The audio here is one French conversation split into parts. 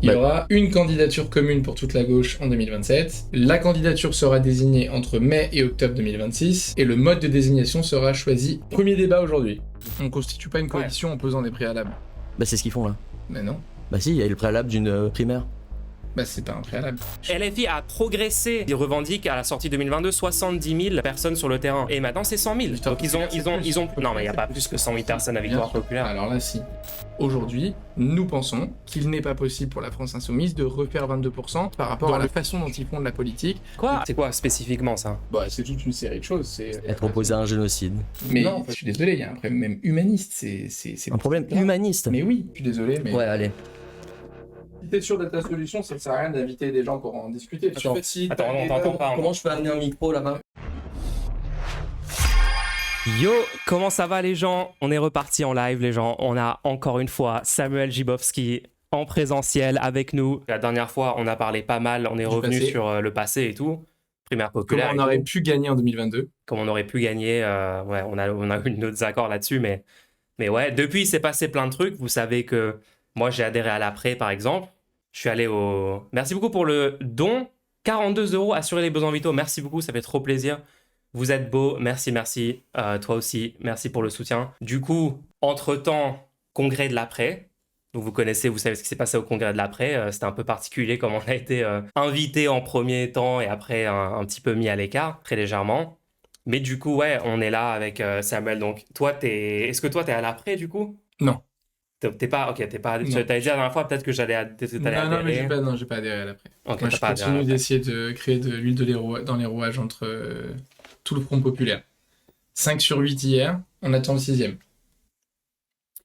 Il y aura une candidature commune pour toute la gauche en 2027. La candidature sera désignée entre mai et octobre 2026 et le mode de désignation sera choisi. Premier débat aujourd'hui. On ne constitue pas une coalition en posant des préalables. Bah c'est ce qu'ils font là. Mais non. Bah si, il y a le préalable d'une primaire. Bah c'est pas un préalable. LFI a progressé. Ils revendiquent à la sortie 2022 70 000 personnes sur le terrain. Et maintenant c'est 100 000. Donc ils ont... Non mais il n'y a pas plus que 100 000 personnes à victoire populaire. Alors là si. Aujourd'hui, nous pensons qu'il n'est pas possible pour la France Insoumise de refaire 22% par rapport à la façon dont ils font de la politique. Quoi? C'est quoi spécifiquement ça? Bah c'est toute une série de choses. C'est Être opposé à un génocide. Mais non, je suis désolé, il y a un problème même humaniste. C'est Un problème humaniste. Mais oui, je suis désolé, mais... Ouais, allez. Si t'es sûr d'être la solution, ça ne sert à rien d'inviter des gens pour en discuter. Attends, on t'entend pas. Comment je peux amener un micro là-bas? Yo, comment ça va les gens? On est reparti en live les gens. On a encore une fois Samuel Gibowski en présentiel avec nous. La dernière fois, on a parlé pas mal, on est revenu sur le passé et tout. Primaire populaire. Comment on aurait pu gagner en 2022. Comment on aurait pu gagner, ouais, on a eu nos désaccords là-dessus, mais ouais, depuis il s'est passé plein de trucs. Vous savez que moi j'ai adhéré à l'après par exemple. Je suis allé au... Merci beaucoup pour le don. 42 €, assurer les besoins vitaux. Merci beaucoup, ça fait trop plaisir. Vous êtes beau, merci. Toi aussi, merci pour le soutien. Du coup, entre-temps, congrès de l'après. Donc vous connaissez, vous savez ce qui s'est passé au congrès de l'après. C'était un peu particulier comme on a été invité en premier temps et après un petit peu mis à l'écart, très légèrement. Mais du coup, ouais, on est là avec Samuel. Donc toi, est-ce que toi, t'es à l'après du coup? Non. T'es pas... Ok, t'es pas... Tu t'avais dit la dernière fois peut-être que j'allais adhérer. Non, mais j'ai pas adhéré à l'après. Okay, moi, je continue d'essayer de créer de l'huile dans les rouages entre tout le Front populaire. 5 sur 8 hier, on attend le 6e.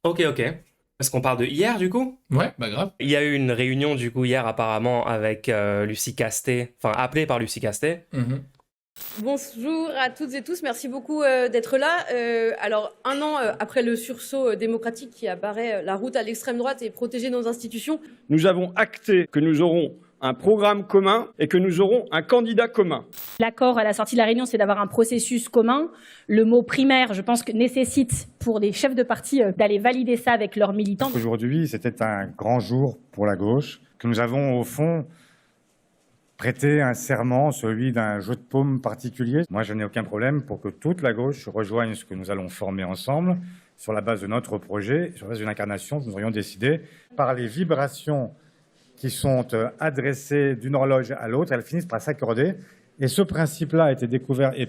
Ok. Est-ce qu'on parle de hier, du coup? Ouais, bah grave. Il y a eu une réunion, du coup, hier, apparemment, avec Lucie Castet, enfin, appelée par Lucie Castet. Bonjour à toutes et tous, merci beaucoup d'être là. Alors, un an après le sursaut démocratique qui a barré la route à l'extrême droite et protégé nos institutions, nous avons acté que nous aurons un programme commun et que nous aurons un candidat commun. L'accord à la sortie de la réunion, c'est d'avoir un processus commun. Le mot primaire, je pense que nécessite pour les chefs de parti d'aller valider ça avec leurs militants. Aujourd'hui, c'était un grand jour pour la gauche, que nous avons au fond prêté un serment, celui d'un jeu de paume particulier. Moi, je n'ai aucun problème pour que toute la gauche rejoigne ce que nous allons former ensemble sur la base de notre projet, sur la base d'une incarnation que nous aurions décidé par les vibrations qui sont adressées d'une horloge à l'autre, elles finissent par s'accorder. Et ce principe-là a été découvert et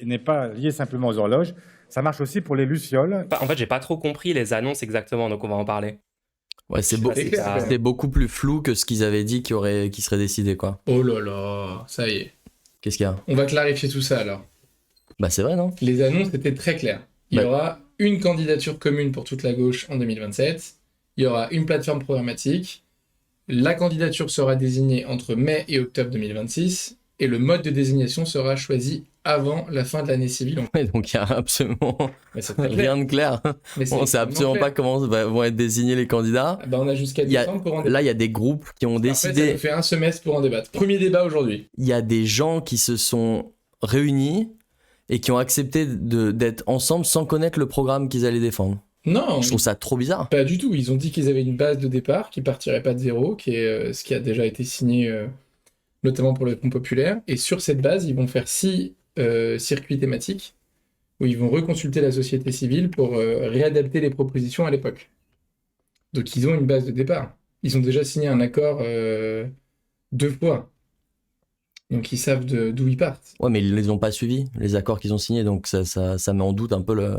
n'est pas lié simplement aux horloges. Ça marche aussi pour les lucioles. En fait, j'ai pas trop compris les annonces exactement, donc on va en parler. Ouais, c'était beaucoup plus flou que ce qu'ils avaient dit qui serait décidé, quoi. Oh là là, ça y est. Qu'est-ce qu'il y a? On va clarifier tout ça alors. Bah c'est vrai, non? Les annonces étaient très claires. Il y aura une candidature commune pour toute la gauche en 2027. Il y aura une plateforme programmatique. La candidature sera désignée entre mai et octobre 2026 et le mode de désignation sera choisi avant la fin de l'année civile. Ouais, donc il n'y a absolument rien de clair. On ne sait absolument pas comment vont être désignés les candidats. Bah on a jusqu'à décembre pour en débattre. Là, il y a des groupes qui ont décidé... En fait, ça nous fait un semestre pour en débattre. Premier débat aujourd'hui. Il y a des gens qui se sont réunis et qui ont accepté d'être ensemble sans connaître le programme qu'ils allaient défendre. Non, je trouve ça trop bizarre. Pas du tout. Ils ont dit qu'ils avaient une base de départ qui partirait pas de zéro, qui est ce qui a déjà été signé, notamment pour le Front populaire. Et sur cette base, ils vont faire 6 circuits thématiques où ils vont reconsulter la société civile pour réadapter les propositions à l'époque. Donc ils ont une base de départ. Ils ont déjà signé un accord 2 fois. Donc ils savent d'où ils partent. Ouais, mais ils les ont pas suivis, les accords qu'ils ont signés, donc ça met en doute un peu le...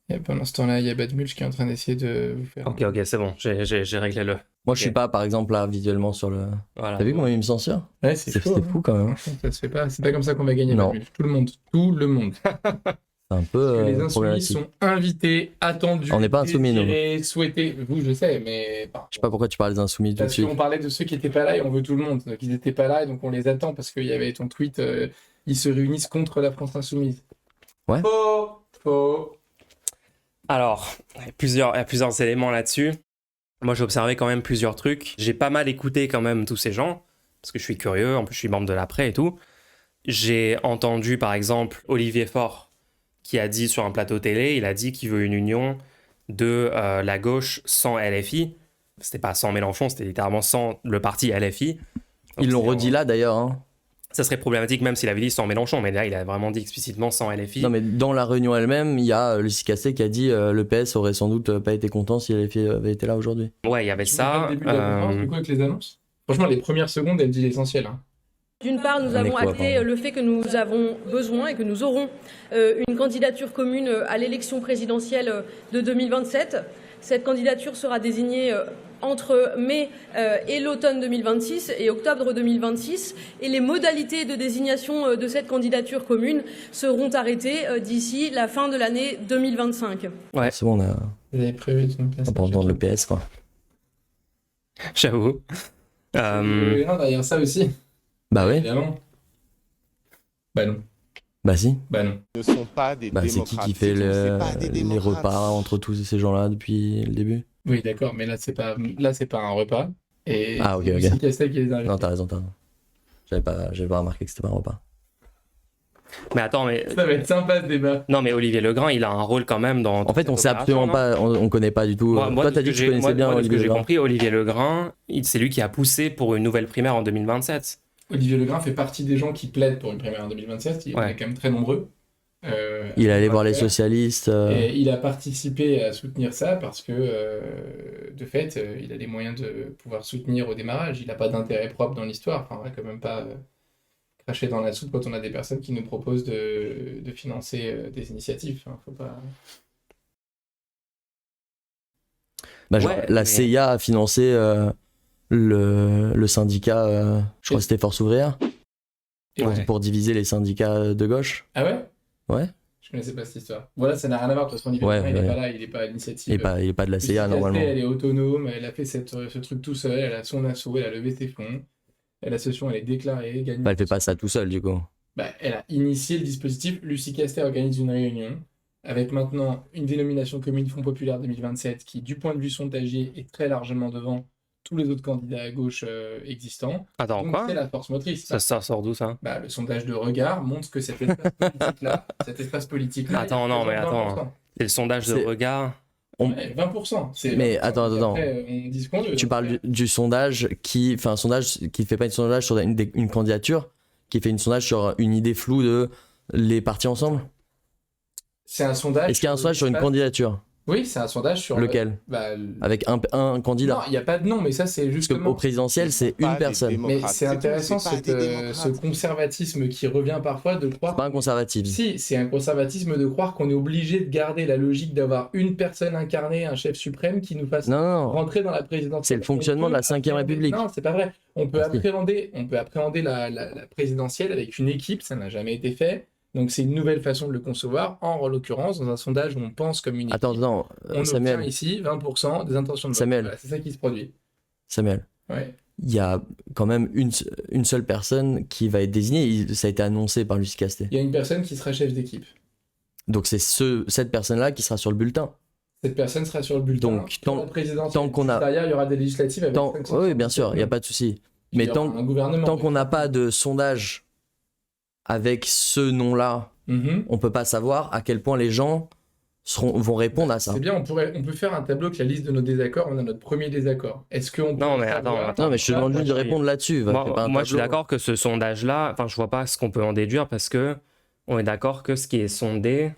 Et pendant ce temps-là, il y a Badmulch qui est en train d'essayer de vous faire... Ok, c'est bon, j'ai réglé le... Moi, je suis pas, par exemple, là, visuellement sur le... Voilà. T'as vu comment il me censure? Ouais, c'est fou quand même. Ça se fait pas. C'est pas comme ça qu'on va gagner, Badmulch. Tout le monde. C'est un peu les insoumis sont invités, attendus, on n'est pas insoumis, nous. Souhaités. Vous, je sais, mais... Je sais pas pourquoi tu parles des insoumis tout de suite. Parce qu'on parlait de ceux qui étaient pas là et on veut tout le monde. Donc ils étaient pas là et donc on les attend parce qu'il y avait ton tweet, ils se réunissent contre la France insoumise. Ouais. Faux. Alors, il y a plusieurs éléments là-dessus. Moi, j'ai observé quand même plusieurs trucs. J'ai pas mal écouté quand même tous ces gens, parce que je suis curieux, en plus je suis membre de l'après et tout. J'ai entendu par exemple Olivier Faure, qui a dit sur un plateau télé, il a dit qu'il veut une union de la gauche sans LFI. c'était pas sans Mélenchon, c'était littéralement sans le parti LFI. Donc, Ils l'ont c'est redit là d'ailleurs. Hein. Ça serait problématique même s'il avait dit sans Mélenchon, mais là il a vraiment dit explicitement sans LFI. Non, mais dans la réunion elle-même, il y a Lucie Castet qui a dit le PS aurait sans doute pas été content si LFI avait été là aujourd'hui. Ouais, il y avait Tu vois, ça. le début de la conférence, du coup, avec les annonces. Franchement, les premières secondes, elle dit l'essentiel. Hein. D'une part, nous On est avons quoi, acté pardon le fait que nous avons besoin et que nous aurons une candidature commune à l'élection présidentielle de 2027. Cette candidature sera désignée entre mai et l'automne 2026 et octobre 2026. Et les modalités de désignation de cette candidature commune seront arrêtées d'ici la fin de l'année 2025. Ouais. C'est bon, on a Vous avez prévu de me pas entendre le PS quoi. J'avoue. Non, derrière ça aussi. Bah oui, Évidemment. Bah non. bah si. Bah non. Ne sont pas des Bah c'est démocrates. qui fait C'est pas des les démocrates. repas entre tous ces gens-là depuis le début? Oui, d'accord, mais là, c'est pas un repas. Et Ah, ok, c'est ok. Lucie Castet qui les a Non, t'as raison, t'as raison. J'avais pas remarqué que c'était pas un repas. Mais attends, mais Ça va être sympa ce débat. non, mais Olivier Legrand, il a un rôle quand même dans. En fait, on cette sait opération, absolument non pas, on connaît pas du tout. Moi, Toi, de t'as ce dit que que tu j'ai- connaissais moi, bien de ce Olivier que j'ai Legrand. compris, Olivier Legrand, c'est lui qui a poussé pour une nouvelle primaire en 2027. Olivier Legrand fait partie des gens qui plaident pour une primaire en 2027. Il Ouais. est quand même très nombreux. Il allait à voir les faire. socialistes. Et il a participé à soutenir ça parce que, de fait, il a les moyens de pouvoir soutenir au démarrage. Il n'a pas d'intérêt propre dans l'histoire. Enfin, on va quand même pas cracher dans la soupe quand on a des personnes qui nous proposent de financer des initiatives. Enfin, faut pas... Bah, genre, Ouais, la mais- CIA a financé le syndicat, je crois que c'était Force Ouvrière, Et Ouais. pour diviser les syndicats de gauche. Ah ouais? Ouais. Je connaissais pas cette histoire. Voilà, ça n'a rien à voir parce qu'Olivier Ouais, Legrand, il n'est ouais. pas là, il n'est pas à l'initiative. Il est pas de la Lucie CIA Castet, normalement. elle est autonome, elle a fait ce truc tout seul, elle a son asso, elle a levé ses fonds. L'association, elle est déclarée, gagnante. Bah, elle fait pas ça tout seul du coup. Bah, elle a initié le dispositif. Lucie Castet organise une réunion avec maintenant une dénomination commune Fonds populaire 2027 qui, du point de vue sondagier, est très largement devant tous les autres candidats à gauche existants. Attends, Donc quoi c'est la force motrice. ça sort d'où ça? Bah, le sondage de regard montre que cet espace politique-là, Attends, il non, mais représente attends. C'est le sondage de C'est- regard. 20%. Ouais, 20%. C'est Mais 20%. attends, Et attends. après, on dit ce qu'on veut. Tu parles du sondage qui fait un sondage qui fait pas un sondage sur une candidature, qui fait une sondage sur une idée floue de les partis ensemble. C'est un sondage. Est-ce qu'il y a un sondage sur une candidature? Oui, c'est un sondage sur. Lequel? Bah, Avec un candidat. non, il n'y a pas de nom, mais ça, c'est Parce justement. qu'au présidentiel, c'est Pas une des personne. démocrates. Mais c'est tout, intéressant c'est pas des ce démocrates. conservatisme qui revient parfois de croire. C'est pas un conservatisme. Si, c'est un conservatisme de croire qu'on est obligé de garder la logique d'avoir une personne incarnée, un chef suprême qui nous fasse Non, non, non. rentrer dans la présidentielle. C'est le fonctionnement On de la peut 5ème appréhender- République. Non, c'est pas vrai. On peut Si. appréhender la présidentielle avec une équipe, ça n'a jamais été fait. Donc c'est une nouvelle façon de le concevoir, en l'occurrence, dans un sondage où on pense comme une équipe. Attends, On obtient Samuel, ici 20% des intentions de vote. Samuel. Voilà, c'est ça qui se produit. Samuel. Ouais. Il y a quand même une seule personne qui va être désignée. Ça a été annoncé par Lucie Castet. Il y a une personne qui sera chef d'équipe. Donc c'est cette personne-là qui sera sur le bulletin. Cette personne sera sur le bulletin. Donc, pour tant- la présidentielle. tant qu'on a- Derrière, il y aura des législatives avec 500. Oui, bien sûr, il n'y a pas de souci. Mais Il y aura un gouvernement. tant qu'on n'a pas de sondage avec ce nom-là, Mhm. on peut pas savoir à quel point les gens vont répondre à ça. C'est bien, on peut faire un tableau avec la liste de nos désaccords. On a notre premier désaccord. Est-ce qu'on peut Non, mais savoir- attends. Non, mais je te demande juste de répondre là-dessus. Va, fais pas un Moi, je suis tableau. d'accord que ce sondage-là, enfin, je vois pas ce qu'on peut en déduire parce que on est d'accord que ce qui est sondé.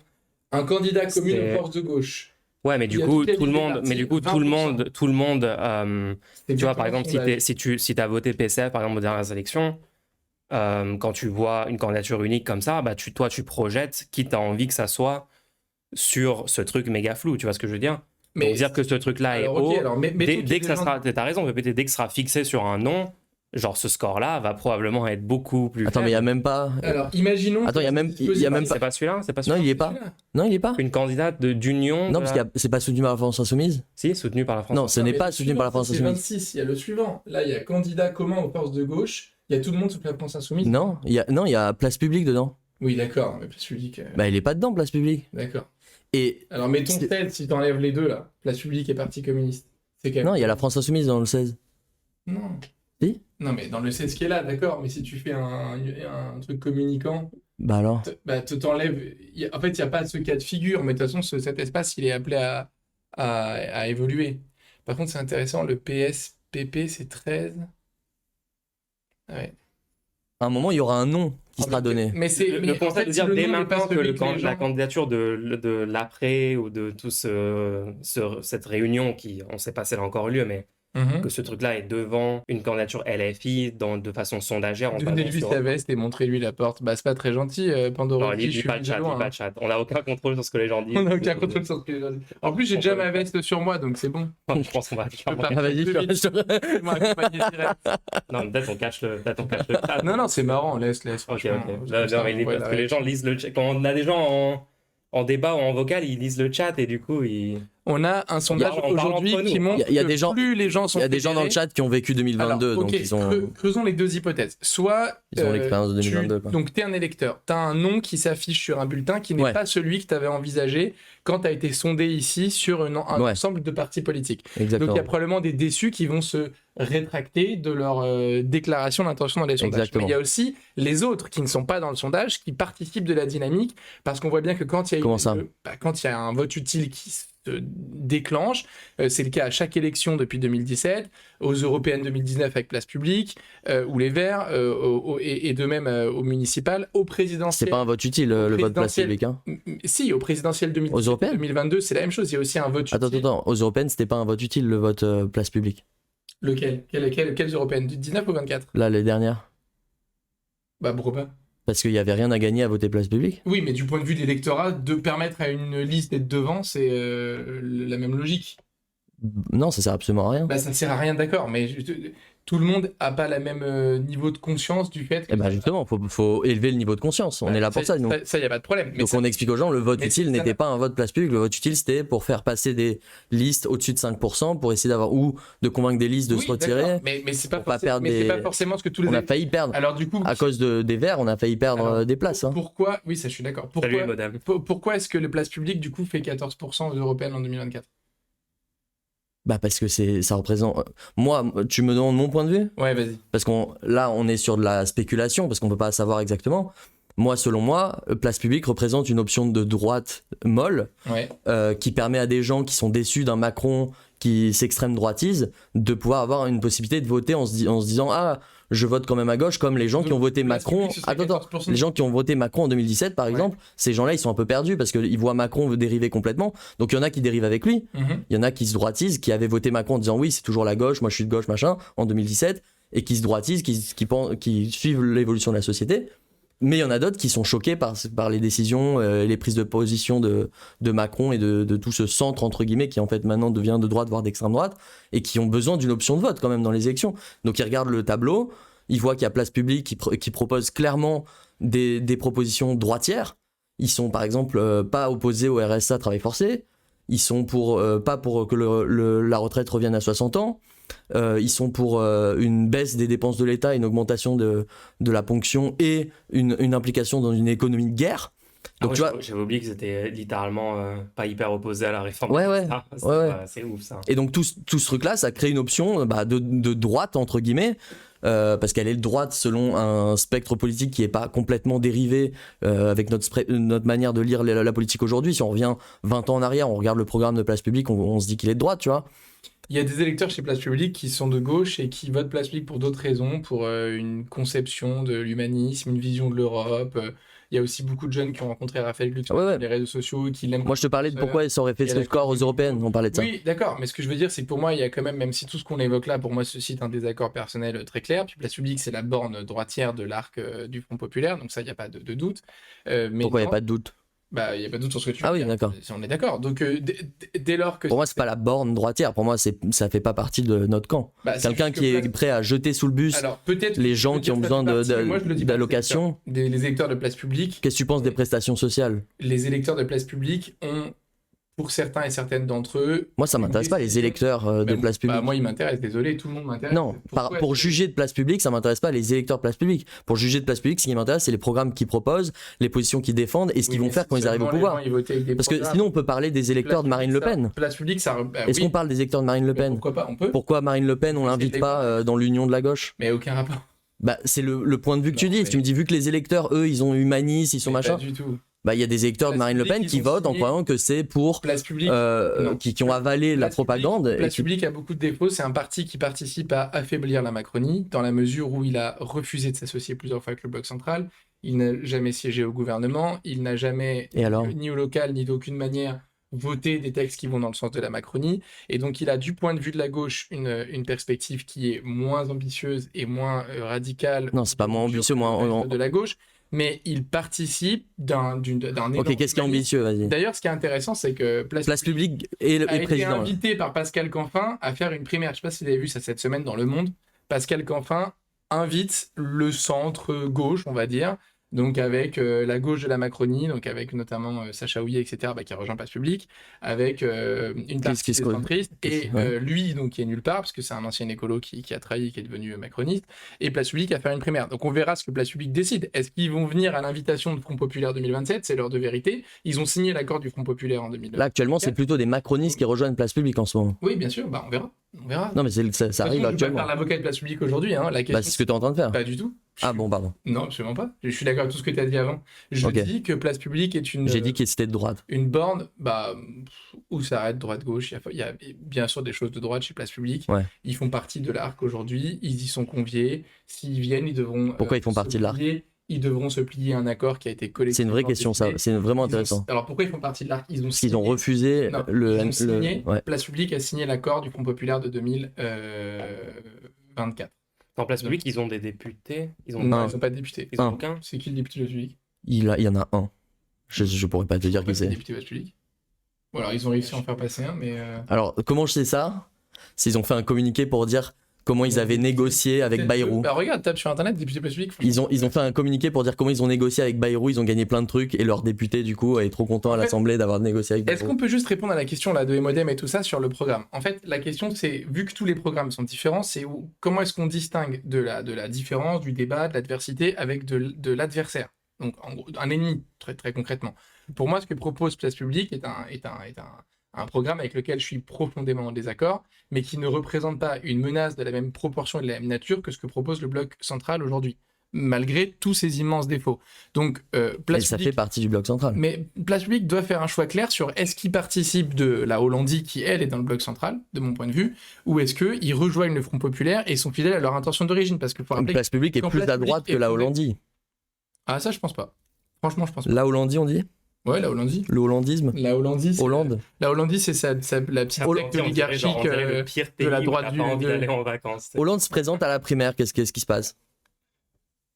Un candidat commun C'est- aux forces de gauche. Ouais, mais Il du y a coup, toutes les tout le idées monde, parties, mais du coup, tout le 20%. monde, tout le monde, C'est tu vois, par exactement exemple, le sondage. si t'as voté PCF, par exemple, aux dernières élections, quand tu vois une candidature unique comme ça, bah, toi, tu projettes qui t'as envie que ça soit sur ce truc méga flou, tu vois ce que je veux dire? Mais Donc, dire que ce truc-là est alors, haut, ok, alors, mettons dès qu'il y ait que des ça gens- sera, t'as raison, répéter, dès que ça sera fixé sur un nom, genre ce score-là va probablement être beaucoup plus Attends, mais il y a faible. même pas. Alors, imaginons. Attends, il y a même C'est pas celui-là? C'est pas Non, celui-là? il y est pas. Non, il est pas. Une candidate d'union. Non, parce que c'est pas soutenu par la France Insoumise. Si, soutenue par la France. Non, ce n'est pas soutenu par la France C'est Insoumise. 26, il y a le suivant. Là, il y a candidat commun aux forces de gauche. Il y a tout le monde sauf la France Insoumise. Non, il y a Place Publique dedans. Oui, d'accord, mais place publique. Bah, il est pas dedans, Place Publique. D'accord. Et Alors, mettons C'est- 16 si t'enlèves les deux, là. Place publique et Parti communiste. C'est quand même. non, il y a la France Insoumise dans le 16. Non. Si. Non, mais dans le 16 qui est là, d'accord, mais si tu fais un truc communicant, Bah alors. t'enlèves. En fait, il n'y a pas ce cas de figure, mais de toute façon, cet espace, il est appelé à évoluer. Par contre, c'est intéressant, le PSPP, c'est 13. Ouais. À un moment, il y aura un nom qui sera donné. Mais c'est Le mais en conseil fait, de si dire le dès nom n'est pas maintenant que celui que les la gens- candidature de l'après ou de tout cette réunion qui, on ne sait pas si elle a encore lieu, mais Mhm. que ce truc-là est devant une candidature LFI de façon sondagère. En se basant Donnez-lui sur- sa veste et montrez-lui la porte. Bah, c'est pas très gentil, Non, Pandorowski, je lis suis pas le chat, jaloux, lis pas hein. le chat. On n'a aucun contrôle sur ce que les gens disent. On n'a aucun contrôle sur ce que les gens disent. En plus, j'ai déjà ma veste sur moi, donc c'est bon. Je pense qu'on va Je peux pas Ah, vas-y, plus vite. je- Ils m'ont accompagné direct. Non, peut-être on cache le chat. Non, non, c'est marrant, laisse. Ok, franchement. ok. Non, mais parce que les gens lisent le chat. Quand on a des gens en débat ou en vocal, ils lisent le chat et du coup, ils. On a un sondage On parle aujourd'hui entre nous. qui montre Il y a que des gens- plus les gens sont Il y a des gens dans le fédérés- chat qui ont vécu 2022, Alors, donc ok, ils ont. creusons les deux hypothèses. Soit Ils ont l'expérience de 2022, quoi. donc tu es un électeur, tu as un nom qui s'affiche sur un bulletin qui n'est Ouais. pas celui que tu avais envisagé quand tu as été sondé ici sur un Ouais. ensemble de partis politiques. Donc Exactement. il y a probablement des déçus qui vont se rétracter de leur déclaration d'intention dans les sondages. Exactement. Mais il y a aussi les autres qui ne sont pas dans le sondage, qui participent de la dynamique, parce qu'on voit bien que quand il y a, Comment ça quand il y a un vote utile qui se déclenche, c'est le cas à chaque élection depuis 2017, aux européennes 2019 avec Place Publique, ou les Verts, et de même aux municipales, aux C'est présidentielles. pas un vote utile, le vote place présidentiel. publique. Hein. Si, aux présidentielles Aux européennes 2022, c'est la même chose, il y a aussi un vote Attends, utile. attends, aux européennes, c'était pas un vote utile, le vote place publique. Lequel Quelles européennes? Du 19 ou 24? Là, les dernières. Bah, pourquoi pas? Parce qu'il y avait rien à gagner à voter place publique. Oui, mais du point de vue de l'électorat, de permettre à une liste d'être devant, c'est la même logique. Non, ça sert absolument à rien. Bah, ça ne sert à rien, d'accord, mais tout le monde n'a pas le même niveau de conscience du fait que... Et bah justement, faut élever le niveau de conscience. On est là pour ça, nous. Ça, il n'y a pas de problème. Mais Donc ça- on explique aux gens, le vote mais utile ça n'était n'a- pas un vote place publique, le vote utile c'était pour faire passer des listes au-dessus de 5% pour essayer d'avoir, ou de convaincre des listes de oui, se retirer. d'accord, mais c'est pas, pour pas forcément- perdre mais c'est des- pas forcément ce que tous les... On a failli perdre. Alors du coup, À cause des Verts, on a failli perdre Alors, des places. Hein. pourquoi... Oui, ça, je suis d'accord. Salut, Pourquoi, madame. pourquoi est-ce que le place publique, du coup, fait 14% aux européennes en 2024? Bah parce que ça représente... Moi, tu me demandes mon point de vue? Ouais, vas-y. Parce là, on est sur de la spéculation, parce qu'on peut pas savoir exactement. Moi, selon moi, place publique représente une option de droite molle, Ouais. qui permet à des gens qui sont déçus d'un Macron qui s'extrême droitise de pouvoir avoir une possibilité de voter en se disant ah, je vote quand même à gauche, comme les gens qui ont voté Place Macron. publique, ce serait Attends, 14%. les gens qui ont voté Macron en 2017 par Ouais. exemple, ces gens-là ils sont un peu perdus parce qu'ils voient Macron dériver complètement. Donc il y en a qui dérivent avec lui, Mhm. il y en a qui se droitisent, qui avaient voté Macron en disant oui c'est toujours la gauche, moi je suis de gauche machin en 2017, et qui se droitisent, qui suivent l'évolution de la société. Mais il y en a d'autres qui sont choqués par les décisions et les prises de position de Macron et de tout ce centre, entre guillemets, qui en fait maintenant devient de droite, voire d'extrême droite, et qui ont besoin d'une option de vote quand même dans les élections. Donc ils regardent le tableau, ils voient qu'il y a Place Publique qui propose clairement des propositions droitières. Ils sont par exemple pas opposés au RSA travail forcé, ils sont pas pour que la retraite revienne à 60 ans. Ils sont pour une baisse des dépenses de l'État, une augmentation de la ponction et une implication dans une économie de guerre. Donc tu vois, J'avais oublié qu'ils étaient littéralement pas hyper opposés à la réforme. Ouais, ouais. Ah, c'est Ouais, ouais. c'est ouf ça. et donc tout ce truc-là, ça crée une option de droite entre guillemets, parce qu'elle est de droite selon un spectre politique qui est pas complètement dérivé avec notre manière de lire la politique aujourd'hui. Si on revient 20 ans en arrière, on regarde le programme de Place Publique, on se dit qu'il est de droite, tu vois. Il y a des électeurs chez Place Publique qui sont de gauche et qui votent Place Publique pour d'autres raisons, pour une conception de l'humanisme, une vision de l'Europe. Il y a aussi beaucoup de jeunes qui ont rencontré Raphaël Glucksmann Ouais, ouais. sur les réseaux sociaux et qui l'aiment. Moi, je te parlais de pourquoi ça aurait fait Il y a ce la score aux Coupe du européennes. Monde. On parlait de ça. Oui, d'accord, mais ce que je veux dire, c'est que pour moi, il y a quand même si tout ce qu'on évoque là, pour moi, suscite un désaccord personnel très clair. Puis Place Publique, c'est la borne droitière de l'arc du Front Populaire, donc ça, il n'y a pas de doute. Mais Pourquoi il n'y non, a pas de doute? bah, il n'y a pas de doute sur ce que tu Ah veux oui, dire. d'accord. On est d'accord. Donc, dès lors que. Pour moi, c'est pas la borne droitière. Pour moi, ça fait pas partie de notre camp. Bah, c'est Quelqu'un juste qui que est Place- prêt à jeter sous le bus Alors, peut-être. les gens qui ont besoin d'allocations. Les électeurs de Place Publique. Qu'est-ce que tu penses des prestations sociales? Les électeurs de Place Publique ont, pour certains et certaines d'entre eux. Moi, ça m'intéresse pas, les électeurs de Bah, Place Publique. moi, ils m'intéressent, désolé, tout le monde m'intéresse. Non, Pourquoi pour est-ce que- juger de Place Publique, ça m'intéresse pas les électeurs de Place Publique. Pour juger de Place Publique, ce qui m'intéresse, c'est les programmes qu'ils proposent, les positions qu'ils défendent et ce qu'ils Oui, vont mais faire quand ils arrivent au seulement les pouvoir. gens, ils votaient avec des Parce que programmes. sinon, on peut parler des électeurs de Marine Le Pen. Place Publique, ça. Est-ce qu'on parle des électeurs de Marine Le Pen? Pourquoi pas, on peut. Pourquoi Marine Le Pen, on Parce l'invite qu'elle pas dans l'union de la gauche? Mais aucun rapport. Bah, c'est le point de vue que tu Non, dis. mais- Tu me dis, vu que les électeurs, eux, ils ont humanisme, ils sont Mais machin. Pas du tout. Bah, il y a des électeurs de Place Marine Le Publique, Pen ils qui ont votent en signé- croyant que c'est pour Place Publique, non. qui ont avalé la Place Publique- propagande. et Place qui- Publique a beaucoup de défauts. C'est un parti qui participe à affaiblir la Macronie, dans la mesure où il a refusé de s'associer plusieurs fois avec le Bloc central. Il n'a jamais siégé au gouvernement. Il n'a jamais, Et alors ni au local, ni d'aucune manière, voté des textes qui vont dans le sens de la Macronie. Et donc, il a, du point de vue de la gauche, une perspective qui est moins ambitieuse et moins radicale. Non, c'est pas moins ambitieux, moins. De la gauche. Mais il participe d'un élan Ok, qu'est-ce qui est ambitieux, vas-y. D'ailleurs, ce qui est intéressant, c'est que Place Publique et a été président. là. invité par Pascal Canfin à faire une primaire. Je ne sais pas si vous avez vu ça cette semaine dans Le Monde. Pascal Canfin invite le centre-gauche, on va dire, donc avec la gauche de la Macronie, donc avec notamment Sacha Houillet, etc., qui a rejoint Place Publique, avec une partie des centristes, et lui, donc, qui est nulle part, parce que c'est un ancien écolo qui a trahi, qui est devenu macroniste, et Place Publique à faire une primaire. Donc on verra ce que Place Publique décide. Est-ce qu'ils vont venir à l'invitation du Front Populaire 2027 ? C'est l'heure de vérité. Ils ont signé l'accord du Front Populaire en 2000. Là, actuellement, c'est plutôt des macronistes qui rejoignent Place Publique en ce moment. Oui, bien sûr, on verra. On verra. Non, mais ça arrive De toute façon, je vais pas actuellement. faire l'avocat de Place Publique aujourd'hui. Hein. La question, Bah, c'est ce que tu es en train de faire. pas du tout. Ah bon, pardon. Non, absolument pas. Je suis d'accord avec tout ce que tu as dit avant. Je Ok. dis que Place Publique est J'ai dit que c'était de droite. une borne où ça arrête droite-gauche. Il y a bien sûr des choses de droite chez Place Publique. Ouais. Ils font partie de l'ARC aujourd'hui. Ils y sont conviés. S'ils viennent, ils devront. Pourquoi ils font partie de l'ARC ? Ils devront se plier à un accord qui a été collecté. C'est une vraie question, ça. C'est vraiment intéressant. Alors pourquoi ils font partie de l'ARC ? Ils ont Parce qu'ils ont refusé Non, le. ils ont signé, ouais. Place Publique a signé l'accord du Front Populaire de 2024. Dans Place Publique, ils ont des députés. Ils ont Non, ils n'ont pas de député. Ils ont Un. aucun. C'est qui le député de Place Publique ? Il y en a un. Je pourrais pas te dire qui C'est le c'est. député de Place Publique. Ou alors ils ont réussi à en faire passer un, mais. Alors, comment je sais ça ? C'est ils ont fait un communiqué pour dire comment ils avaient négocié avec Bayrou. Bah regarde, tape sur internet, député Place Publique. Ils ont fait un communiqué pour dire comment ils ont négocié avec Bayrou, ils ont gagné plein de trucs et leur député du coup est trop content à En fait, l'Assemblée d'avoir négocié avec Est-ce Bayrou. qu'on peut juste répondre à la question là de Emodem et tout ça sur le programme ? En fait, la question c'est, vu que tous les programmes sont différents, c'est comment est-ce qu'on distingue de la différence, du débat, de l'adversité avec de l'adversaire ? Donc en gros, un ennemi, très, très concrètement. Pour moi, ce que propose Place Publique est un programme avec lequel je suis profondément en désaccord, mais qui ne représente pas une menace de la même proportion et de la même nature que ce que propose le bloc central aujourd'hui, malgré tous ses immenses défauts. Donc, Et Place ça Publique... fait partie du bloc central. Mais Place Publique doit faire un choix clair sur est-ce qu'il participe de la Hollandie qui, elle, est dans le bloc central, de mon point de vue, ou est-ce qu'ils rejoignent le Front Populaire et sont fidèles à leur intention d'origine. Parce qu'il faut Une rappeler... Place Publique est quand plus Place à droite Publique que la est fondée- Hollandie. Ah, ça, je pense pas. Franchement, je pense pas. La Hollandie, on dit ? Ouais, la Hollandie. Le hollandisme ? La Hollandie, c'est... Hollande ? La Hollandie, c'est la petite secte oligarchique le pire pays de la où droite t'as du... pas envie de- d'aller en vacances. Hollande se présente à la primaire, qu'est-ce qui se passe ?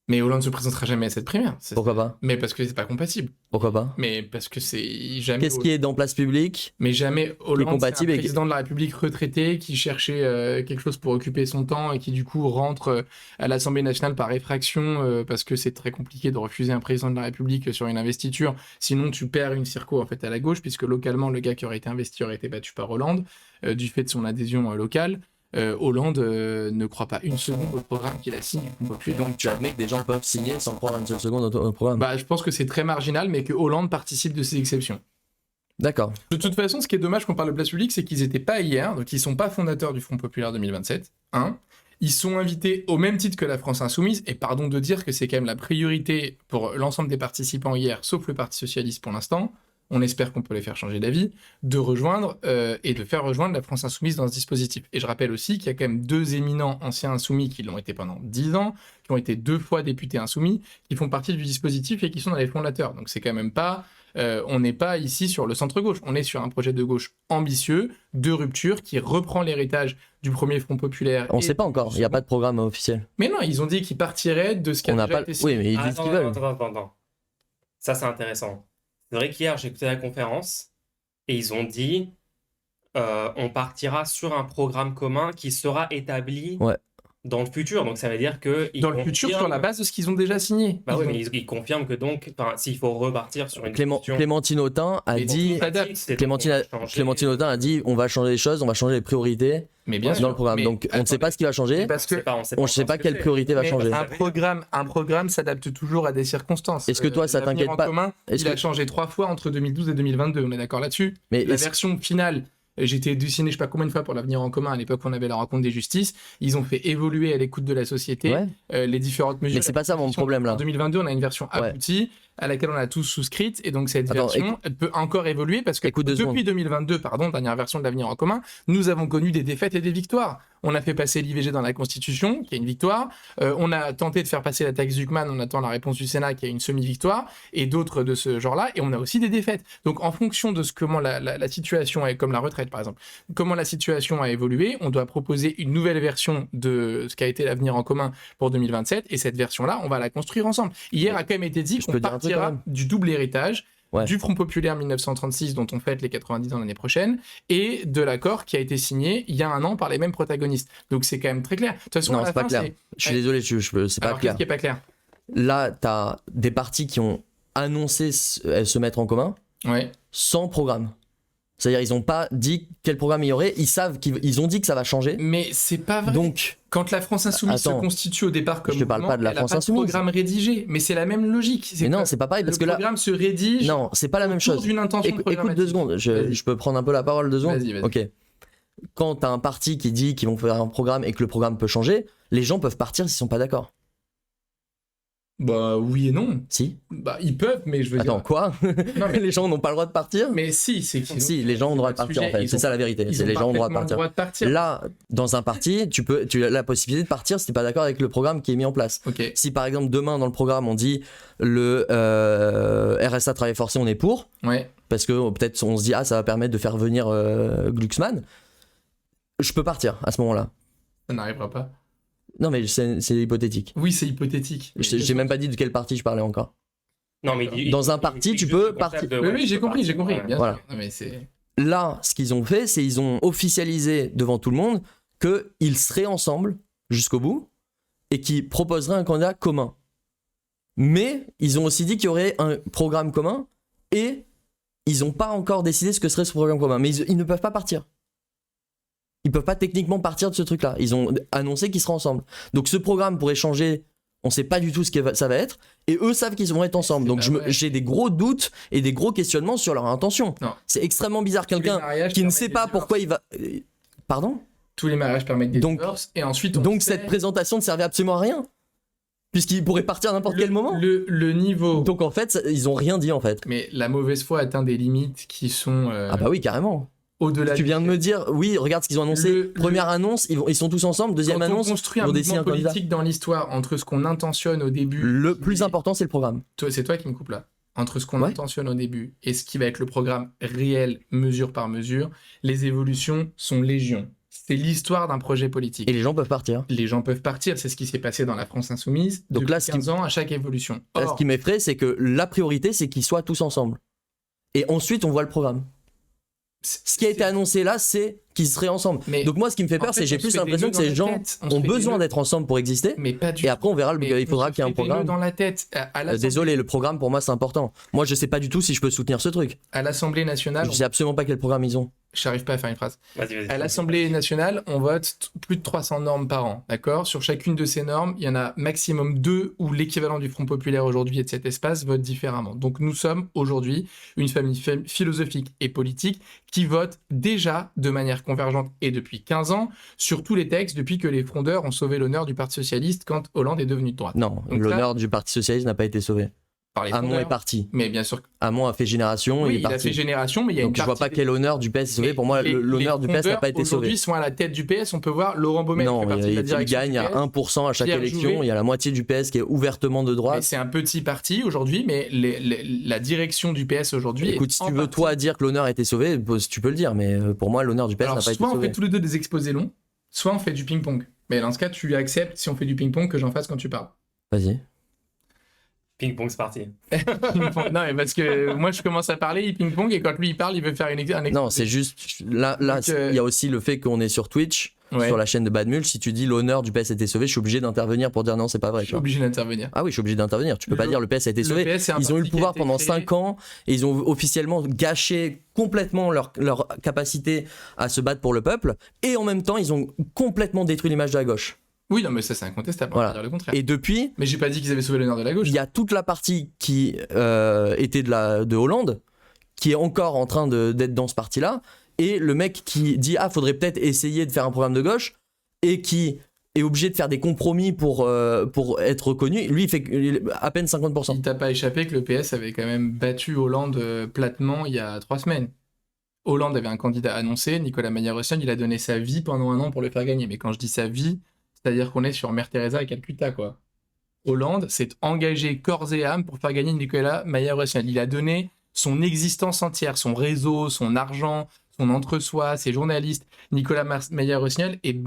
Mais Hollande se présentera jamais à cette primaire. Pourquoi pas ? Mais parce que c'est pas compatible. Pourquoi pas ? Mais parce que c'est jamais... Qu'est-ce qui est dans Place Publique ? Mais jamais Hollande, c'est un compatible avec- président de la République retraité qui cherchait quelque chose pour occuper son temps et qui du coup rentre à l'Assemblée nationale par effraction parce que c'est très compliqué de refuser un président de la République sur une investiture. Sinon, tu perds une circo en fait à la gauche puisque localement, le gars qui aurait été investi aurait été battu par Hollande du fait de son adhésion locale. Hollande ne croit pas une seconde au programme qu'il a signé. Donc tu admets que des gens peuvent signer sans croire une seule seconde au programme. Bah, je pense que c'est très marginal, mais que Hollande participe de ces exceptions. D'accord. De toute façon, ce qui est dommage qu'on parle de Place Publique, c'est qu'ils n'étaient pas hier, donc ils sont pas fondateurs du Front Populaire 2027. Ils sont invités au même titre que la France Insoumise, et pardon de dire que c'est quand même la priorité pour l'ensemble des participants hier, sauf le Parti Socialiste pour l'instant. On espère qu'on peut les faire changer d'avis, de rejoindre et de faire rejoindre la France Insoumise dans ce dispositif. Et je rappelle aussi qu'il y a quand même 2 éminents anciens insoumis qui l'ont été pendant 10 ans, qui ont été 2 fois députés insoumis, qui font partie du dispositif et qui sont dans les fondateurs. Donc c'est quand même pas... on n'est pas ici sur le centre-gauche, on est sur un projet de gauche ambitieux, de rupture, qui reprend l'héritage du premier Front Populaire. On sait pas encore, il n'y a pas de programme officiel. Mais non, ils ont dit qu'ils partiraient de ce qui a On n'a déjà pas. été signé. Oui, mais ils disent ce qu'ils veulent. Attends. Ça, c'est intéressant. C'est vrai qu'hier, j'ai écouté la conférence et ils ont dit on partira sur un programme commun qui sera établi Ouais. dans le futur. Donc, ça veut dire que... Dans le futur, sur la base de ce qu'ils ont déjà signé. Bah oui, Ils ont- mais ils confirment que donc, s'il faut repartir sur une discussion... Clémentine Autain a Mais dit. bon, s'adapte. c'est donc Clémentine, on va changer- Clémentine Autain a dit on va changer les choses, on va changer les priorités Mais bien sûr. dans le programme. Mais Donc on ne sait pas ce qui va changer. parce que On ne sait encore pas ce que quelle c'est. priorité va mais changer. un programme s'adapte toujours à des circonstances. Est-ce que toi, ça l'avenir t'inquiète en pas commun, Est-ce il a que- changé 3 fois entre 2012 et 2022, on est d'accord là-dessus. Mais La est-ce- version finale J'ai été auditionné je sais pas combien de fois pour l'Avenir en commun à l'époque où on avait la rencontre des justices. Ils ont fait évoluer à l'écoute de la société les différentes mesures. Mais c'est pas ça mon problème là. En 2022, on a une version aboutie à laquelle on a tous souscrite et donc cette version elle peut encore évoluer parce que depuis 2022, dernière version de l'Avenir en commun, nous avons connu des défaites et des victoires. On a fait passer l'IVG dans la Constitution, qui est une victoire. On a tenté de faire passer la taxe Zuckman, on attend la réponse du Sénat, qui est une semi-victoire, et d'autres de ce genre-là. Et on a aussi des défaites. Donc, en fonction de comment la situation est, comme la retraite par exemple, comment la situation a évolué, on doit proposer une nouvelle version de ce qu'a été l'Avenir en commun pour 2027. Et cette version-là, on va la construire ensemble. Hier a quand même été dit qu'on partira du double héritage. Du Front populaire 1936 dont on fête les 90 ans l'année prochaine et de l'accord qui a été signé il y a un an par les mêmes protagonistes. Donc c'est quand même très clair. De toute façon, non, c'est pas clair. Je suis désolé, c'est pas clair. Qu'est-ce qui est pas clair ? Là, t'as des partis qui ont annoncé se mettre en commun sans programme. C'est-à-dire, ils n'ont pas dit quel programme il y aurait, ils ont dit que ça va changer. Mais c'est pas vrai. Donc, quand la France Insoumise se constitue au départ comme je te parle pas de la France Insoumise. Programme rédigé, mais c'est la même logique. Mais non, c'est pas pareil parce que là, le programme se rédige. Non, c'est pas la même chose. D'une intention écoute 2 secondes, je peux prendre un peu la parole 2 secondes. Vas-y. Ok. Quand t'as un parti qui dit qu'ils vont faire un programme et que le programme peut changer, les gens peuvent partir s'ils sont pas d'accord. Bah oui et non. Si. Bah ils peuvent, mais je veux dire. Attends, quoi ? Non, mais les gens n'ont pas le droit de partir ? Mais si, c'est qu'ils Si, les gens ont le droit de partir en fait. C'est ça la vérité. C'est les gens ont le droit de partir. Là, dans un parti, tu as la possibilité de partir si t'es pas d'accord avec le programme qui est mis en place. Okay. Si par exemple demain dans le programme on dit le RSA travail forcé, on est pour. Parce que peut-être on se dit ça va permettre de faire venir Glucksmann. Je peux partir à ce moment-là. Ça n'arrivera pas. Non, mais c'est hypothétique. Oui, c'est hypothétique. J'ai même pas dit de quel parti je parlais encore. Non, mais dans un parti, tu peux partir. Oui, j'ai compris. Bien voilà. sûr. Non, mais là, ce qu'ils ont fait, c'est ils ont officialisé devant tout le monde qu'ils seraient ensemble jusqu'au bout et qu'ils proposeraient un candidat commun. Mais ils ont aussi dit qu'il y aurait un programme commun et ils n'ont pas encore décidé ce que serait ce programme commun. Mais ils ne peuvent pas partir. Ils peuvent pas techniquement partir de ce truc-là. Ils ont annoncé qu'ils seraient ensemble. Donc ce programme pourrait changer, on sait pas du tout ce que ça va être, et eux savent qu'ils vont être ensemble. Donc j'ai des gros doutes et des gros questionnements sur leur intention. C'est extrêmement bizarre, quelqu'un qui ne sait pas pourquoi il va... Pardon ? Tous les mariages permettent des divorces, et ensuite donc cette présentation ne servait absolument à rien puisqu'ils pourraient partir à n'importe quel moment. Le niveau... Donc en fait, ils ont rien dit en fait. Mais la mauvaise foi atteint des limites qui sont... Ah bah oui, carrément. Au-delà tu viens de me dire, oui, regarde ce qu'ils ont annoncé. Première annonce, ils sont tous ensemble. Deuxième annonce, on construit un mouvement politique dans l'histoire entre ce qu'on intentionne au début. Le plus important, c'est le programme. C'est toi qui me coupes là. Entre ce qu'on intentionne au début et ce qui va être le programme réel, mesure par mesure, les évolutions sont légion. C'est l'histoire d'un projet politique. Et les gens peuvent partir. Les gens peuvent partir, c'est ce qui s'est passé dans la France Insoumise. Donc depuis là, 15 ans à chaque évolution. Là, ce qui m'effraie, c'est que la priorité, c'est qu'ils soient tous ensemble. Et ensuite, on voit le programme. Ce qui a été annoncé là, c'est qu'ils seraient ensemble. Mais donc moi, ce qui me fait peur, c'est que j'ai plus l'impression que ces gens ont besoin d'être ensemble pour exister. Mais pas du et après, on verra. Il faudra qu'il y ait un programme. Dans la tête. Désolé, le programme pour moi, c'est important. Moi, je sais pas du tout si je peux soutenir ce truc. À l'Assemblée nationale, je sais absolument pas quel programme ils ont. J'arrive pas à faire une phrase. Vas-y. À l'Assemblée nationale, on vote plus de 300 normes par an, d'accord ? Sur chacune de ces normes, il y en a maximum 2 où l'équivalent du Front populaire aujourd'hui et de cet espace vote différemment. Donc nous sommes aujourd'hui une famille philosophique et politique qui vote déjà de manière convergente et depuis 15 ans sur tous les textes depuis que les frondeurs ont sauvé l'honneur du Parti socialiste quand Hollande est devenu de droite. Non, l'honneur du Parti socialiste n'a pas été sauvé. Hamon est parti. Mais bien sûr. Hamon a fait Génération. Oui, il est parti. a fait Génération, mais il y a donc une je vois pas quel honneur du PS est sauvé. Pour moi, l'honneur du PS n'a pas été sauvé. Aujourd'hui, sont à la tête du PS. On peut voir Laurent Baumel. Non, il gagne à 1% à chaque élection. Il y a la moitié du PS qui est ouvertement de droite. C'est un petit parti aujourd'hui, mais la direction du PS aujourd'hui. Écoute, si tu veux toi dire que l'honneur a été sauvé, tu peux le dire, mais pour moi, l'honneur du PS n'a pas été sauvé. Soit on fait tous les deux des exposés longs, soit on fait du ping-pong. Mais dans ce cas, tu acceptes si on fait du ping-pong que j'en fasse quand tu parles. Vas-y. Ping-pong, c'est parti. Non, mais parce que moi, je commence à parler, il ping-pong, et quand lui, il parle, il veut faire un exposé. Non, c'est juste... Là, il y a aussi le fait qu'on est sur Twitch, sur la chaîne de Bad Mulch. Si tu dis l'honneur du PS a été sauvé, je suis obligé d'intervenir pour dire non, c'est pas vrai. Je suis obligé d'intervenir. Ah oui, je suis obligé d'intervenir. Tu peux pas dire le PS a été sauvé. Ils ont eu le pouvoir pendant 5 ans, et ils ont officiellement gâché complètement leur capacité à se battre pour le peuple, et en même temps, ils ont complètement détruit l'image de la gauche. Oui, non, mais ça, c'est incontestable. Voilà. On va dire le contraire. Et depuis. Mais j'ai pas dit qu'ils avaient sauvé l'honneur de la gauche. Il y a toute la partie qui était de Hollande, qui est encore en train d'être dans ce parti-là, et le mec qui dit faudrait peut-être essayer de faire un programme de gauche et qui est obligé de faire des compromis pour être reconnu, lui il fait à peine 50%. Il t'a pas échappé que le PS avait quand même battu Hollande platement il y a 3 semaines. Hollande avait un candidat annoncé, Nicolas Meyer-Rosselló, il a donné sa vie pendant 1 an pour le faire gagner. Mais quand je dis sa vie, c'est-à-dire qu'on est sur Mère Teresa et Calcutta, quoi. Hollande s'est engagé corps et âme pour faire gagner Nicolas Meyer-Rosselló. Il a donné son existence entière, son réseau, son argent, son entre-soi, ses journalistes. Nicolas Meyer-Rosselló est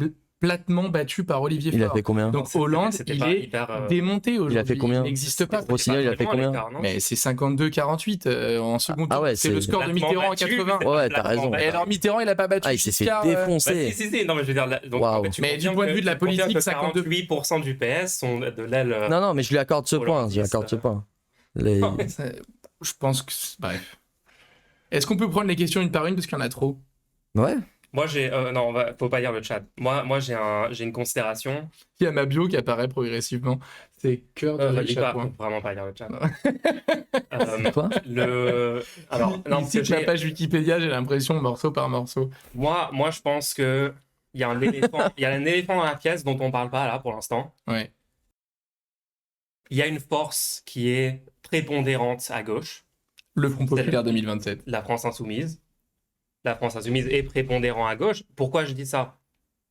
platement battu par Olivier Faure. Il a fait combien? Donc Hollande, il est démonté aujourd'hui. Il a fait combien? Il n'existe pas. Rossignol, il a fait combien? Mais c'est 52-48 en second tour. ouais, c'est le score de Mitterrand en 80. Ouais, t'as raison. Et alors Mitterrand, il a pas battu. Il s'est fait Giscard, défoncer. Si, non, mais je veux dire, donc, Waouh. en fait, tu Mais du confirmes point de que- vue de la tu confirmes politique, que 52. 48% du PS sont de l'aile. Non, mais je lui accorde ce point. Je lui accorde ce point. Je pense que... Bref. Est-ce qu'on peut prendre les questions une par une parce qu'il y en a trop? Ouais. Moi, non, faut pas lire le chat. Moi, j'ai une considération. Il y a ma bio qui apparaît progressivement. C'est cœur de Lis pas, chapeau. faut vraiment pas lire le chat. Quoi? Alors, non, parce que Ici, ma page Wikipédia, j'ai l'impression morceau par morceau. moi, je pense que il y a un éléphant dans la pièce dont on parle pas là pour l'instant. Ouais. Il y a une force qui est prépondérante à gauche, Le Front Populaire 2027. la France Insoumise. La France Insoumise est prépondérant à gauche. Pourquoi je dis ça?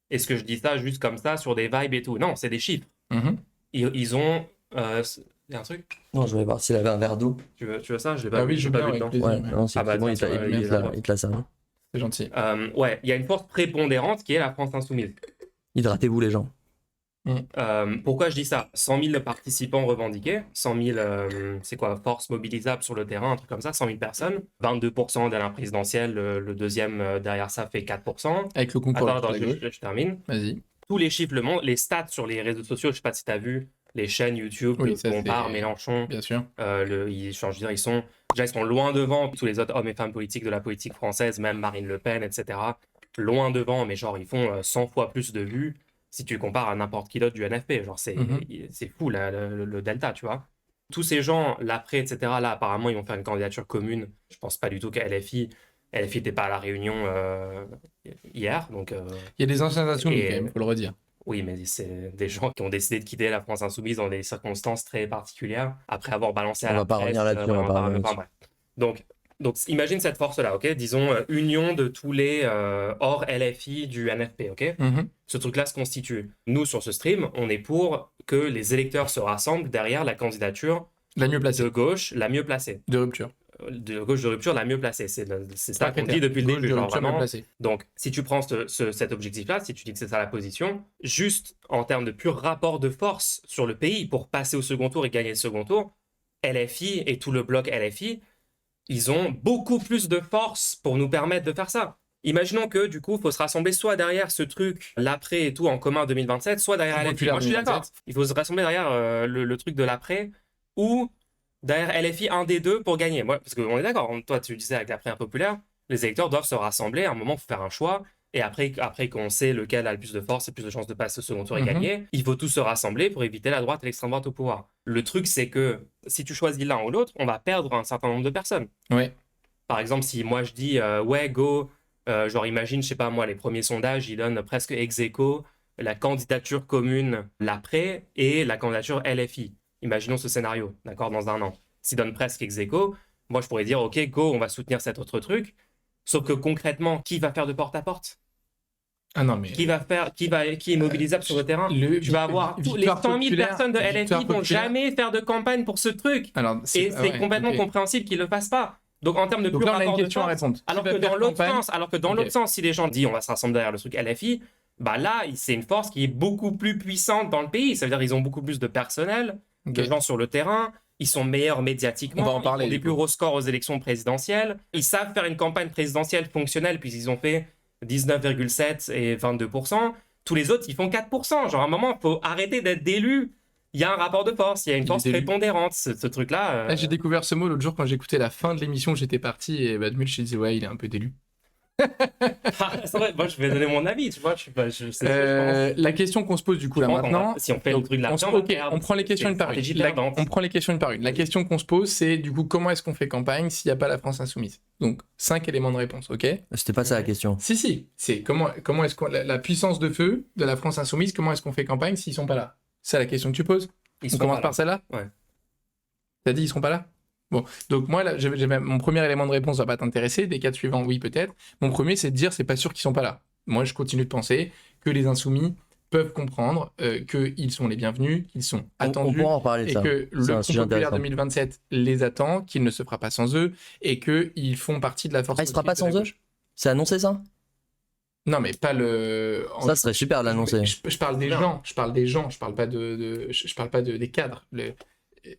Est-ce que je dis ça juste comme ça sur des vibes et tout? Non, c'est des chiffres. Mhm. Ils ont. Il y a un truc? Non, je vais voir s'il avait un verre d'eau. Tu veux ça? Je l'ai pas Ah oui, vu, je j'ai veux pas bien, vu avec dedans. plaisir. Ouais, non, c'est Ah bah, bon, tiens, il te l'a servi. C'est gentil. Ouais, il y a une force prépondérante qui est la France Insoumise. Hydratez-vous, les gens. Pourquoi je dis ça? 100 000 participants revendiqués, 100 000, c'est quoi, force mobilisable sur le terrain, un truc comme ça, 100 000 personnes, 22% de la présidentielle, le deuxième derrière ça fait 4%. Avec le concours Attends, de la gauche. je termine. Vas-y. Tous les chiffres le montrent, les stats sur les réseaux sociaux, je sais pas si tu as vu, les chaînes YouTube, Oui, ça, Bompard, c'est- Mélenchon, Bien sûr. ils sont loin devant tous les autres hommes et femmes politiques de la politique française, même Marine Le Pen, etc. Loin devant, mais genre ils font 100 fois plus de vues si tu compares à n'importe qui d'autre du NFP. Genre c'est fou le delta, tu vois. Tous ces gens, l'après, etc., là apparemment ils vont faire une candidature commune. Je pense pas du tout qu'à LFI n'était pas à la réunion hier, donc... Il y a des anciens insoumis Et- quand même, faut le redire. Oui, mais c'est des gens qui ont décidé de quitter la France Insoumise dans des circonstances très particulières, après avoir balancé à On la va pas presse, revenir là-dessus, on va pas revenir enfin, bref. Donc, imagine cette force-là, ok? Disons, union de tous les hors LFI du NFP, ok? Mhm. Ce truc-là se constitue. Nous, sur ce stream, on est pour que les électeurs se rassemblent derrière la candidature La mieux placée. de gauche la mieux placée. De rupture. De gauche de rupture la mieux placée. C'est ça un qu'on critère. dit depuis le Gauche début. de genre rupture vraiment. mieux placée. Donc, si tu prends cet objectif-là, si tu dis que c'est ça la position, juste en termes de pur rapport de force sur le pays pour passer au second tour et gagner le second tour, LFI et tout le bloc LFI, ils ont beaucoup plus de force pour nous permettre de faire ça. Imaginons que du coup, il faut se rassembler soit derrière ce truc, l'après et tout en commun 2027, soit derrière Front LFI. Populaire Moi, je suis d'accord. 2027. Il faut se rassembler derrière le truc de l'après ou derrière LFI, un des deux pour gagner. Moi, parce qu'on est d'accord, toi tu disais avec l'après impopulaire, les électeurs doivent se rassembler à un moment pour faire un choix, et après qu'on sait lequel a le plus de force et plus de chances de passer au second tour et gagner, il faut tous se rassembler pour éviter la droite et l'extrême droite au pouvoir. Le truc, c'est que si tu choisis l'un ou l'autre, on va perdre un certain nombre de personnes. Ouais. Par exemple, si moi je dis ouais, go, genre imagine, je sais pas moi, les premiers sondages, ils donnent presque ex aequo la candidature commune l'après et la candidature LFI. Imaginons ce scénario, d'accord, dans un an. S'ils donnent presque ex aequo, moi je pourrais dire ok, go, on va soutenir cet autre truc. Sauf que concrètement, qui va faire de porte à porte? Ah non, mais. Qui est mobilisable sur le terrain? Tu vas avoir les Victoire 100 000 populaire- personnes de Victoire LFI vont populaire. jamais faire de campagne pour ce truc. Alors, Et c'est ouais, complètement ok. compréhensible qu'ils le fassent pas. Donc en termes de Donc pur là, on a une rapport de question à force, répondre. alors Qui que va faire dans l'autre campagne sens, si les gens disent on va se rassembler derrière le truc LFI, bah là, c'est une force qui est beaucoup plus puissante dans le pays. Ça veut dire qu'ils ont beaucoup plus de personnel, de Ok. gens sur le terrain. Ils sont meilleurs médiatiquement. On va en parler, Ils ont des du plus coup. gros scores aux élections présidentielles. Ils savent faire une campagne présidentielle fonctionnelle puisqu'ils ont fait 19,7 et 22%. Tous les autres, ils font 4%. Genre à un moment, il faut arrêter d'être d'élus. Il y a un rapport de force, il y a une Il force est élu. prépondérante. Ce truc-là. Ah, j'ai découvert ce mot l'autre jour quand j'écoutais la fin de l'émission, j'étais parti et Badmul, je disais ouais, il est un peu d'élu. C'est vrai, moi je vais donner mon avis, tu vois, je sais pas, je sais ce que je pense. La question qu'on se pose du coup là Je pense qu'on va- maintenant, si on fait le truc de la on prend les questions une par une. On prend les questions une par une. La question qu'on se pose, c'est du coup comment est-ce qu'on fait campagne s'il n'y a pas la France insoumise? Donc 5 éléments de réponse, ok? C'était pas ça la question. Si, c'est comment est-ce qu'on la puissance de feu de la France insoumise, comment est-ce qu'on fait campagne s'ils sont pas là? C'est la question que tu poses. Ils On sont commence pas par là. celle-là? Ouais. T'as dit ils seront pas là? Bon, donc moi là, mon premier élément de réponse va pas t'intéresser. Des cas suivants, oui peut-être. Mon premier, c'est de dire c'est pas sûr qu'ils sont pas là. Moi, je continue de penser que les insoumis peuvent comprendre qu'ils sont les bienvenus, qu'ils sont On attendus, pourra en parler de et ça. que C'est le un Front sujet populaire intéressant. 2027 les attend, qu'il ne se fera pas sans eux, et qu'ils font partie de la force. Ah, il se fera pas motrice de la sans eux? gauche. C'est annoncé ça? Non, mais pas le. Ça serait super de l'annoncer. Je parle des gens, je parle pas je parle pas des cadres.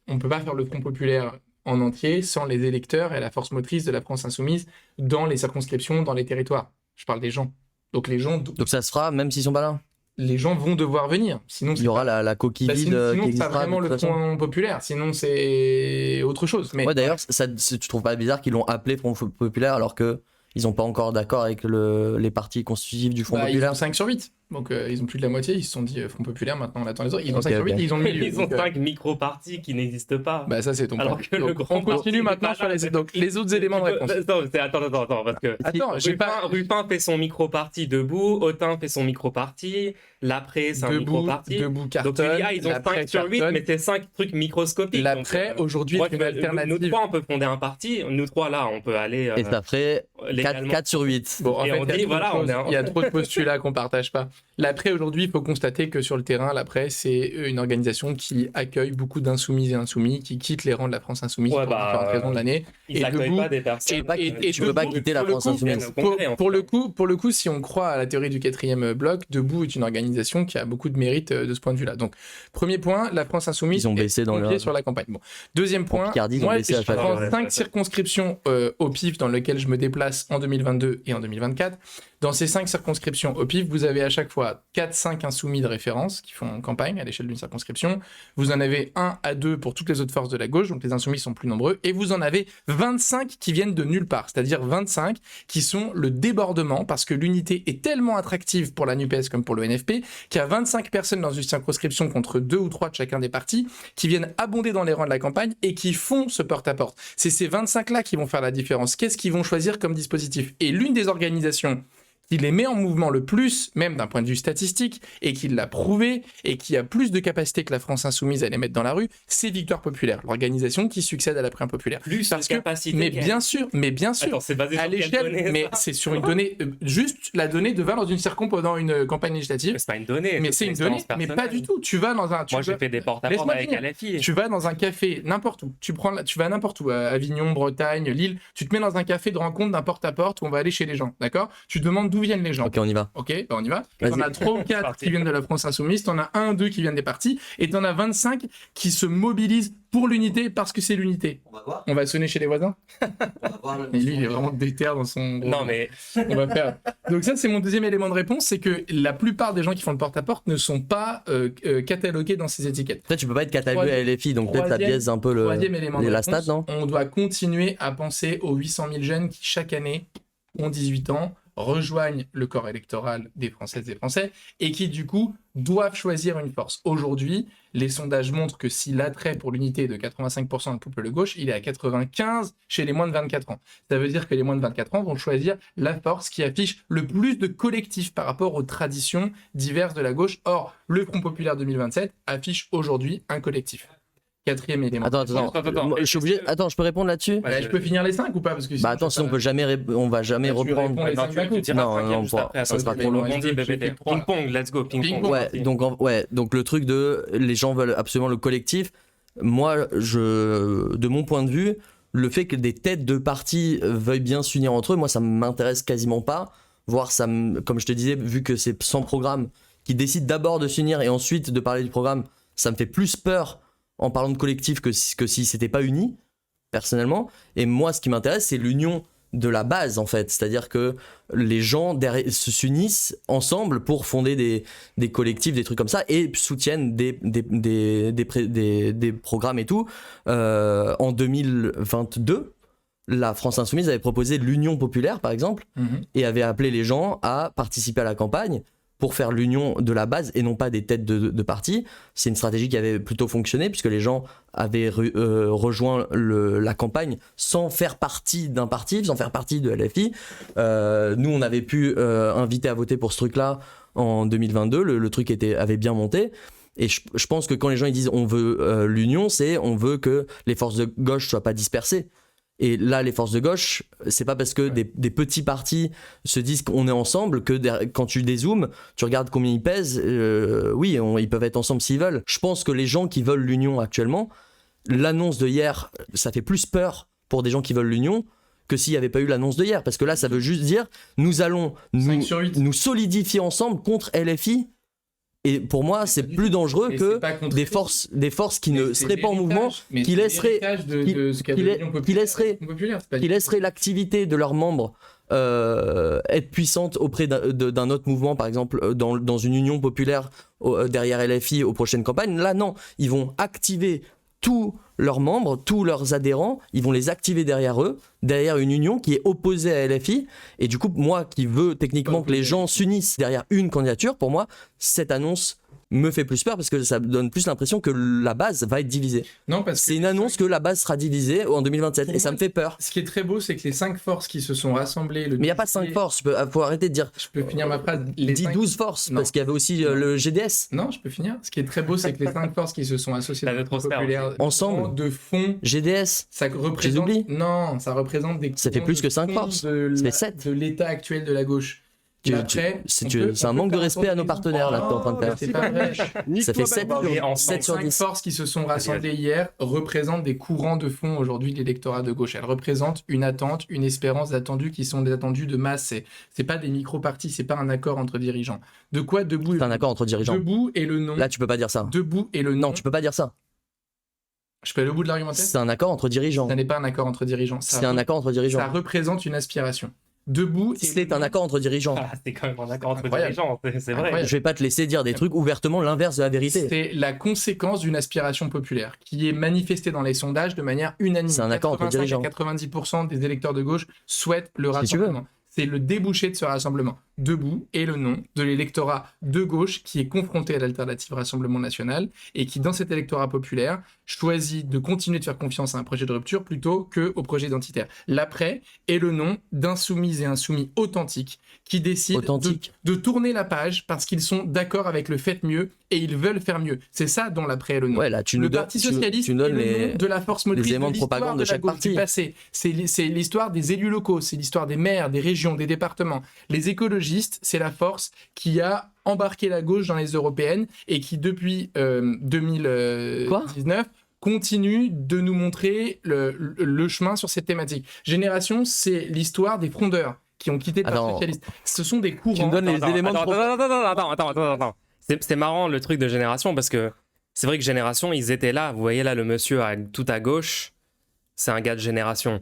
On peut pas faire le Front populaire en entier sans les électeurs et la force motrice de la France insoumise dans les circonscriptions, dans les territoires. Je parle des gens. Donc les gens Ça se fera même s'ils sont pas là? vont devoir venir. Sinon, Il y aura la coquille vide sinon qui c'est pas existera vraiment de le toute façon. Front populaire. Sinon, c'est autre chose. Mais Ouais, d'ailleurs, tu trouves pas bizarre qu'ils l'ont appelé Front Populaire alors que ils ont pas encore d'accord avec les partis constitutifs du Front ils Populaire? ont 5 sur 8. Donc ils ont plus de la moitié. Ils se sont dit Front populaire, maintenant on attend les autres. Ils ont Ok, 5 sur 8 ok. et ils ont le milieu. Ils ont Donc, 5 micro-partis qui n'existent pas. bah ça c'est ton Alors point. que le Donc, grand on continue parti maintenant n'est sur pas là. les autres éléments de réponse. Attends, parce que Attends, j'ai pas Rupin fait son micro-parti debout, Autain fait son micro-parti, l'après c'est un micro-parti. debout Donc cartonne. ils ont l'après 5 sur 8, cartonne. mais c'est 5 trucs microscopiques. L'après, Donc, aujourd'hui, moi, est une nous alternative. trois, on peut fonder un parti. Nous trois, là, on peut aller Et ça ferait 4, légalement. 4 sur 8. Bon, en Et fait, on il y a dit, trop de voilà, choses. on est Il y a trop de postulats qu'on partage pas. L'après, aujourd'hui, il faut constater que sur le terrain, l'après, c'est une organisation qui accueille beaucoup d'insoumis et insoumis, qui quittent les rangs de la France insoumise Ouais, pour différentes raisons de l'année. Ils Et n'accueillent debout- pas des personnes. et Tu peux pas debout, quitter la pour le France coup, insoumise. Pour le coup, si on croit à la théorie du 4e bloc, Debout est une organisation qui a beaucoup de mérite de ce point de vue-là. Donc, premier point, la France insoumise Ils ont baissé dans pompier le- sur la campagne. Bon. Deuxième point, Picardie, ils ont moi, baissé à je chaque prends fois. 5 circonscriptions au pif dans lesquelles je me déplace en 2022 et en 2024. Dans ces 5 circonscriptions au pif, vous avez à chaque fois 4-5 insoumis de référence qui font campagne à l'échelle d'une circonscription. Vous en avez 1 à 2 pour toutes les autres forces de la gauche, donc les insoumis sont plus nombreux. Et vous en avez 25 qui viennent de nulle part, c'est-à-dire 25 qui sont le débordement, parce que l'unité est tellement attractive pour la NUPES comme pour le NFP, qu'il y a 25 personnes dans une circonscription contre 2 ou 3 de chacun des partis, qui viennent abonder dans les rangs de la campagne et qui font ce porte-à-porte. C'est ces 25-là qui vont faire la différence. Qu'est-ce qu'ils vont choisir comme dispositif? Et l'une des organisations qui les met en mouvement le plus, même d'un point de vue statistique, et qui l'a prouvé, et qui a plus de capacité que la France insoumise à les mettre dans la rue, c'est Victoire Populaire, l'organisation qui succède à l'après populaire. Plus Parce de que, capacité. mais bien sûr, Attends, c'est basé à sur quelle l'échelle, donnée, mais ça c'est sur une donnée, juste la donnée de 20 dans une circon pendant une campagne législative, Mais c'est pas une donnée. mais c'est une donnée, mais pas du tout. Tu vas dans un, Moi, j'ai fait des porte-à-porte Laisse-moi avec finir. LFI. Tu vas dans un café, n'importe où. Tu vas n'importe où, à Avignon, Bretagne, Lille. Tu te mets dans un café de rencontre d'un porte-à-porte où on va aller chez les gens, d'accord? Tu demandes d'où viennent les gens. Ok, on y va. Ok, bah on y va. Vas-y. T'en as 3 ou 4 parti. qui viennent de la France insoumise, t'en as 1 ou 2 qui viennent des partis, et t'en as 25 qui se mobilisent pour l'unité parce que c'est l'unité. On va voir. On va sonner chez les voisins. On va voir Et lui, il est vraiment déter dans son. Non, mais On va faire. Donc ça, c'est mon deuxième élément de réponse, c'est que la plupart des gens qui font le porte-à-porte ne sont pas catalogués dans ces étiquettes. Après, tu peux pas être catalogué à LFI, donc peut-être ça Troisième- biaise un peu Troisième élément de la réponse, stat, non? on doit continuer à penser aux 800 000 jeunes qui, chaque année, ont 18 ans, rejoignent le corps électoral des Françaises et Français et qui, du coup, doivent choisir une force. Aujourd'hui, les sondages montrent que si l'attrait pour l'unité est de 85% de peuple de gauche, il est à 95% chez les moins de 24 ans. Ça veut dire que les moins de 24 ans vont choisir la force qui affiche le plus de collectifs par rapport aux traditions diverses de la gauche. Or, le Front populaire 2027 affiche aujourd'hui un collectif. Quatrième élément. Attends. Moi, je suis obligé. Attends, je peux répondre là-dessus? Je peux finir les 5 ou pas? Parce que Bah attends, sinon on peut jamais, on va jamais Bah, tu reprendre. réponds les non, cinq d'un coup. tu diras Non, cinquième non, juste pas- après. ça sera Attends, trop long. rebondis, Je BBT. fais trois. Ping-pong, let's go. Ping-pong. Ouais, donc le truc de les gens veulent absolument le collectif. Moi, de mon point de vue, le fait que des têtes de partis veuillent bien s'unir entre eux, moi ça m'intéresse quasiment pas. Voire ça, comme je te disais, vu que c'est sans programme, qui décident d'abord de s'unir et ensuite de parler du programme, ça me fait plus peur en parlant de collectif que si c'était pas uni, personnellement. Et moi, ce qui m'intéresse, c'est l'union de la base, en fait. C'est-à-dire que les gens s'unissent ensemble pour fonder des collectifs, des trucs comme ça, et soutiennent des programmes et tout. En 2022, la France Insoumise avait proposé l'Union populaire, par exemple, et avait appelé les gens à participer à la campagne pour faire l'union de la base et non pas des têtes de parti. C'est une stratégie qui avait plutôt fonctionné puisque les gens avaient rejoint la campagne sans faire partie d'un parti, sans faire partie de LFI. Nous, on avait pu inviter à voter pour ce truc-là en 2022. Le truc avait bien monté. Et je pense que quand les gens ils disent on veut l'union, on veut que les forces de gauche soient pas dispersées. Et là, les forces de gauche, c'est pas parce que des petits partis se disent qu'on est ensemble que quand tu dézoomes, tu regardes combien ils pèsent. Oui, ils peuvent être ensemble s'ils veulent. Je pense que les gens qui veulent l'union actuellement, l'annonce de hier, ça fait plus peur pour des gens qui veulent l'union que s'il n'y avait pas eu l'annonce de hier. Parce que là, ça veut juste dire nous allons nous solidifier ensemble contre LFI. Et pour moi, c'est plus dangereux que des forces qui ne seraient pas en mouvement, qui laisseraient l'activité de leurs membres être puissante auprès d'un autre mouvement, par exemple dans une union populaire derrière LFI aux prochaines campagnes. Là, non, ils vont activer tous leurs membres, tous leurs adhérents, ils vont les activer derrière eux, derrière une union qui est opposée à LFI. Et du coup, moi qui veux techniquement que les gens s'unissent derrière une candidature, pour moi, cette annonce me fait plus peur parce que ça donne plus l'impression que la base va être divisée. Non, parce que c'est une annonce que la base sera divisée en 2027 et ça me fait peur. Ce qui est très beau, c'est que les 5 forces qui se sont rassemblées... Mais il n'y a pas 5 forces, faut arrêter de dire... Je peux finir ma phrase. Dis 12 forces, parce qu'il y avait aussi le GDS. Non, je peux finir. Ce qui est très beau, c'est que les 5 forces qui se sont associées à notre populaire ensemble, de fond... GDS, ça représente... Non, ça représente des... Ça fait plus que 5 forces, ça fait 7. De l'état actuel de la gauche. C'est un manque de respect à nos partenaires là que t'es en train de faire. C'est pas vrai. Ça fait 7 sur 10. Les forces qui se sont rassemblées hier représentent des courants de fond aujourd'hui de l'électorat de gauche. Elles représentent une attente, une espérance attendue qui sont des attendus de masse. C'est pas des micro-partis, c'est pas un accord entre dirigeants. De quoi Debout? C'est un accord entre dirigeants. Debout et le non. Là, tu peux pas dire ça. Debout et le non. Non, tu peux pas dire ça. Je peux aller au bout de l'argumentaire? C'est un accord entre dirigeants. Ça n'est pas un accord entre dirigeants. C'est un accord entre dirigeants. Ça représente une aspiration. Debout. C'est un accord entre dirigeants. C'est quand même un accord entre dirigeants, c'est vrai. Incroyable. Je vais pas te laisser dire des trucs ouvertement l'inverse de la vérité. C'est la conséquence d'une aspiration populaire qui est manifestée dans les sondages de manière unanime. C'est un accord entre dirigeants. 90% des électeurs de gauche souhaitent le rassemblement. C'est le débouché de ce rassemblement. Debout et le nom de l'électorat de gauche qui est confronté à l'alternative Rassemblement National et qui, dans cet électorat populaire, choisit de continuer de faire confiance à un projet de rupture plutôt qu'au projet identitaire. L'après est le nom d'insoumises et insoumis authentiques qui décident de tourner la page parce qu'ils sont d'accord avec le fait mieux et ils veulent faire mieux. C'est ça dont l'après est le nom. Ouais, là, le Parti Socialiste est le nom de la force motrice, les éléments de propagande de chaque parti. Du passé. C'est l'histoire des élus locaux, c'est l'histoire des maires, des régions, des départements. Les écologistes, c'est la force qui a embarqué la gauche dans les européennes et qui, depuis 2019, continue de nous montrer le chemin sur cette thématique. Génération, c'est l'histoire des frondeurs qui ont quitté le Parti Socialiste. Ce sont des courants... Tu me donnes les éléments de Attends. C'est marrant le truc de Génération parce que c'est vrai que Génération, ils étaient là. Vous voyez là le monsieur tout à gauche, c'est un gars de Génération.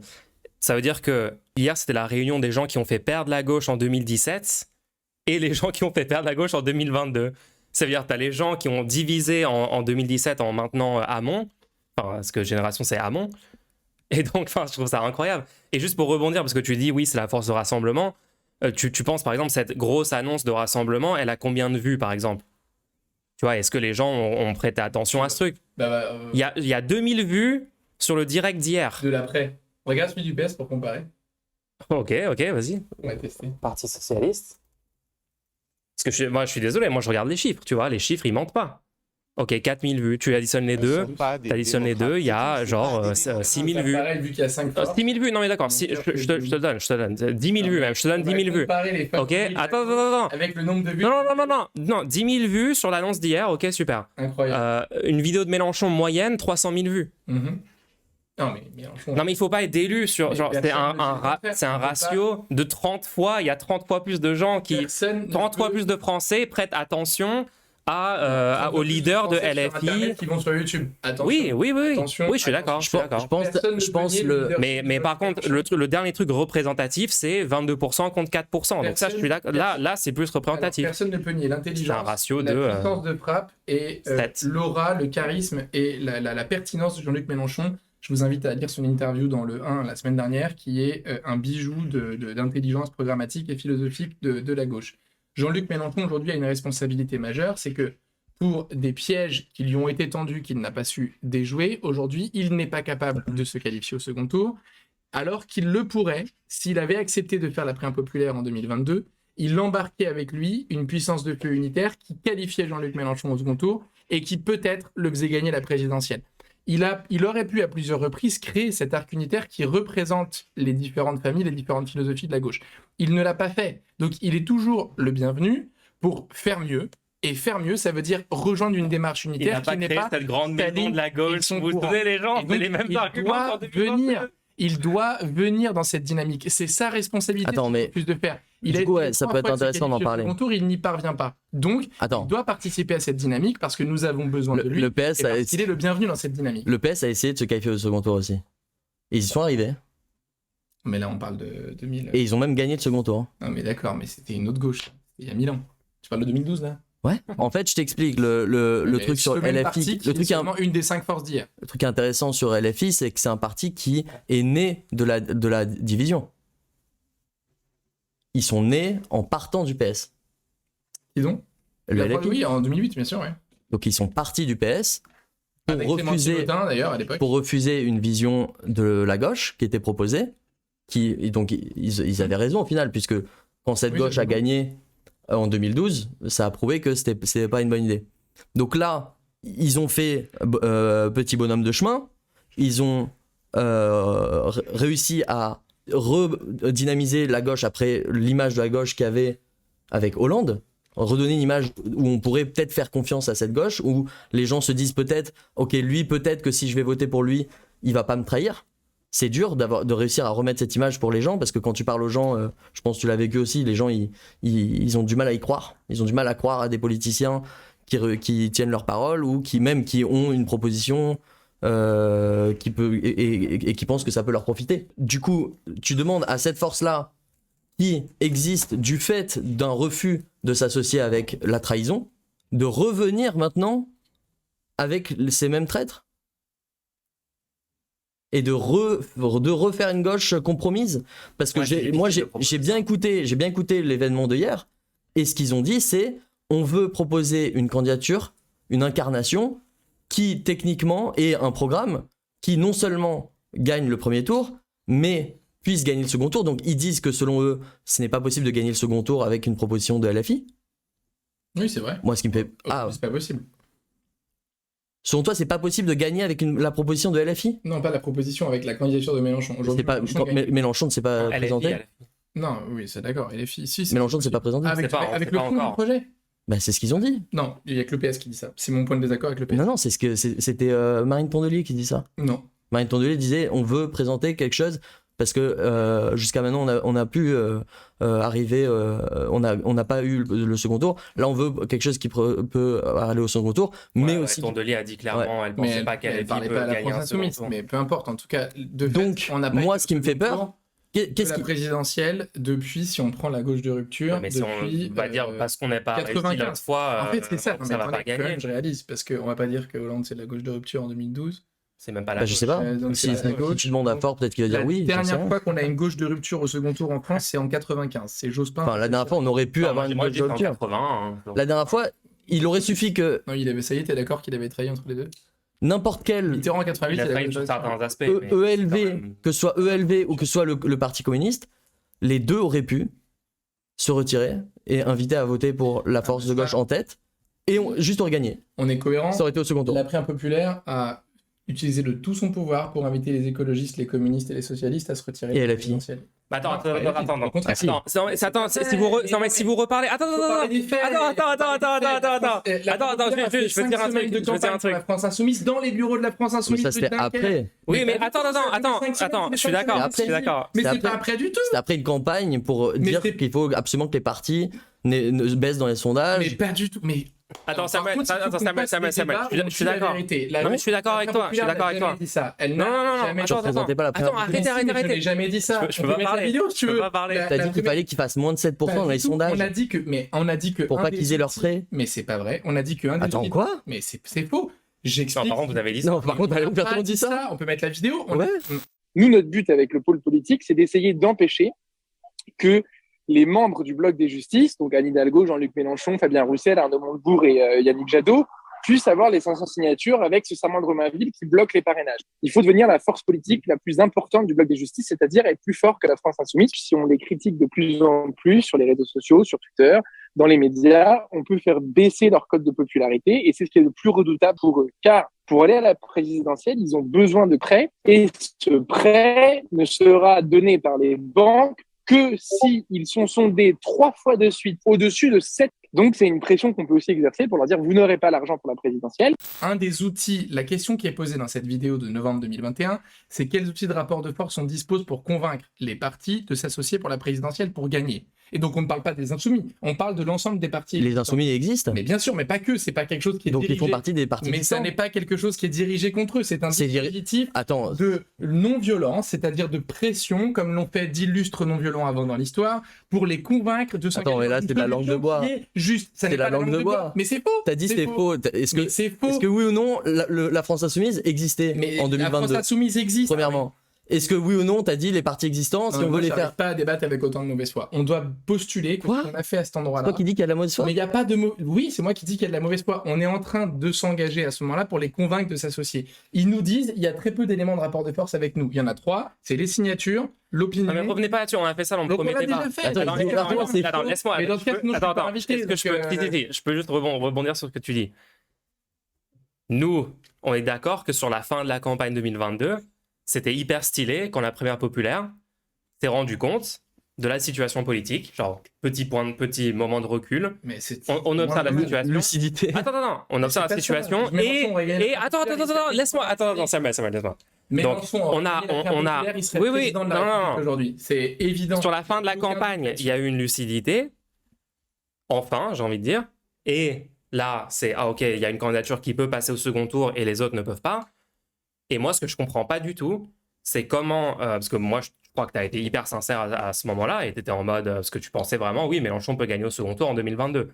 Ça veut dire que hier, c'était la réunion des gens qui ont fait perdre la gauche en 2017 et les gens qui ont fait perdre la gauche en 2022. Ça veut dire que tu as les gens qui ont divisé en 2017 en maintenant Hamon, parce que Génération, c'est Hamon. Et donc, je trouve ça incroyable. Et juste pour rebondir, parce que tu dis, oui, c'est la force de rassemblement, tu penses, par exemple, cette grosse annonce de rassemblement, elle a combien de vues, par exemple? Tu vois, est-ce que les gens ont prêté attention à ce truc? Il y a 2000 vues sur le direct d'hier. De l'après. Regarde celui du PS pour comparer. Ok, vas-y. On va tester. Parti Socialiste. Parce que je suis désolé, moi je regarde les chiffres, tu vois, les chiffres ils mentent pas. Ok, 4000 vues, tu additionnes les deux, il y a genre 6000 vues. Pareil, vu qu'il y a 5 forces. 6000 vues, non mais d'accord, je te donne 10 000 vues même, je te donne 10 000 vues. Ok, attends. Avec le nombre de vues. Non, 10 000 vues sur l'annonce d'hier, ok, super. Incroyable. Une vidéo de Mélenchon moyenne, 300 000 vues. Non mais Mélenchon... Non mais il faut pas être d'élu sur genre c'est un ratio de 30 fois, il y a 30 fois plus de gens qui 30 fois plus de Français prêtent attention aux leaders de LFI qui vont sur YouTube. Attention. Oui, je suis d'accord. Je pense mais par contre le dernier truc représentatif c'est 22% contre 4%. Donc ça je suis d'accord. Là c'est plus représentatif. Alors, personne ne peut nier l'intelligence, c'est un ratio la puissance de frappe et l'aura, le charisme et la pertinence de Jean-Luc Mélenchon Je vous invite à lire son interview dans le 1 la semaine dernière, qui est un bijou d'intelligence programmatique et philosophique de la gauche. Jean-Luc Mélenchon, aujourd'hui, a une responsabilité majeure, c'est que pour des pièges qui lui ont été tendus, qu'il n'a pas su déjouer, aujourd'hui, il n'est pas capable de se qualifier au second tour, alors qu'il le pourrait s'il avait accepté de faire la préimpopulaire en 2022. Il embarquait avec lui une puissance de feu unitaire qui qualifiait Jean-Luc Mélenchon au second tour et qui peut-être le faisait gagner la présidentielle. Il aurait pu à plusieurs reprises créer cet arc unitaire qui représente les différentes familles, les différentes philosophies de la gauche. Il ne l'a pas fait. Donc il est toujours le bienvenu pour faire mieux. Et faire mieux, ça veut dire rejoindre une démarche unitaire qui n'est pas cette grande maison de la gauche. Vous donnez les gens, c'est les mêmes arguments. Il doit venir dans cette dynamique. C'est sa responsabilité. Attends, mais plus de faire. Du coup, ça peut être intéressant d'en parler. Tour, il n'y parvient pas. Donc, il doit participer à cette dynamique parce que nous avons besoin de lui. Le PS il est le bienvenu dans cette dynamique. Le PS a essayé de se qualifier au second tour aussi. Et ils y sont arrivés. Mais là, on parle de 2000. Et ils ont même gagné le second tour. Non, mais d'accord, mais c'était une autre gauche. Il y a 1000 ans. Tu parles de 2012 là? Ouais. En fait, je t'explique le truc sur LFI. Le truc une des 5 forces d'hier. Le truc intéressant sur LFI, c'est que c'est un parti qui est né de la division. Ils sont nés en partant du PS. Ils ont le LFI. Oui, en 2008, bien sûr, ouais. Donc ils sont partis du PS pour refuser une vision de la gauche qui était proposée. Donc ils avaient raison au final, puisque quand cette gauche a gagné en 2012, ça a prouvé que c'était pas une bonne idée. Donc là, ils ont fait petit bonhomme de chemin, ils ont réussi à redynamiser la gauche après l'image de la gauche qu'il y avait avec Hollande, redonner une image où on pourrait peut-être faire confiance à cette gauche, où les gens se disent peut-être, ok, lui, peut-être que si je vais voter pour lui, il va pas me trahir. C'est dur de réussir à remettre cette image pour les gens, parce que quand tu parles aux gens, je pense que tu l'as vécu aussi, les gens ils ont du mal à y croire. Ils ont du mal à croire à des politiciens qui tiennent leur parole ou qui ont une proposition qui pensent que ça peut leur profiter. Du coup, tu demandes à cette force-là qui existe du fait d'un refus de s'associer avec la trahison, de revenir maintenant avec ces mêmes traîtres et de refaire une gauche compromise, parce que j'ai bien écouté l'événement de hier, et ce qu'ils ont dit, c'est on veut proposer une candidature, une incarnation qui techniquement est un programme qui non seulement gagne le premier tour, mais puisse gagner le second tour. Donc ils disent que selon eux, ce n'est pas possible de gagner le second tour avec une proposition de LFI. Oui, c'est vrai. Moi, ce qui me fait... c'est pas possible. Selon toi, c'est pas possible de gagner avec la proposition de LFI? Non, pas la proposition, avec la candidature de Mélenchon. Mélenchon ne s'est pas présenté. Non, oui, c'est d'accord. LFI, si, Mélenchon ne s'est pas présenté. Avec le fond du projet. Bah, c'est ce qu'ils ont dit. Non, il y a que le PS qui dit ça. C'est mon point de désaccord avec le PS. Non, c'était Marine Tondelier qui dit ça. Non. Marine Tondelier disait on veut présenter quelque chose parce que jusqu'à maintenant on a pu arriver, on n'a pas eu le second tour. Là on veut quelque chose qui peut aller au second tour, mais aussi. Tondelier a dit clairement, elle pensait pas qu'elle parlait pas à la France Insoumise, mais peu importe. En tout cas, donc moi ce qui me fait peur. Qu'est-ce la présidentielle depuis, si on prend la gauche de rupture, mais depuis, on va dire parce qu'on n'est pas 95 l'autre fois, en fait c'est ça, ça va pas gagner. Même, je réalise, parce qu'on va pas dire que Hollande c'est de la gauche de rupture en 2012. C'est même pas la gauche. Je sais pas. Si tu demandes à Fort, peut-être qu'il va dire oui. La dernière fois qu'on a une gauche de rupture au second tour en France, c'est en 95. C'est Jospin. Enfin, la dernière fois, on aurait pu avoir une gauche de rupture. La dernière fois, il aurait suffi que. Non, ça y est, t'es d'accord qu'il avait trahi entre les deux? N'importe quel Mitterrand en 88, il a trahi sur certains aspects. ELV, que ce soit ELV ou que ce soit le Parti communiste, les deux auraient pu se retirer et inviter à voter pour la force de gauche en tête et juste aurait gagné. On est cohérent. Ça aurait été au second tour. La préimpopulaire a utilisé de tout son pouvoir pour inviter les écologistes, les communistes et les socialistes à se retirer. Et LFI. Attends, si vous reparlez, attends, je veux dire un truc. La France Insoumise dans les bureaux de la France Insoumise. Ça c'était après. Oui, mais attends, je suis d'accord. Mais c'est pas après du tout. C'est après une campagne pour dire qu'il faut absolument que les partis ne baissent dans les sondages. Mais pas du tout. Mais attends, Samuel, je suis d'accord. Non, mais je suis d'accord avec toi. Non, arrêtez. Je n'ai jamais dit ça. Je peux pas parler. Je peux pas parler. T'as dit qu'il fallait qu'ils fassent moins de 7% dans les sondages. On a dit que pour pas qu'ils aient leurs frais. Mais c'est pas vrai. On a dit que Attends, quoi? Mais c'est faux. J'explique. par contre, vous avez dit ça. Non, par contre, Alain Bertrand dit ça. On peut mettre la vidéo. Ouais. Nous, notre but avec le pôle politique, c'est d'essayer d'empêcher que les membres du bloc des justices, donc Anne Hidalgo, Jean-Luc Mélenchon, Fabien Roussel, Arnaud Montebourg et Yannick Jadot, puissent avoir les 500 signatures avec ce serment de Romainville qui bloque les parrainages. Il faut devenir la force politique la plus importante du bloc des justices, c'est-à-dire être plus fort que la France insoumise. Si on les critique de plus en plus sur les réseaux sociaux, sur Twitter, dans les médias, on peut faire baisser leur cote de popularité et c'est ce qui est le plus redoutable pour eux. Car pour aller à la présidentielle, ils ont besoin de prêts et ce prêt ne sera donné par les banques que s'ils sont sondés 3 fois de suite au-dessus de 7. Donc, c'est une pression qu'on peut aussi exercer pour leur dire « vous n'aurez pas l'argent pour la présidentielle ». Un des outils, la question qui est posée dans cette vidéo de novembre 2021, c'est quels outils de rapport de force on dispose pour convaincre les partis de s'associer pour la présidentielle pour gagner. Et donc, on ne parle pas des insoumis, on parle de l'ensemble des partis. Les insoumis existent. Mais bien sûr, mais pas que, c'est pas quelque chose qui est Donc dirigé. ils font partie des partis. Mais ça n'est pas quelque chose qui est dirigé contre eux, c'est un dispositif Attends, de non-violence, c'est-à-dire de pression, comme l'ont fait d'illustres non-violents avant dans l'histoire, pour les convaincre de s'engager. Attends, mais là, dans une c'est de la langue de solution bois. qui est juste. Ça C'est n'est la pas langue de bois. Mais c'est faux. t'as dit c'est faux. Est-ce Mais que, c'est faux. est-ce que oui ou non, la France Insoumise existait Mais en la France 2022 Insoumise existe. Premièrement. Est-ce que oui ou non, t'as dit les partis existants, si Non, on moi, veut les j'arrive faire. pas à débattre avec autant de mauvaise foi. On doit postuler que Quoi ce qu'on a fait à cet C'est endroit-là. toi qui dis qu'il y a de la mauvaise foi. Mais il n'y a pas de Oui, c'est moi qui dis qu'il y a de la mauvaise foi. On est en train de s'engager à ce moment-là pour les convaincre de s'associer. Ils nous disent il y a très peu d'éléments de rapport de force avec nous. Il y en a 3, c'est les signatures, l'opinion. Non, mais revenez pas là-dessus, on a fait ça dans le Donc, on premier l'a débat. déjà fait. Attends, Attends, il dit Bertrand, c'est attends, faux. laisse-moi. Mais dans ce cas, sinon, je peux pas inviter, Est-ce que je donc, peux... je peux juste rebondir sur ce que tu dis. Nous, on est d'accord que sur la fin de la campagne 2022, c'était hyper stylé quand la primaire populaire s'est rendu compte de la situation politique, genre petit moment de recul. Mais c'est. On observe la situation. Lucidité. Attends, on observe la situation et attends, laisse-moi, Samuel, laisse-moi. Mélenchon, Donc, on a, il serait oui, président de la République aujourd'hui. C'est évident. Sur la fin de la campagne, il y a eu une lucidité. Enfin, j'ai envie de dire. Et là, c'est ok, il y a une candidature qui peut passer au second tour et les autres ne peuvent pas. Et moi, ce que je comprends pas du tout, c'est comment, parce que moi, je crois que tu as été hyper sincère à ce moment-là et tu étais en mode, parce que tu pensais vraiment, oui, Mélenchon peut gagner au second tour en 2022.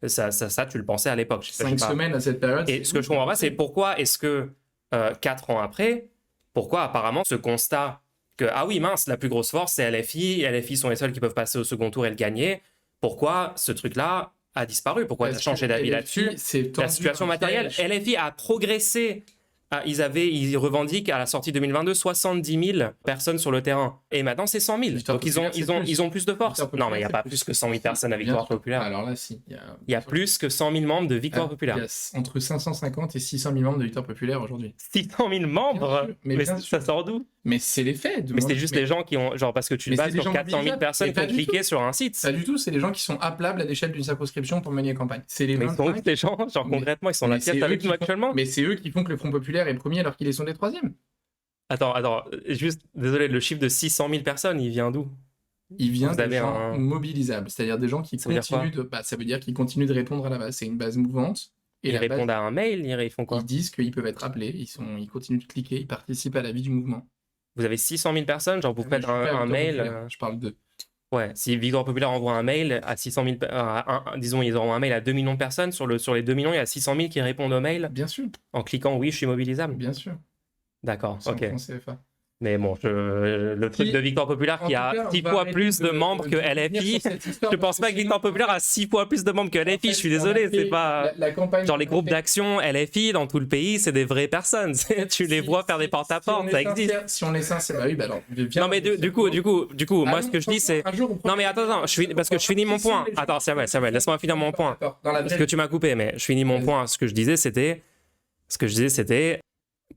Ça, tu le pensais à l'époque. 5 semaines à cette période. Et ce que je comprends pas, c'est pourquoi est-ce que 4 ans après, pourquoi apparemment ce constat que, ah oui, mince, la plus grosse force, c'est LFI, LFI sont les seuls qui peuvent passer au second tour et le gagner, pourquoi ce truc-là a disparu? Pourquoi tu as changé d'avis là-dessus? La situation matérielle, LFI a progressé. Ils revendiquent à la sortie 2022 70 000 personnes sur le terrain. Et maintenant, c'est 100 000. Donc, ils ont plus de force. Non, mais il n'y a pas plus que 100 000 personnes à Victoire Populaire. Alors là, si. Il y a plus que 100 000 membres de Victoire Populaire. Il y a entre 550 et 600 000 membres de Victoire Populaire aujourd'hui. 600 000 membres? Mais ça sort d'où? Mais c'est les faits. Mais c'est juste les gens qui ont... Genre, parce que tu te bases sur 400 000 personnes qui ont cliqué sur un site. Pas du tout, c'est les gens qui sont appelables à l'échelle d'une circonscription pour mener la campagne. C'est les 25. Mais les gens, genre concrètement, ils sont là avec nous actuellement. Mais c'est eux qui font que le Front Populaire est premier alors qu'ils sont des troisièmes. Attends, juste, désolé, le chiffre de 600 000 personnes, il vient d'où? Il vient des gens mobilisables, c'est-à-dire des gens qui continuent de... ça veut dire qu'ils continuent de répondre à la base. C'est une base mouvante. Et ils répondent à un mail, ils font quoi? Ils disent qu'ils peuvent être appelés, ils continuent de cliquer, ils participent à la vie du mouvement. Vous avez 600 000 personnes, genre vous faites un mail... Je parle d'eux. Ouais, si Victoire Populaire envoie un mail à 600 000... disons, ils auront un mail à 2 millions de personnes, sur les 2 millions, il y a 600 000 qui répondent au mail. Bien sûr. En cliquant « Oui, je suis mobilisable ». Bien sûr. D'accord, ok. CFA. Mais bon, le truc de Victoire Populaire qui a 6 fois plus de membres que LFI, je pense pas que Victoire Populaire a 6 fois plus de membres que LFI, je suis désolé, c'est pas... Genre les groupes d'action LFI dans tout le pays, c'est des vraies personnes, tu les vois faire des porte-à-porte, ça existe. Si on est sincère, bah oui, bah alors... Non mais du coup, moi ce que je dis c'est... Non mais attends, parce que je finis mon point. Attends, Samuel, laisse-moi finir mon point. Parce que tu m'as coupé, mais je finis mon point. Ce que je disais c'était...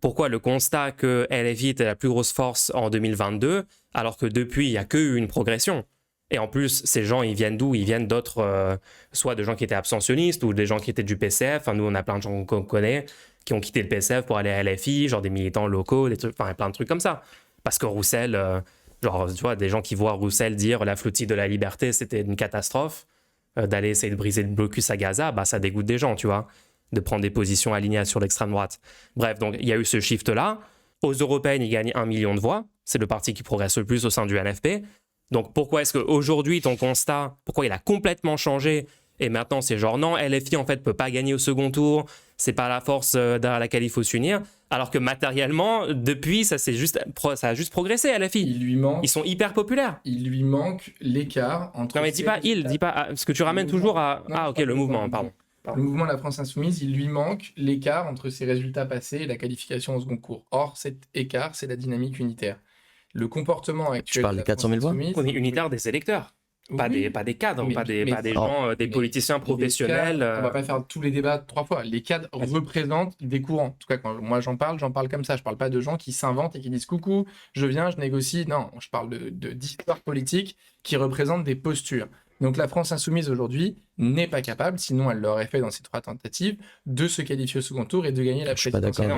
Pourquoi le constat que LFI était la plus grosse force en 2022, alors que depuis, il n'y a que eu une progression. Et en plus, ces gens, ils viennent d'où? Ils viennent d'autres, soit de gens qui étaient abstentionnistes ou des gens qui étaient du PCF. Enfin, nous, on a plein de gens qu'on connaît qui ont quitté le PCF pour aller à LFI, genre des militants locaux, des trucs, enfin, plein de trucs comme ça. Parce que Roussel, genre, tu vois, des gens qui voient Roussel dire la flottille de la liberté, c'était une catastrophe, d'aller essayer de briser le blocus à Gaza, bah, ça dégoûte des gens, tu vois, de prendre des positions alignées sur l'extrême droite. Bref, donc il y a eu ce shift-là. Aux européennes, il gagne 1 million de voix. C'est le parti qui progresse le plus au sein du NFP. Donc pourquoi est-ce qu'aujourd'hui, ton constat, pourquoi il a complètement changé Et maintenant, c'est genre non, LFI en fait peut pas gagner au second tour, c'est pas la force derrière laquelle il faut s'unir. Alors que matériellement, depuis, ça a juste progressé, LFI. Ils sont hyper populaires. Il lui manque l'écart entre. Non mais dis pas parce que tu ramènes toujours à. Non, ah ok, le mouvement, pardon. Le mouvement de la France Insoumise, il lui manque l'écart entre ses résultats passés et la qualification au second tour. Or, cet écart, c'est la dynamique unitaire. Le comportement actuel. Tu parles de des 400 000 voix? On est unitaire des électeurs. Pas des cadres, pas des gens, des politiciens professionnels. On va pas faire tous les débats 3 fois. Les cadres représentent des courants. En tout cas, quand moi j'en parle comme ça. Je parle pas de gens qui s'inventent et qui disent coucou, je viens, je négocie. Non, je parle d'histoires politiques qui représentent des postures. Donc la France Insoumise aujourd'hui n'est pas capable, sinon elle l'aurait fait dans ses 3 tentatives, de se qualifier au second tour et de gagner la présidentielle.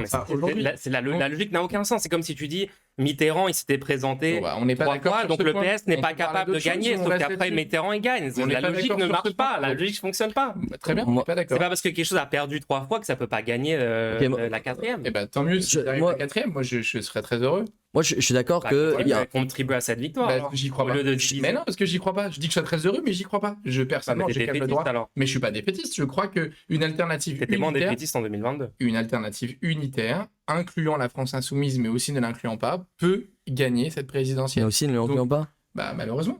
La logique n'a aucun sens. C'est comme si tu dis Mitterrand, il s'était présenté on n'est pas 3 d'accord fois, sur donc ce le point. PS n'est On pas peut parler capable de d'autre chose, gagner, on sauf reste qu'après là-dessus. Mitterrand il gagne. On n'est La pas logique d'accord ne sur marche ce pas, point. la logique ne fonctionne pas. Très bien, on n'est pas d'accord. C'est pas parce que quelque chose a perdu 3 fois que ça peut pas gagner la 4e. Eh ben, tant mieux si t'arrives à la 4e, moi je serais très heureux. Moi, je suis d'accord que. Contribuer à cette victoire. J'y crois pas. Mais non, parce que j'y crois pas. Je dis que je serais très heureux, mais j'y crois pas. Personnellement, j'ai quand même le droit. Mais je suis pas défaitiste. Je crois qu'une alternative unitaire. T'étais moins défaitiste en 2022. Une alternative unitaire, incluant la France Insoumise, mais aussi ne l'incluant pas, peut gagner cette présidentielle. Mais aussi ne l'incluant pas. Bah, malheureusement.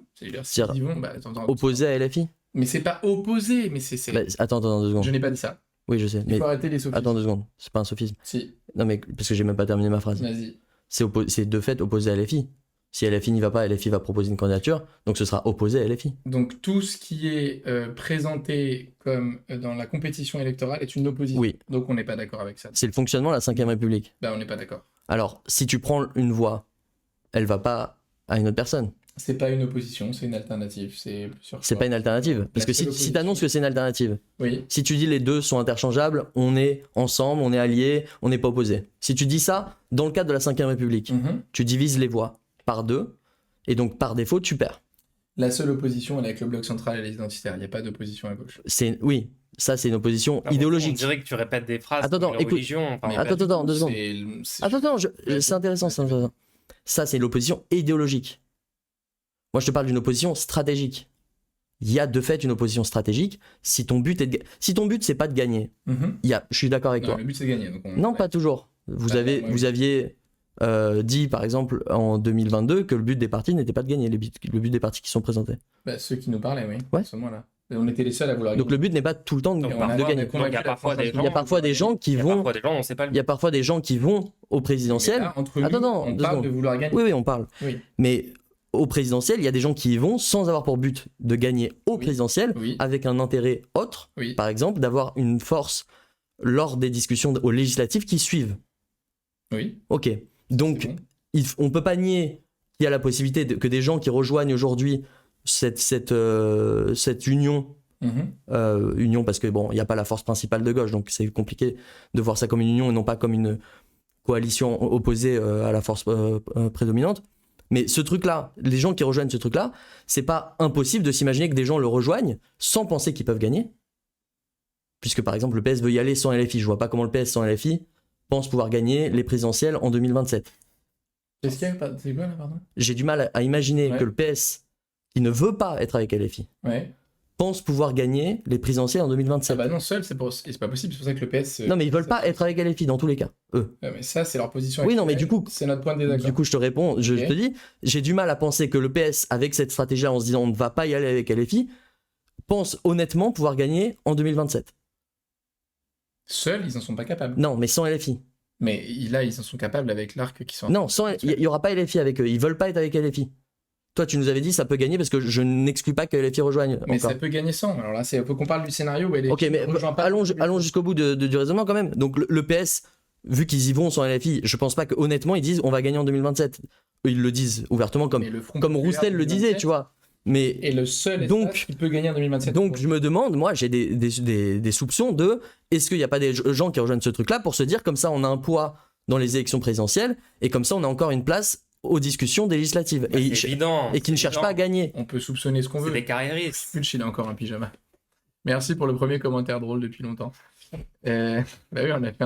Opposé à LFI. Mais c'est pas opposé, mais c'est. Bah, attends 2 secondes. Je n'ai pas dit ça. Oui, je sais. Il faut arrêter les sophismes. Attends 2 secondes. C'est pas un sophisme. Si. Non, mais parce que j'ai même pas terminé ma phrase. Vas-y. C'est de fait opposé à LFI. Si LFI n'y va pas, LFI va proposer une candidature, donc ce sera opposé à LFI. Donc tout ce qui est présenté comme dans la compétition électorale est une opposition. Oui. Donc on n'est pas d'accord avec ça. C'est le fonctionnement de la 5ème République. Bah on n'est pas d'accord. Alors, si tu prends une voix, elle va pas à une autre personne. C'est pas une opposition, c'est une alternative. C'est pas une alternative. Parce que si tu annonces que c'est une alternative, oui. Si tu dis les deux sont interchangeables, on est ensemble, on est alliés, on n'est pas opposés. Si tu dis ça, dans le cadre de la 5ème République, tu divises les voix par 2, et donc par défaut, tu perds. La seule opposition, elle est avec le bloc central et les identitaires. Il n'y a pas d'opposition à gauche. Oui, ça c'est une opposition idéologique. On dirait que tu répètes des phrases. Attends, écoute. Religion. Attends, 2 secondes. Attends, c'est intéressant. Ça, c'est l'opposition idéologique. Moi, je te parle d'une opposition stratégique. Il y a de fait une opposition stratégique. Si ton but c'est pas de gagner, je suis d'accord avec toi. Le but c'est de gagner. Donc non, pas toujours. Vous aviez dit, par exemple, en 2022, que le but des partis n'était pas de gagner, le but des partis qui sont présentés. Bah, ceux qui nous parlaient, oui. Ouais. À ce moment-là. On était les seuls à vouloir gagner. Donc le but n'est pas tout le temps de gagner. Il y a parfois des gens qui vont. Il y a parfois des gens qui vont au présidentiel. On parle de vouloir gagner. Oui, on parle. Oui. Mais au présidentiel, il y a des gens qui y vont sans avoir pour but de gagner au présidentiel, avec un intérêt autre, par exemple, d'avoir une force lors des discussions aux législatives qui suivent. Oui. Ok. Donc, on peut pas nier qu'il y a la possibilité que des gens qui rejoignent aujourd'hui cette union, union parce que bon, il n'y a pas la force principale de gauche, donc c'est compliqué de voir ça comme une union et non pas comme une coalition opposée à la force prédominante. Mais ce truc-là, les gens qui rejoignent ce truc-là, c'est pas impossible de s'imaginer que des gens le rejoignent sans penser qu'ils peuvent gagner. Puisque par exemple le PS veut y aller sans LFI. Je vois pas comment le PS sans LFI pense pouvoir gagner les présidentielles en 2027. Qu'est-ce qu'il y a ? C'est quoi là, pardon ? J'ai du mal à imaginer que le PS, qui ne veut pas être avec LFI, pense pouvoir gagner les présidentielles en 2027. Ah bah non, seul, c'est pas possible. C'est pour ça que le PS... Non, mais ils veulent pas être avec LFI dans tous les cas, eux. Ouais, mais ça, c'est leur position. Oui, non, mais du coup... C'est notre point de désaccord. Du coup, je te réponds, je te dis, j'ai du mal à penser que le PS, avec cette stratégie-là, en se disant on ne va pas y aller avec LFI, pense honnêtement pouvoir gagner en 2027. Seuls, ils n'en sont pas capables. Non, mais sans LFI. Mais là, ils en sont capables avec l'arc qui sont... Non, il n'y aura pas LFI avec eux. Ils veulent pas être avec LFI. Toi, tu nous avais dit ça peut gagner parce que je n'exclus pas que LFI rejoigne. Mais encore. Ça peut gagner sans. Alors là, il faut qu'on parle du scénario où LFI ok, mais allons jusqu'au bout du raisonnement quand même. Donc le PS, vu qu'ils y vont sans LFI, je pense pas que honnêtement ils disent on va gagner en 2027. Eux, ils le disent ouvertement comme Roussel le disait, tu vois. Mais et le seul qui peut gagner en 2027. Donc je me demande, moi j'ai des soupçons de est-ce qu'il n'y a pas des gens qui rejoignent ce truc-là pour se dire comme ça on a un poids dans les élections présidentielles et comme ça on a encore une place aux discussions législatives et qui ne cherchent pas à gagner. On peut soupçonner ce qu'on veut. C'est des carriéristes. Fulch, il a encore un pyjama. Merci pour le premier commentaire drôle depuis longtemps. Bah oui, on a fait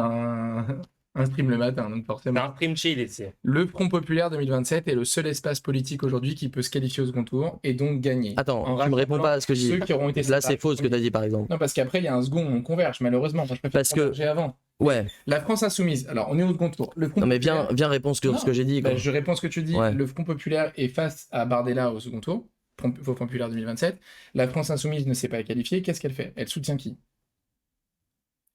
Un stream le matin, donc C'est forcément. un stream chill ici. Le Front Populaire 2027 est le seul espace politique aujourd'hui qui peut se qualifier au second tour et donc gagner. Attends, En tu me réponds rassemblant pas à ce que je dis. ceux qui auront été Là, séparés c'est faux ce que tu as dit, par exemple. Non, parce qu'après, il y a un second, on converge, malheureusement. Moi, je préfère Parce que- converger avant. Ouais, La France Insoumise, alors on est au second tour. Le Front non mais Populaire- viens répondre sur Non, ce que j'ai dit. bah, quoi. je réponds à ce que tu dis. Ouais. Le Front Populaire est face à Bardella au second tour. Front Populaire 2027. La France Insoumise ne s'est pas qualifiée. Qu'est-ce qu'elle fait? Elle soutient qui?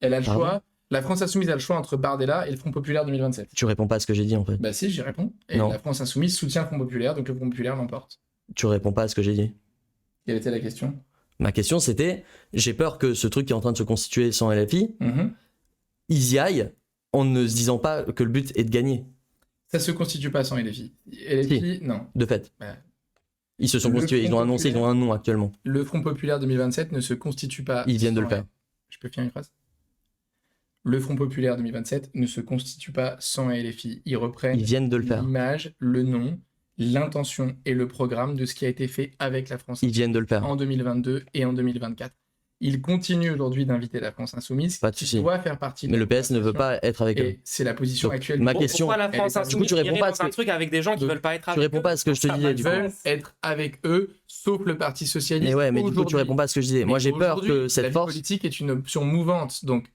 Elle a le Pardon choix. La France Insoumise a le choix entre Bardella et le Front Populaire 2027. Tu réponds pas à ce que j'ai dit en fait. Bah si, j'y réponds. Et Non. la France Insoumise soutient le Front Populaire, donc le Front Populaire l'emporte. Tu réponds pas à ce que j'ai dit. Quelle était la question? Ma question c'était, j'ai peur que ce truc qui est en train de se constituer sans LFI, Mhm. ils y aillent en ne se disant pas que le but est de gagner, Ça se constitue pas sans LFI. LFI, non. de fait. Bah, Ils se sont Le constitués, ils Front ont annoncé, ils Populaire- ont un nom actuellement. Le Front Populaire 2027 ne se constitue pas. Ils viennent de sans le faire. Je peux finir une phrase? Le Front Populaire 2027 ne se constitue pas sans LFI. Ils reprennent Ils viennent de le faire. l'image, le nom, l'intention et le programme de ce qui a été fait avec la France Ils viennent de le faire. en 2022 et en 2024. Ils continuent aujourd'hui d'inviter la France Insoumise, Pas de qui souci. doit faire partie de Mais la le PS ne veut conversation. pas être avec eux. Et c'est la position Donc, actuelle. ma du question- Pourquoi la Elle est France pas- Insoumise Du coup, tu réponds irait pas à dans ce un que- truc avec des gens qui Donc, veulent pas être tu avec réponds eux? pas à ce que je te Ça disais, va du de coup. veulent sens. être avec eux, sauf le Parti Socialiste. Mais ouais, mais du coup, tu aujourd'hui. réponds pas à ce que je disais. Mais Moi, j'ai peur aujourd'hui, que la cette vie force, politique est une option mouvante. Donc,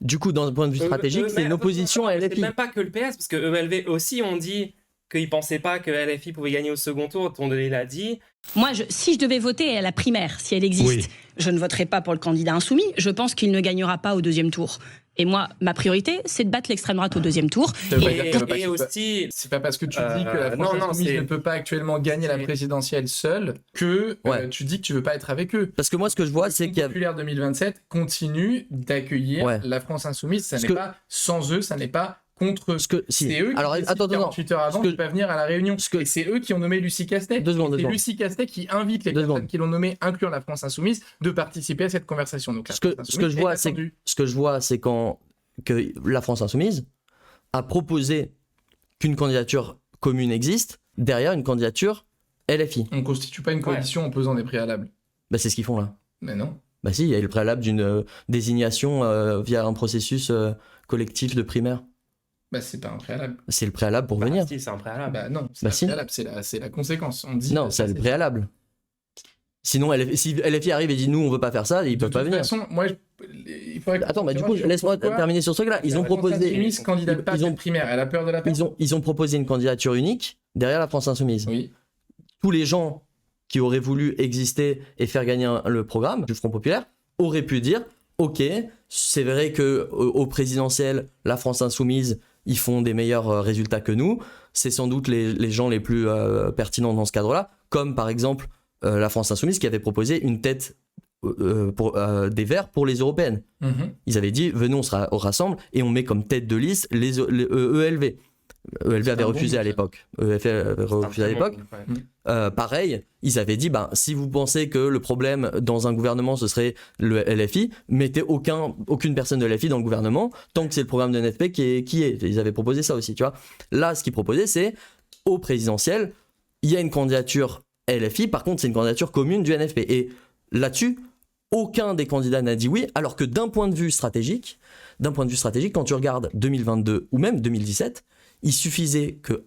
du coup, d'un point de vue stratégique, c'est mais une opposition à attends, c'est LFI. même pas que le PS, parce que ELV aussi ont dit qu'ils pensaient pas que LFI pouvait gagner au second tour. Tondela l'a dit. Moi, si je devais voter à la primaire, si elle existe, je ne voterai pas pour le candidat insoumis. Je pense qu'il ne gagnera pas au deuxième tour. Et moi, ma priorité, c'est de battre l'extrême droite au deuxième tour. ça veut pas dire Et, qu'elle veut pas et qu'il- aussi, c'est pas parce que tu dis que la France non, Insoumise c'est- ne peut pas actuellement gagner la c'est- présidentielle seule que Ouais. tu dis que tu veux pas être avec eux. Parce que moi, ce que je vois, c'est Le qu'il y a. Populaire 2027 continue d'accueillir Ouais. la France Insoumise. Ça Ce n'est que- pas sans eux, ça n'est pas contre eux. Ce que, si. C'est eux qui Alors, décident attends, 48 heures avant Ce que- de pas venir à la réunion. ce que- Et c'est eux qui ont nommé Lucie Castet. Deux secondes, deux C'est secondes. Lucie Castet qui invite les Deux personnes secondes. qui l'ont nommé, incluant la France Insoumise, de participer à cette conversation. Donc, la Ce que- France ce que je Insoumise vois, est c'est attendue. Ce que je vois, c'est que la France Insoumise a proposé qu'une candidature commune existe derrière une candidature LFI. On ne constitue pas une coalition en posant des préalables. Bah, c'est ce qu'ils font là. Mais non. Bah si, il y a le préalable d'une désignation via un processus collectif de primaire. Bah, c'est pas un préalable. C'est le préalable pour bah, venir. si, c'est un préalable. Bah, non, c'est Bah, un si. préalable, c'est la conséquence. On dit Non, c'est le préalable. Sinon, si LFI arrive et dit nous on veut pas faire ça, ils De peuvent pas toute venir. façon, moi, il faudrait que- Attends, bah du coup, sur laisse-moi pourquoi terminer sur ce truc-là. Ils la ont France proposé, Insoumise candidate pas à ils ont- cette primaire. Elle a peur de la perte. ils ont proposé une candidature unique derrière la France Insoumise. Oui. Tous les gens qui auraient voulu exister et faire gagner le programme du Front Populaire auraient pu dire ok, c'est vrai que au présidentiel, la France Insoumise, ils font des meilleurs résultats que nous. C'est sans doute les gens les plus pertinents dans ce cadre-là, comme par exemple la France Insoumise qui avait proposé une tête des Verts pour les européennes. Mhm. Ils avaient dit venez, on rassemble et on met comme tête de liste les ELV. ELV C'est avait un bon refusé à move, ça. l'époque. ELV avait refusé à l'époque. Pareil, ils avaient dit si vous pensez que le problème dans un gouvernement ce serait le LFI, mettez aucune personne de LFI dans le gouvernement tant que c'est le programme de NFP qui est. Ils avaient proposé ça aussi, tu vois. Là, ce qu'ils proposaient, c'est au présidentiel, il y a une candidature LFI, par contre, c'est une candidature commune du NFP. Et là-dessus, aucun des candidats n'a dit oui, alors que d'un point de vue stratégique, quand tu regardes 2022 ou même 2017, il suffisait que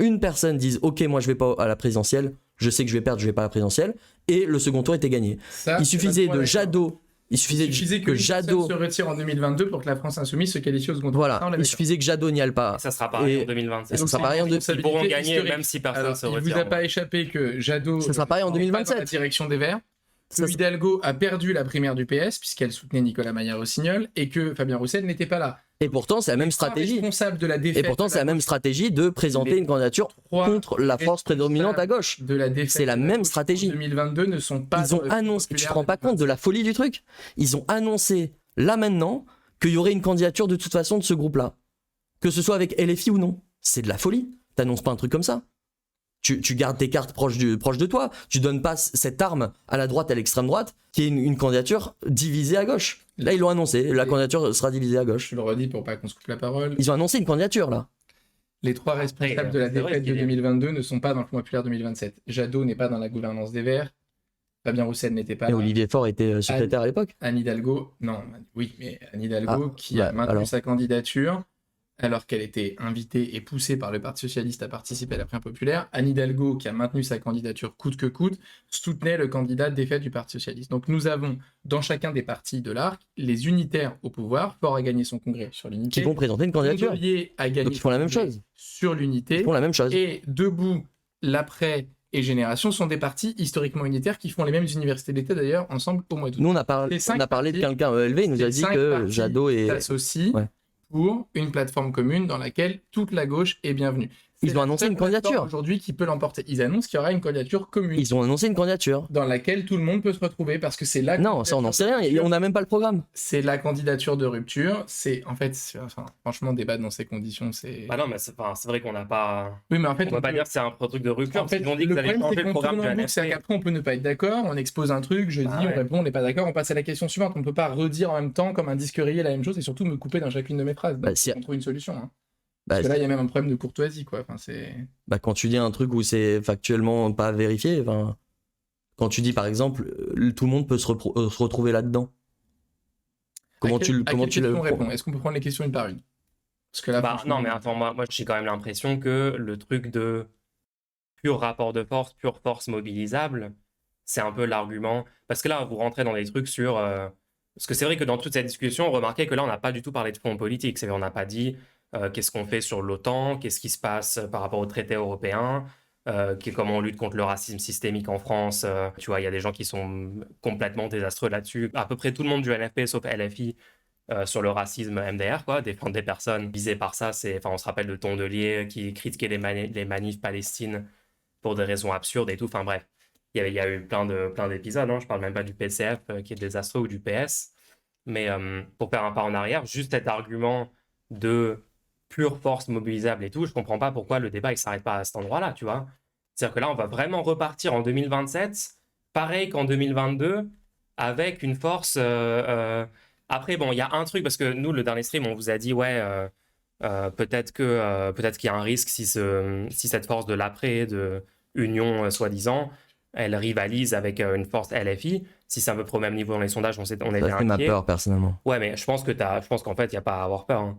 une personne dise ok, moi je vais pas à la présidentielle, je sais que je vais perdre, je vais pas à la présidentielle, et le second tour était gagné. Ça, Il suffisait c'est pas de d'accord. Jadot, Il suffisait que Jadot, se retire en 2022 pour que la France Insoumise se qualifie au second tour. voilà, Ça, on l'est il d'accord. suffisait que Jadot n'y aille pas. Ça sera pareil Et- en 2027. et ça Donc, sera c'est pareil en une deux- Ils responsabilité pourront gagner historique. même si personne Alors, se il vous retire. a pas échappé que Jadot Ça sera pareil en n'est pas 2027. dans la direction des Verts, Ça que sera- Hidalgo a perdu la primaire du PS puisqu'elle soutenait Nicolas Maillard-Rossignol et que Fabien Roussel n'était pas là. Et pourtant, c'est la même Les trois stratégie. responsables de la Et défaite pourtant, c'est la même stratégie de présenter Les une candidature trois contre la force prédominante à gauche. de la défaite C'est la de même gauche stratégie. en 2022 ne sont pas Ils dans ont le annoncé, tu te populaire rends pas compte de la folie du truc? Ils ont annoncé, là maintenant, qu'il y aurait une candidature de toute façon de ce groupe-là. Que ce soit avec LFI ou non. C'est de la folie. T'annonces pas un truc comme ça. Tu gardes tes cartes proches de toi. Tu donnes pas cette arme à la droite, à l'extrême droite, qui est une candidature divisée à gauche. Là, ils l'ont annoncé. La candidature sera divisée à gauche. Je le redis pour pas qu'on se coupe la parole. Ils ont annoncé une candidature, là. Les trois responsables de la c'est vrai défaite de qu'il est- 2022 ne sont pas dans le Front populaire 2027. Jadot n'est pas dans la gouvernance des Verts. Fabien Roussel n'était pas Et là. Olivier Faure était secrétaire à l'époque. Anne Hidalgo, non, oui, mais Anne Hidalgo qui a bah, maintenu alors. sa candidature. alors qu'elle était invitée et poussée par le Parti socialiste à participer à la primaire populaire. Anne Hidalgo, qui a maintenu sa candidature coûte que coûte, soutenait le candidat défait du Parti socialiste. Donc nous avons, dans chacun des partis de l'arc, les unitaires au pouvoir, Faure a gagné son congrès sur l'unité. Qui vont présenter une candidature. Gondelier a gagné Donc ils font la même son congrès chose. sur l'unité. Ils font la même chose. Et Debout, l'Après et Génération sont des partis historiquement unitaires qui font les mêmes universités d'été d'ailleurs ensemble au mois d'août. Nous, on a parlé de quelqu'un ELV, il nous a dit que Jadot s'associent pour une plateforme commune dans laquelle toute la gauche est bienvenue. Ils ont annoncé une candidature. Aujourd'hui qui peut l'emporter. Ils annoncent qu'il y aura une candidature commune. Ils ont annoncé une candidature. Dans laquelle tout le monde peut se retrouver parce que c'est la. Non, ça on n'en sait rien. On n'a même pas le programme. C'est la candidature de rupture. C'est en fait, franchement, débattre dans ces conditions, c'est. Bah non, mais c'est vrai qu'on n'a pas. Oui, mais en fait, on va pas dire que c'est un truc de rupture. En fait, ils ont dit le que problème, c'est qu'on tourne en boucle. c'est qu'après, on peut ne pas être d'accord. On expose un truc, je dis, on répond, on n'est pas d'accord. On passe à la question suivante. On peut pas redire en même temps comme un disque rayé la même chose et surtout me couper dans chacune de mes phrases. Donc, on trouve une solution. Hein. Parce que là, il y a même un problème de courtoisie, quoi. Enfin, c'est... quand tu dis un truc où c'est factuellement pas vérifié, quand tu dis par exemple, tout le monde peut se retrouver là-dedans. Comment tu le réponds ? Est-ce qu'on peut prendre les questions une par une ? Parce que là, non, mais attends, moi j'ai quand même l'impression que le truc de pur rapport de force, pure force mobilisable, c'est un peu l'argument. Parce que là, vous rentrez dans des trucs sur. Parce que c'est vrai que dans toute cette discussion, remarquez que là, on n'a pas du tout parlé de fond politique. C'est-à-dire, on n'a pas dit. Qu'est-ce qu'on fait sur l'OTAN, qu'est-ce qui se passe par rapport au traité européen, comment on lutte contre le racisme systémique en France. Tu vois, il y a des gens qui sont complètement désastreux là-dessus. À peu près tout le monde du NFP, sauf LFI, sur le racisme MDR, quoi, défendre des personnes visées par ça. On se rappelle de Tondelier qui critiquait les manifs Palestine pour des raisons absurdes et tout. Enfin bref, il y a eu plein d'épisodes. Hein. Je parle même pas du PCF qui est désastreux ou du PS. Mais pour faire un pas en arrière, juste cet argument de pure force mobilisable et tout, je comprends pas pourquoi le débat il s'arrête pas à cet endroit-là, tu vois. C'est-à-dire que là, on va vraiment repartir en 2027, pareil qu'en 2022, avec une force... Après, bon, il y a un truc, parce que nous, le dernier stream, on vous a dit, peut-être qu'il y a un risque si cette force de l'après, de Union, soi-disant, elle rivalise avec une force LFI. Si c'est à peu près au même niveau dans les sondages, on est bien inquiet. Ça ma peur, personnellement. Ouais, mais je pense qu'en fait, il n'y a pas à avoir peur. Hein.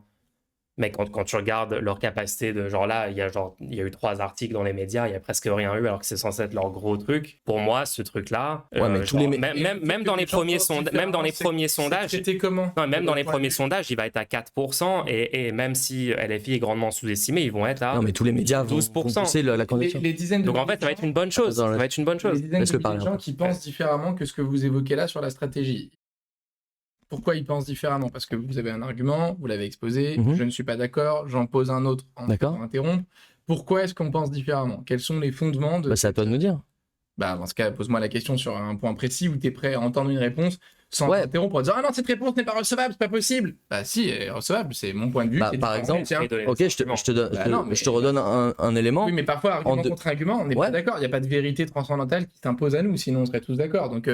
Mais quand tu regardes leur capacité de genre là, il y a eu 3 articles dans les médias, il n'y a presque rien eu alors que c'est censé être leur gros truc. Pour moi, ce truc-là, même dans les premiers sondages, c'était comment ? Non, même dans les premiers sondages, il va être à 4% et même si LFI est grandement sous-estimé, ils vont être à 12%. Non, mais tous les médias vont pousser la candidature. Donc en fait, ça va être une bonne chose. Ça va être une bonne chose. Les dizaines de gens qui pensent différemment que ce que vous évoquez là sur la stratégie. Pourquoi ils pensent différemment ? Parce que vous avez un argument, vous l'avez exposé, je ne suis pas d'accord, j'en pose un autre en interrompre. Pourquoi est-ce qu'on pense différemment ? Quels sont les fondements de... c'est à toi de nous dire. Dans ce cas, pose-moi la question sur un point précis où tu es prêt à entendre une réponse sans interrompre en disant « Ah non, cette réponse n'est pas recevable, c'est pas possible !» Bah si, elle est recevable, c'est mon point de vue. Par exemple, je te redonne un élément. Oui, mais parfois, argument contre argument, on n'est pas d'accord. Il n'y a pas de vérité transcendantale qui s'impose à nous, sinon on serait tous d'accord. Donc,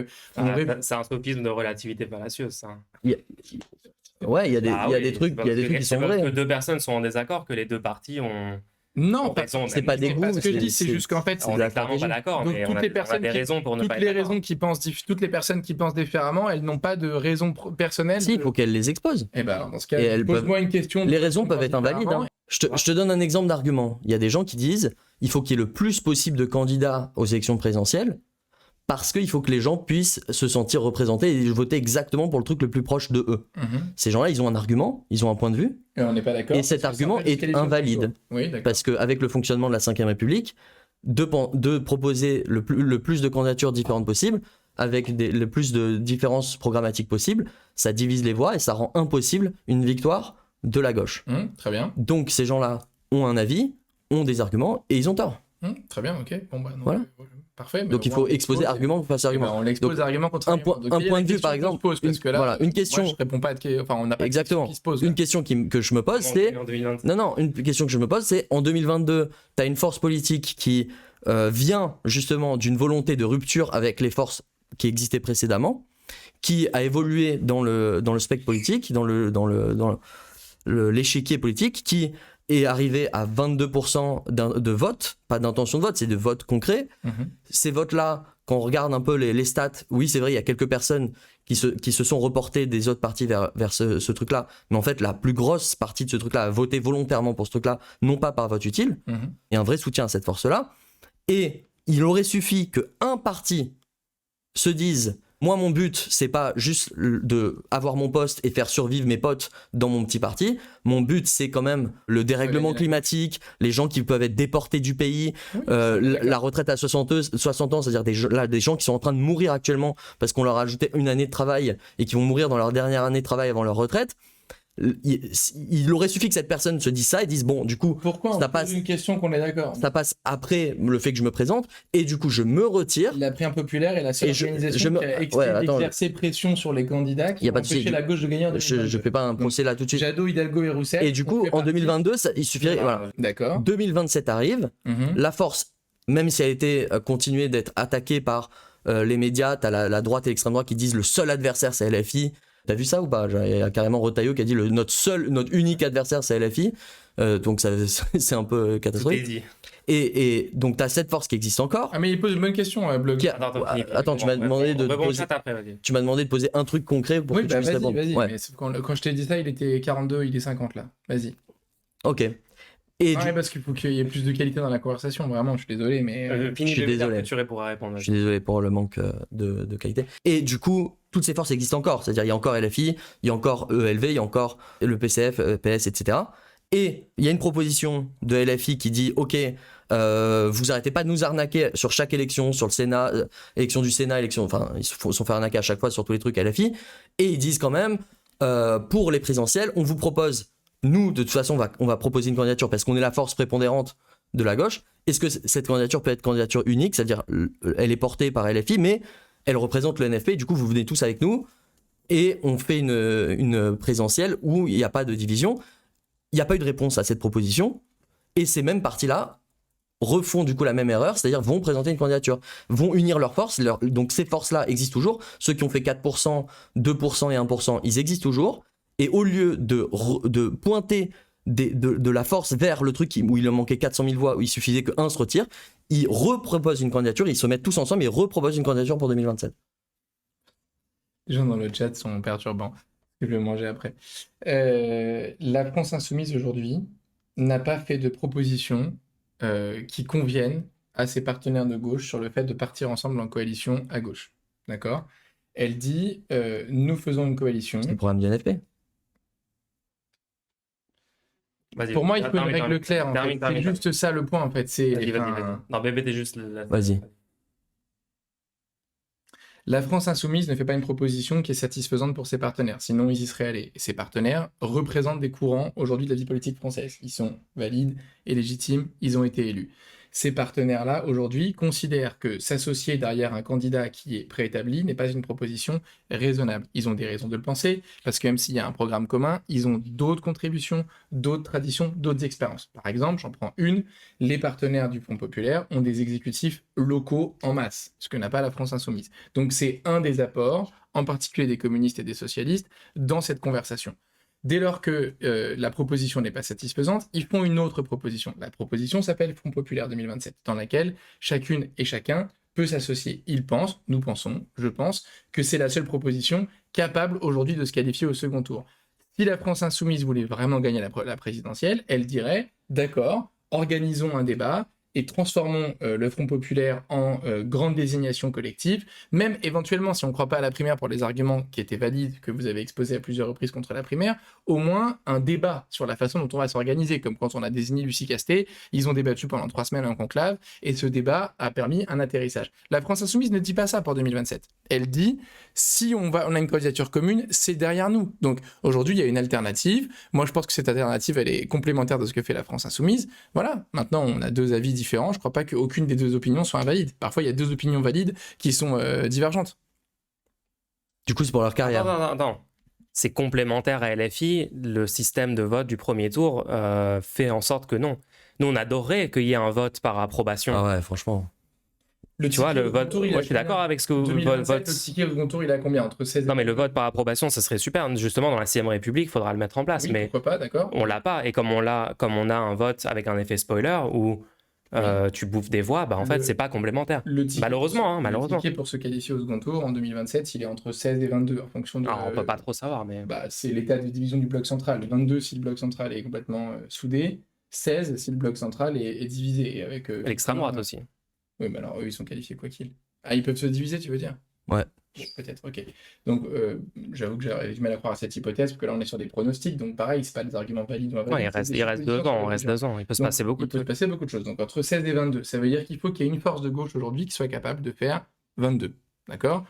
c'est un sophisme de relativité fallacieuse, ça. Il y a des trucs qui sont vrais. Parce que 2 personnes sont en désaccord, que les 2 parties ont... Non, c'est pas des goûts. Ce que je dis, c'est juste qu'en fait, on est clairement pas d'accord, mais on a des raisons pour ne pas être d'accord. Toutes les personnes qui pensent différemment, elles n'ont pas de raisons personnelles. Si, il faut qu'elles les exposent. Et dans ce cas, pose-moi une question. Les raisons peuvent être invalides. Hein. Je te donne un exemple d'argument. Il y a des gens qui disent il faut qu'il y ait le plus possible de candidats aux élections présidentielles parce qu'il faut que les gens puissent se sentir représentés et voter exactement pour le truc le plus proche de eux. Ces gens-là, ils ont un argument, ils ont un point de vue. Et on n'est pas d'accord. Et cet argument est invalide. Oui, parce qu'avec le fonctionnement de la Ve République, de proposer le plus de candidatures différentes possibles, avec le plus de différences programmatiques possibles, ça divise les voix et ça rend impossible une victoire de la gauche. Très bien. Donc ces gens-là ont un avis, ont des arguments et ils ont tort. Très bien, ok. Voilà. Parfait. Donc il faut exposer argument face à argument. On l'expose argument contre argument. Un point de vue, par exemple. Une question. Moi, je réponds pas. On n'a pas exactement. De question qui se pose. Une question que je me pose, c'est. Une question que je me pose, c'est en 2022, tu as une force politique qui vient justement d'une volonté de rupture avec les forces qui existaient précédemment, qui a évolué dans le spectre politique, dans l'échiquier politique, qui est arrivé à 22% de vote, pas d'intention de vote, c'est de vote concret. Ces votes-là, quand on regarde un peu les stats, oui, c'est vrai, il y a quelques personnes qui se sont reportés des autres partis vers ce truc-là. Mais en fait, la plus grosse partie de ce truc-là a voté volontairement pour ce truc-là, non pas par vote utile. Il y a un vrai soutien à cette force-là. Et il aurait suffi qu'un parti se dise « Moi, mon but, c'est pas juste de avoir mon poste et faire survivre mes potes dans mon petit parti. Mon but, c'est quand même le dérèglement climatique, les gens qui peuvent être déportés du pays, la retraite à 60 ans, c'est-à-dire des gens qui sont en train de mourir actuellement parce qu'on leur a ajouté une année de travail et qui vont mourir dans leur dernière année de travail avant leur retraite. » Il aurait suffi que cette personne se dise ça et dise bon, du coup, pourquoi on pose une question qu'on est d'accord. Ça passe après le fait que je me présente et du coup je me retire. La Primaire populaire est la seule organisation qui a exercé pression sur les candidats qui ont empêché la gauche de gagner en 2022. Je fais pas un procès là tout de suite. Jadot, Hidalgo et Roussel. Et du coup, en 2022, il suffirait. Voilà. D'accord. 2027 arrive. La force, même si elle a été continuée d'être attaquée par les médias, t'as la droite et l'extrême droite qui disent le seul adversaire c'est LFI. T'as vu ça ou pas? Il y a carrément Retailleau qui a dit notre unique adversaire c'est LFI. Donc c'est un peu catastrophique. Et donc t'as cette force qui existe encore. Ah mais il pose une bonne question, Blog. Attends, tu m'as demandé de poser un truc concret pour que tu puisses répondre. Vas-y. Mais quand je t'ai dit ça, il était 42, il est 50 là. Vas-y. Ok. Parce qu'il faut qu'il y ait plus de qualité dans la conversation, vraiment, je suis désolé, mais... je suis désolé. Je suis désolé pour le manque de qualité. Et du coup, toutes ces forces existent encore, c'est-à-dire il y a encore LFI, il y a encore ELV, il y a encore le PCF, PS, etc. Et il y a une proposition de LFI qui dit « Ok, vous arrêtez pas de nous arnaquer sur chaque élection, sur le Sénat, élection du Sénat, ils se sont fait arnaquer à chaque fois sur tous les trucs LFI. » Et ils disent quand même « Pour les présidentielles, on vous propose... » Nous, de toute façon, on va proposer une candidature parce qu'on est la force prépondérante de la gauche. Est-ce que cette candidature peut être candidature unique, c'est-à-dire elle est portée par LFI, mais elle représente le NFP, du coup vous venez tous avec nous et on fait une présidentielle où il n'y a pas de division. Il n'y a pas eu de réponse à cette proposition et ces mêmes partis-là refont du coup la même erreur, c'est-à-dire vont présenter une candidature, vont unir leurs forces, donc ces forces-là existent toujours. Ceux qui ont fait 4%, 2% et 1%, ils existent toujours. Et au lieu de pointer de la force vers le truc où il en manquait 400 000 voix, où il suffisait qu'un se retire, ils reproposent une candidature, ils se mettent tous ensemble et reproposent une candidature pour 2027. Les gens dans le chat sont perturbants. Je vais le manger après. La France Insoumise aujourd'hui n'a pas fait de proposition qui conviennent à ses partenaires de gauche sur le fait de partir ensemble en coalition à gauche. D'accord ? Elle dit nous faisons une coalition. C'est le programme du NFP. Pour moi, il faut une règle claire. En fait. C'est juste ça le point, en fait. Vas-y. Non, bébé, t'es juste... Vas-y. La France Insoumise ne fait pas une proposition qui est satisfaisante pour ses partenaires. Sinon, ils y seraient allés. Et ses partenaires représentent des courants aujourd'hui de la vie politique française. Ils sont valides et légitimes. Ils ont été élus. Ces partenaires-là, aujourd'hui, considèrent que s'associer derrière un candidat qui est préétabli n'est pas une proposition raisonnable. Ils ont des raisons de le penser, parce que même s'il y a un programme commun, ils ont d'autres contributions, d'autres traditions, d'autres expériences. Par exemple, j'en prends une, les partenaires du Front populaire ont des exécutifs locaux en masse, ce que n'a pas la France Insoumise. Donc c'est un des apports, en particulier des communistes et des socialistes, dans cette conversation. Dès lors que la proposition n'est pas satisfaisante, ils font une autre proposition. La proposition s'appelle Front populaire 2027, dans laquelle chacune et chacun peut s'associer. Ils pensent, nous pensons, je pense, que c'est la seule proposition capable aujourd'hui de se qualifier au second tour. Si la France Insoumise voulait vraiment gagner la présidentielle, elle dirait, d'accord, organisons un débat, et transformons le Front populaire en grande désignation collective, même éventuellement, si on ne croit pas à la primaire pour les arguments qui étaient valides, que vous avez exposés à plusieurs reprises contre la primaire, au moins un débat sur la façon dont on va s'organiser, comme quand on a désigné Lucie Castet, ils ont débattu pendant 3 semaines en conclave, et ce débat a permis un atterrissage. La France Insoumise ne dit pas ça pour 2027. Elle dit, si on a une candidature commune, c'est derrière nous. Donc aujourd'hui, il y a une alternative. Moi, je pense que cette alternative, elle est complémentaire de ce que fait la France Insoumise. Voilà, maintenant, on a 2 avis différents. Je ne crois pas qu'aucune des 2 opinions soit invalide. Parfois, il y a 2 opinions valides qui sont divergentes. Du coup, c'est pour leur carrière. Non. C'est complémentaire à LFI. Le système de vote du premier tour fait en sorte que non. Nous, on adorerait qu'il y ait un vote par approbation. Ah ouais, franchement. Tu vois, le vote, moi je suis d'accord avec ce que vous vote. Le ticket au second tour, il a combien? Entre 16 et... Non, mais le vote par approbation, ça serait super. Justement, dans la 6ème République, il faudra le mettre en place. Oui, mais pourquoi pas, d'accord. On l'a pas. Et comme on a un vote avec un effet spoiler, où tu bouffes des voix, bah en fait, c'est pas complémentaire. Malheureusement. Malheureusement. Le ticket pour se qualifier au second tour en 2027, il est entre 16 et 22 en fonction de. On peut pas trop savoir, mais. C'est l'état de division du bloc central. 22 si le bloc central est complètement soudé, 16 si le bloc central est divisé. Avec l'extrême droite aussi. Oui, mais alors eux, ils sont qualifiés quoi qu'il. Ah, ils peuvent se diviser, tu veux dire? Ouais. Peut-être, ok. Donc, j'avoue que j'ai du mal à croire à cette hypothèse, parce que là, on est sur des pronostics, donc pareil, c'est pas des arguments valides. Ouais, il reste 2 ans, il peut se passer beaucoup de choses. Donc, entre 16 et 22, ça veut dire qu'il faut qu'il y ait une force de gauche aujourd'hui qui soit capable de faire 22. D'accord?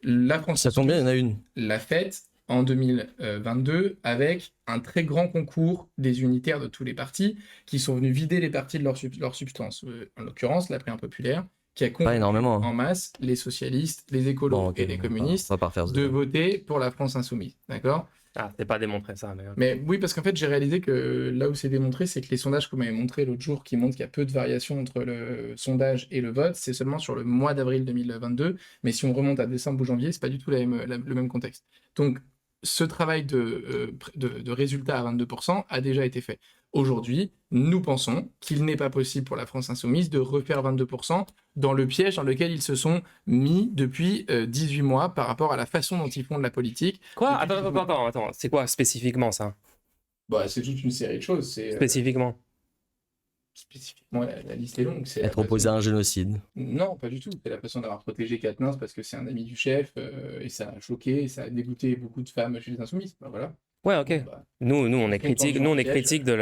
La France, ça tombe bien, il y en a une. L'a faite en 2022 avec un très grand concours des unitaires de tous les partis qui sont venus vider les partis de leur substance. En l'occurrence, la Primaire populaire, qui a convaincu en masse les socialistes, les écolos et les communistes de voter pour la France insoumise. D'accord? Ah, c'est pas démontré ça. Mais oui, parce qu'en fait, j'ai réalisé que là où c'est démontré, c'est que les sondages qu'on m'avait montré l'autre jour, qui montrent qu'il y a peu de variations entre le sondage et le vote, c'est seulement sur le mois d'avril 2022. Mais si on remonte à décembre ou janvier, c'est pas du tout le même contexte. Donc, ce travail de résultat à 22% a déjà été fait. Aujourd'hui, nous pensons qu'il n'est pas possible pour la France insoumise de refaire 22% dans le piège dans lequel ils se sont mis depuis 18 mois par rapport à la façon dont ils font de la politique. Quoi? Attends, c'est quoi spécifiquement ça? C'est toute une série de choses. Spécifiquement, la liste est longue. Être opposé à un génocide. Non, pas du tout. C'est la façon d'avoir protégé Quatennens parce que c'est un ami du chef et ça a choqué, et ça a dégoûté beaucoup de femmes chez les insoumises. Voilà. Ouais, ok. Nous, on est critique de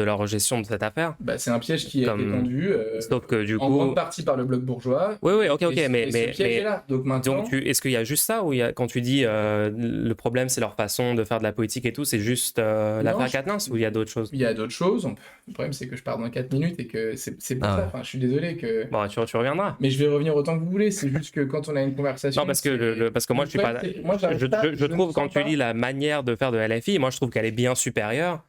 leur gestion de cette affaire. C'est un piège qui a été tendu. Sauf que du coup, en grande partie par le bloc bourgeois. Oui, ok. Mais ce piège est là. Donc maintenant. Donc, est-ce qu'il y a juste ça ou quand tu dis le problème c'est leur façon de faire de la politique et tout, c'est juste l'affaire Quatennens ou il y a d'autres choses? Il y a d'autres choses. Le problème c'est que je pars dans 4 minutes et que c'est pour ça. Enfin, je suis désolé que. Bon, tu reviendras. Mais je vais revenir autant que vous voulez. C'est juste que quand on a une conversation. Non, parce que moi je suis pas. Je trouve quand tu lis la manière de faire de LFI, moi je trouve qu'elle est bien supérieure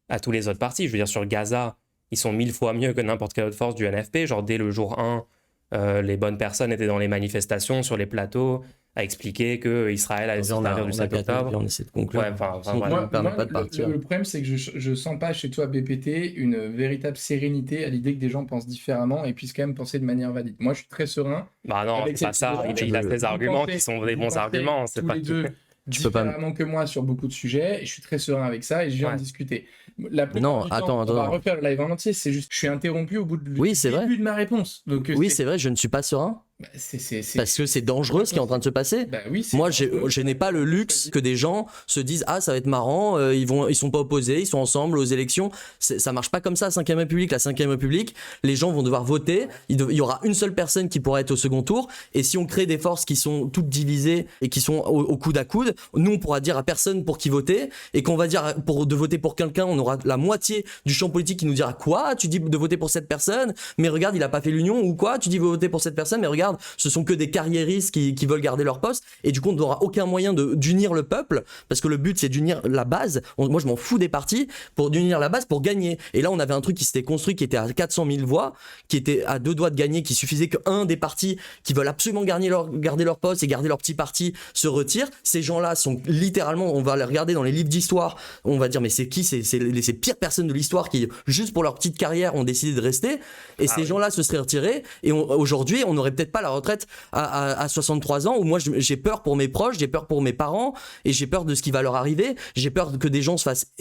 à tous les autres partis. Je veux dire, sur Gaza, ils sont 1000 fois mieux que n'importe quelle autre force du NFP. Genre, dès le jour 1, les bonnes personnes étaient dans les manifestations, sur les plateaux, à expliquer qu'Israël allait sortir du 7 octobre. On essaie de conclure. Le problème, c'est que je sens pas chez toi, BPT, une véritable sérénité à l'idée que des gens pensent différemment et puissent quand même penser de manière valide. Moi, je suis très serein. Bah non, c'est pas ça. Il a des arguments qui sont des bons arguments. C'est pas les deux. Différemment que moi sur beaucoup de sujets, et je suis très serein avec ça, et je viens en discuter. On va refaire le live en entier, c'est juste, je suis interrompu au bout du début de ma réponse. Donc, c'est vrai, je ne suis pas serein. Parce que c'est dangereux ce qui est en train de se passer. Moi, je n'ai pas le luxe que des gens se disent ça va être marrant, ils sont pas opposés, ils sont ensemble aux élections. Ça marche pas comme ça, 5ème République. La 5ème République, les gens vont devoir voter. Il y aura une seule personne qui pourra être au second tour. Et si on crée des forces qui sont toutes divisées et qui sont au coude à coude, nous on pourra dire à personne pour qui voter. Et qu'on va dire de voter pour quelqu'un, on aura la moitié du champ politique qui nous dira quoi? Tu dis de voter pour cette personne, mais regarde, il a pas fait l'union ou quoi? Tu dis de voter pour cette personne, mais regarde, ce sont que des carriéristes qui veulent garder leur poste, et du coup on n'aura aucun moyen d'unir le peuple, parce que le but c'est d'unir la base. Moi je m'en fous des partis, pour d'unir la base pour gagner. Et là on avait un truc qui s'était construit, qui était à 400 000 voix, qui était à 2 doigts de gagner, qui suffisait qu'un des partis qui veulent absolument garder leur poste et garder leur petit parti se retire. Ces gens-là sont littéralement, on va les regarder dans les livres d'histoire, on va dire mais c'est qui ces pires personnes de l'histoire qui juste pour leur petite carrière ont décidé de rester, et ces gens-là se seraient retirés, et aujourd'hui on n'aurait peut-être pas la retraite à 63 ans, où moi j'ai peur pour mes proches, j'ai peur pour mes parents, et j'ai peur de ce qui va leur arriver. J'ai peur que des gens se fassent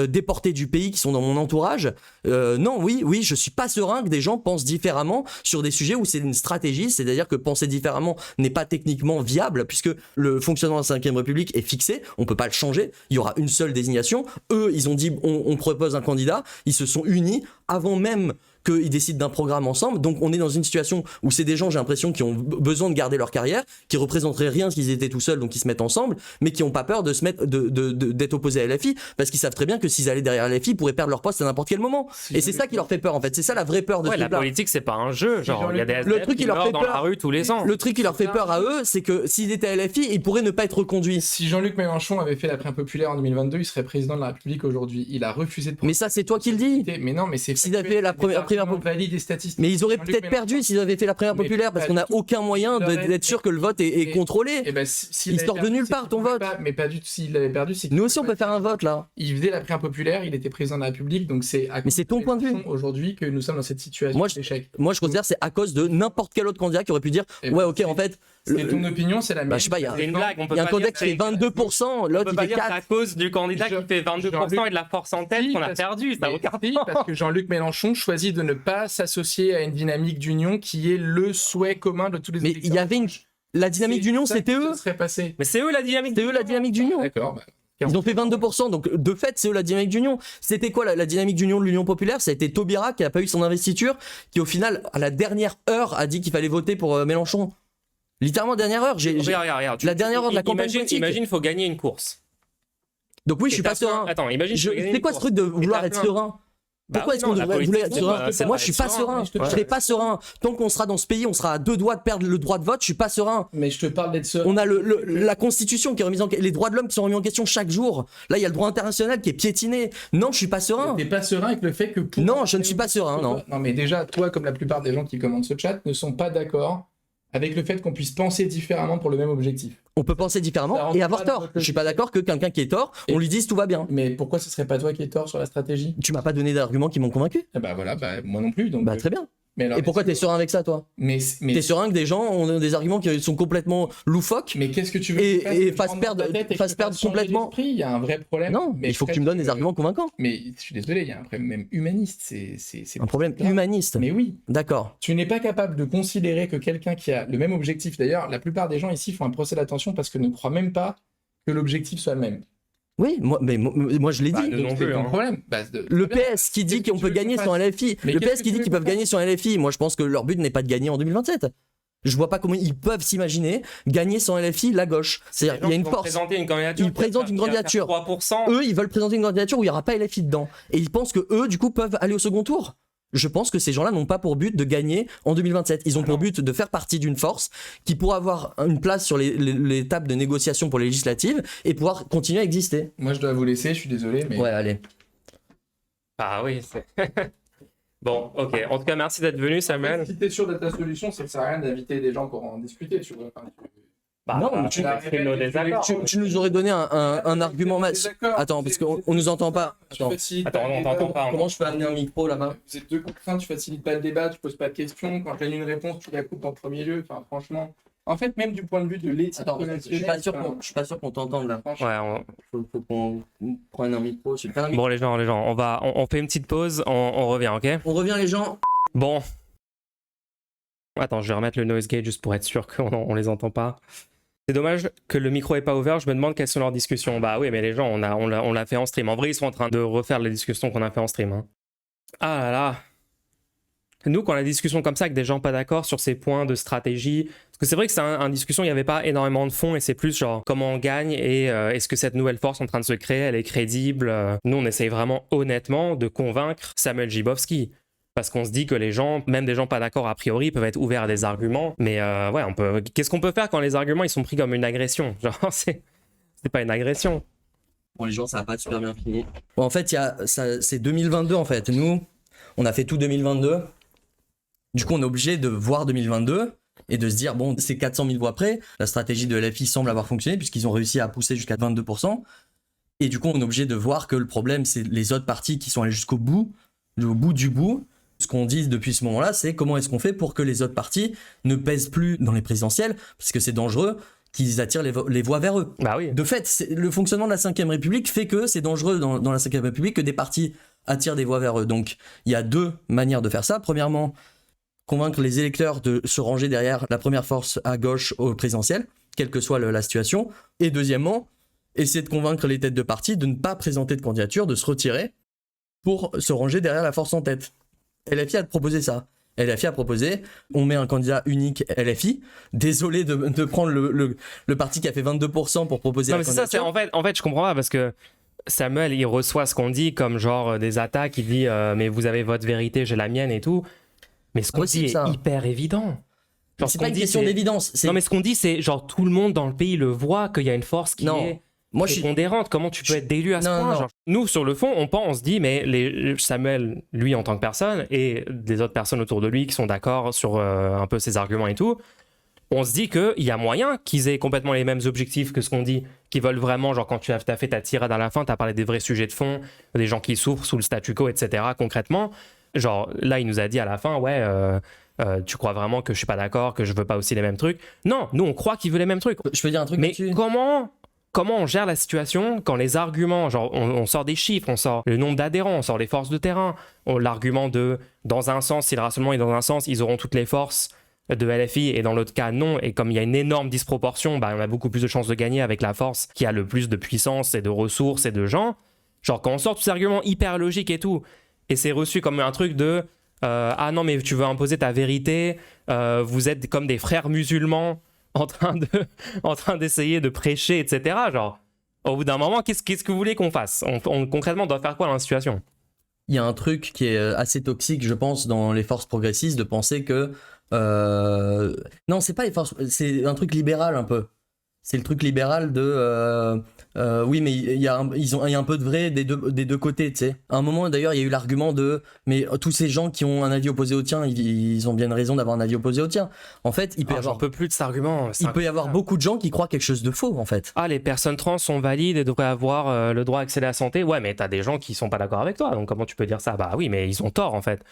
déporter du pays qui sont dans mon entourage. Oui, je suis pas serein que des gens pensent différemment sur des sujets où c'est une stratégie, c'est-à-dire que penser différemment n'est pas techniquement viable, puisque le fonctionnement de la 5ème République est fixé, on peut pas le changer, il y aura une seule désignation. Eux, ils ont dit on propose un candidat, ils se sont unis avant même qu'ils décident d'un programme ensemble. Donc on est dans une situation où c'est des gens, j'ai l'impression, qui ont besoin de garder leur carrière, qui représenteraient rien s'ils étaient tout seuls, donc ils se mettent ensemble, mais qui n'ont pas peur de se mettre d'être opposés à LFI, parce qu'ils savent très bien que s'ils allaient derrière LFI, ils pourraient perdre leur poste à n'importe quel moment. Et c'est ça qui leur fait peur en fait, c'est ça la vraie peur de ce truc-là. La politique c'est pas un jeu, genre il y a des SDF qui meurent dans la rue tous les ans. Le truc qui leur fait peur à eux, c'est que s'ils étaient à LFI, ils pourraient ne pas être reconduits. Si Jean-Luc Mélenchon avait fait la Primaire populaire en 2022, il serait président de la République aujourd'hui. Il a refusé de. Mais ça c'est toi qui le dis. Mais non, mais c'est. S'il avait fait la première primaire populaire. valide des statistiques. Mais ils auraient Jean-Luc peut-être perdu s'ils avaient fait la primaire Mais populaire parce pas qu'on n'a du tout. aucun moyen Il aurait- d'être sûr que le vote est Mais- contrôlé. Eh ben, s'il Il avait sort de perdu, nulle c'est part, qu'il ton pouvait vote. pas- mais pas du tout s'il l'avait perdu. C'est qu'il Nous aussi, on pouvait peut faire un vote là. Il faisait la primaire populaire, il était président de la République, donc c'est à cause c'est ton point de vue. Mélenchon aujourd'hui que nous sommes dans cette situation Moi, d'échec. Moi, je considère que c'est à cause de n'importe quel autre candidat qui aurait pu dire Et ouais, ben, ok, en fait. C'est ton opinion, c'est la mienne. Bah, je sais pas, il y a C'est une blague, on peut un pas candidat dire qui fait que- 22%, On l'autre peut il pas fait dire que c'est 4. à cause du candidat qui fait 22% et de la force en tête Si, qu'on a parce- perdu. Ça n'a Mais aucun si, sens. parce que Jean-Luc Mélenchon choisit de ne pas s'associer à une dynamique d'union qui est le souhait commun de tous les Mais électeurs. il y avait la dynamique d'union, C'est ça c'était qui eux. se serait passé. Mais c'est eux la dynamique. C'était eux la dynamique d'union. D'accord. Bah, Ils ont fait 22%, donc de fait, c'est eux la dynamique d'union. C'était quoi la dynamique d'union de l'Union populaire? Ça a été Taubira qui a pas eu son investiture, qui au final, à la dernière heure, a dit qu'il fallait voter pour Mélenchon. Littéralement, dernière heure. Regarde. La dernière heure de la campagne politique. Imagine, il faut gagner une course. Donc oui, je Et suis pas t'as plein- serein. Attends, imagine. tu veux gagner C'est une quoi ce course. truc de Et vouloir t'as être plein- serein? Pourquoi Bah est-ce oui, qu'on non, la devrait vouloir être politique, serein? c'est Moi, pas je suis être pas serein, serein. Je serai pas serein. Tant qu'on sera dans ce pays, on sera à 2 doigts de perdre le droit de vote. Je suis pas serein. Mais je te parle d'être serein. On a la Constitution qui est remise en question, les droits de l'homme qui sont remis en question chaque jour. Là, il y a le droit international qui est piétiné. Non, je suis pas serein. T'es pas serein avec le fait que Non, je ne suis pas serein, non. Non, mais déjà, toi, comme la plupart des gens qui commentent ce chat, ne sont pas d'accord avec le fait qu'on puisse penser différemment pour le même objectif. On peut penser Ça différemment rentre et avoir pas dans tort. votre Je suis pas d'accord que quelqu'un qui est tort, on lui dise tout va bien. Mais pourquoi ce serait pas toi qui es tort sur la stratégie? Tu m'as pas donné d'arguments qui m'ont convaincu. Eh bah voilà, bah moi non plus. Donc, Bah très bien. mais alors, Et pourquoi t'es serein avec ça, toi? mais T'es serein que des gens ont des arguments qui sont complètement loufoques? mais qu'est-ce que tu veux Et- que je fasse, et que je fasse rentre perdre- dans ta tête et que fasse je perdre fasse changer complètement- l'esprit? Il y a un vrai problème. Non, mais il faut que tu me donnes des arguments convaincants. Mais je suis désolé, il y a un problème même humaniste. C'est Un problème grave. humaniste. Mais oui. D'accord. Tu n'es pas capable de considérer que quelqu'un qui a le même objectif, d'ailleurs, la plupart des gens ici font un procès d'attention parce que ne croient même pas que l'objectif soit le même. Oui, moi je l'ai Bah, dit. non Donc plus, c'est ton hein. problème. Le PS qui dit Qu'est-ce qu'on que peut tu veux gagner qu'on sur fasse LFI. Mais Le qu'est-ce PS que qui tu dit veux qu'ils qu'on peuvent gagner sur LFI. Moi je pense que leur but n'est pas de gagner en 2027. Je vois pas comment ils peuvent s'imaginer gagner sans LFI la gauche. C'est-à-dire il y a une force. Présenter une candidature. Ils présentent une candidature. 3%. Eux, ils veulent présenter une candidature où il n'y aura pas LFI dedans. Et ils pensent que eux, du coup, peuvent aller au second tour. Je pense que ces gens-là n'ont pas pour but de gagner en 2027. Ils ont pour but de faire partie d'une force qui pourra avoir une place sur les tables de négociation pour les législatives et pouvoir continuer à exister. Moi, je dois vous laisser, je suis désolé, mais Ouais, allez. Ah oui, c'est. Bon, ok. En tout cas, merci d'être venu, Samuel. si t'es sûr de ta solution, c'est que ça sert à rien d'inviter des gens pour en discuter, tu vois. Enfin, Bah, Non, bah, tu- on exprime nos désaccords. Tu nous aurais donné un argument max. Attends, parce qu'on nous entend pas. Attends. Attends, on t'entend pas. Comment je peux amener un micro là-bas? Vous êtes deux contraints, tu facilites pas le débat, tu poses pas de questions. Quand je donne une réponse, tu la coupes en premier lieu. Enfin, franchement. En fait, même du point de vue de l'éthique Attends, je suis pas sûr enfin, je suis pas sûr qu'on t'entende là. franchement, Ouais, Faut qu'on prenne un micro. Bon, les gens, on fait une petite pause, on revient, ok? On revient les gens. Bon. Attends, je vais remettre le noise gate juste pour être sûr qu'on les entend pas. C'est dommage que le micro est pas ouvert, je me demande quelles sont leurs discussions. Bah oui, mais les gens, on l'a fait en stream. En vrai, ils sont en train de refaire les discussions qu'on a fait en stream. Hein. Ah là là. Nous, quand on a des discussions comme ça avec des gens pas d'accord sur ces points de stratégie, parce que c'est vrai que c'est une discussion, il n'y avait pas énormément de fond et c'est plus genre comment on gagne et est-ce que cette nouvelle force en train de se créer, elle est crédible. Nous, on essaye vraiment honnêtement de convaincre Samuel Gibowski. Parce qu'on se dit que les gens, même des gens pas d'accord a priori, peuvent être ouverts à des arguments. Mais ouais, qu'est-ce qu'on peut faire quand les arguments ils sont pris comme une agression? Genre, c'est pas une agression. Bon, les gens, ça va pas super bien fini. Bon, en fait, c'est 2022 en fait. Nous, on a fait tout 2022. Du coup, on est obligé de voir 2022 et de se dire, bon, c'est 400 000 voix près. La stratégie de LFI semble avoir fonctionné puisqu'ils ont réussi à pousser jusqu'à 22%. Et du coup, on est obligé de voir que le problème, c'est les autres partis qui sont allés jusqu'au bout, au bout du bout. Ce qu'on dit depuis ce moment-là, c'est comment est-ce qu'on fait pour que les autres partis ne pèsent plus dans les présidentielles, parce que c'est dangereux qu'ils attirent les voix vers eux. Bah oui. De fait, le fonctionnement de la 5ème République fait que c'est dangereux dans la 5ème République que des partis attirent des voix vers eux. Donc, il y a deux manières de faire ça. Premièrement, convaincre les électeurs de se ranger derrière la première force à gauche au présidentiel, quelle que soit la situation. Et deuxièmement, essayer de convaincre les têtes de parti de ne pas présenter de candidature, de se retirer pour se ranger derrière la force en tête. LFI a proposé ça. LFI a proposé, on met un candidat unique LFI. Désolé de prendre le parti qui a fait 22% pour proposer Non, la mais c'est ça, candidature. en fait, je comprends pas parce que Samuel, il reçoit ce qu'on dit comme genre des attaques, il dit mais vous avez votre vérité, j'ai la mienne et tout. Mais ce qu'on Impossible, dit est ça. hyper évident. Genre, C'est pas une question d'évidence. Non, mais ce qu'on dit, c'est genre tout le monde dans le pays le voit qu'il y a une force qui Non. est Moi, je suis prépondérante. Comment tu peux être délu à ce point, genre. Nous, sur le fond, on se dit, mais Samuel, lui, en tant que personne, et des autres personnes autour de lui qui sont d'accord sur un peu ses arguments et tout, on se dit qu'il y a moyen qu'ils aient complètement les mêmes objectifs que ce qu'on dit, qu'ils veulent vraiment, genre quand tu as fait ta tirade à la fin, tu as parlé des vrais sujets de fond, des gens qui souffrent sous le statu quo, etc. Concrètement, genre là, il nous a dit à la fin, tu crois vraiment que je suis pas d'accord, que je veux pas aussi les mêmes trucs? Non, nous, on croit qu'il veut les mêmes trucs. Je peux dire un truc mais là-dessus. Comment on gère la situation quand les arguments, genre on sort des chiffres, on sort le nombre d'adhérents, on sort les forces de terrain, l'argument de dans un sens, si le rassemblement est dans un sens, ils auront toutes les forces de LFI et dans l'autre cas non, et comme il y a une énorme disproportion, on a beaucoup plus de chances de gagner avec la force qui a le plus de puissance et de ressources et de gens. Genre quand on sort tous ces arguments hyper logiques et tout, et c'est reçu comme un truc de ah non mais tu veux imposer ta vérité, vous êtes comme des frères musulmans en train d'essayer de prêcher, etc. Genre, au bout d'un moment, qu'est-ce que vous voulez qu'on fasse? Concrètement, on doit faire quoi dans la situation? Il y a un truc qui est assez toxique, je pense, dans les forces progressistes, de penser que... Non, c'est pas les forces... C'est un truc libéral, un peu. C'est le truc libéral de... oui, mais il y a un peu de vrai des deux côtés, tu sais. À un moment, d'ailleurs, il y a eu l'argument de... Mais tous ces gens qui ont un avis opposé au tien, ils ont bien une raison d'avoir un avis opposé au tien. En fait, il peut y avoir... J'en peux plus de cet argument. Il peut y avoir beaucoup de gens qui croient quelque chose de faux, en fait. Ah, les personnes trans sont valides et devraient avoir le droit à accéder à la santé. Ouais, mais t'as des gens qui sont pas d'accord avec toi, donc comment tu peux dire ça? Bah oui, mais ils ont tort, en fait.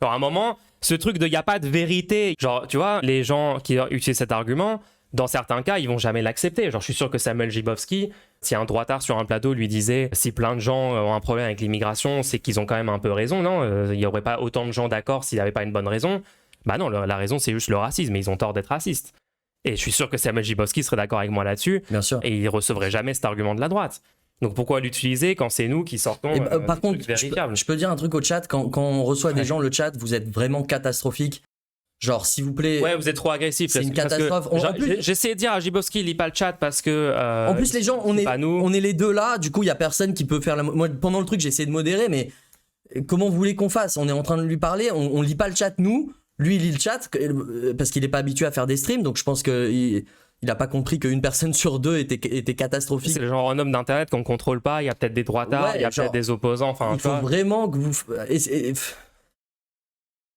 Alors, à un moment, ce truc de y a pas de vérité... Genre, tu vois, les gens qui utilisent cet argument... Dans certains cas, ils vont jamais l'accepter. Genre, je suis sûr que Samuel Gibowski, si un droitard sur un plateau lui disait si plein de gens ont un problème avec l'immigration, c'est qu'ils ont quand même un peu raison, non? Il y aurait pas autant de gens d'accord s'il n'y avait pas une bonne raison. Bah non, la raison, c'est juste le racisme, mais ils ont tort d'être racistes. Et je suis sûr que Samuel Gibowski serait d'accord avec moi là-dessus. Bien sûr. Et il recevrait jamais cet argument de la droite. Donc pourquoi l'utiliser quand c'est nous qui sortons par contre, véritables? je peux dire un truc au chat, quand on reçoit des gens, le chat, vous êtes vraiment catastrophique. Genre, s'il vous plaît. Ouais, vous êtes trop agressif. C'est une catastrophe. J'essaie de dire à Gibowski, il lit pas le chat parce que. En plus, les gens, on est les deux là. Du coup, il y a personne qui peut faire la. Moi, pendant le truc, j'ai essayé de modérer, mais comment vous voulez qu'on fasse? On est en train de lui parler, on lit pas le chat, nous. Lui, il lit le chat parce qu'il est pas habitué à faire des streams. Donc, je pense qu'il a pas compris qu'une personne sur deux était catastrophique. C'est le genre un homme d'internet qu'on contrôle pas. Il y a peut-être des droitards, il y a peut-être des opposants. Enfin, il faut vraiment que vous.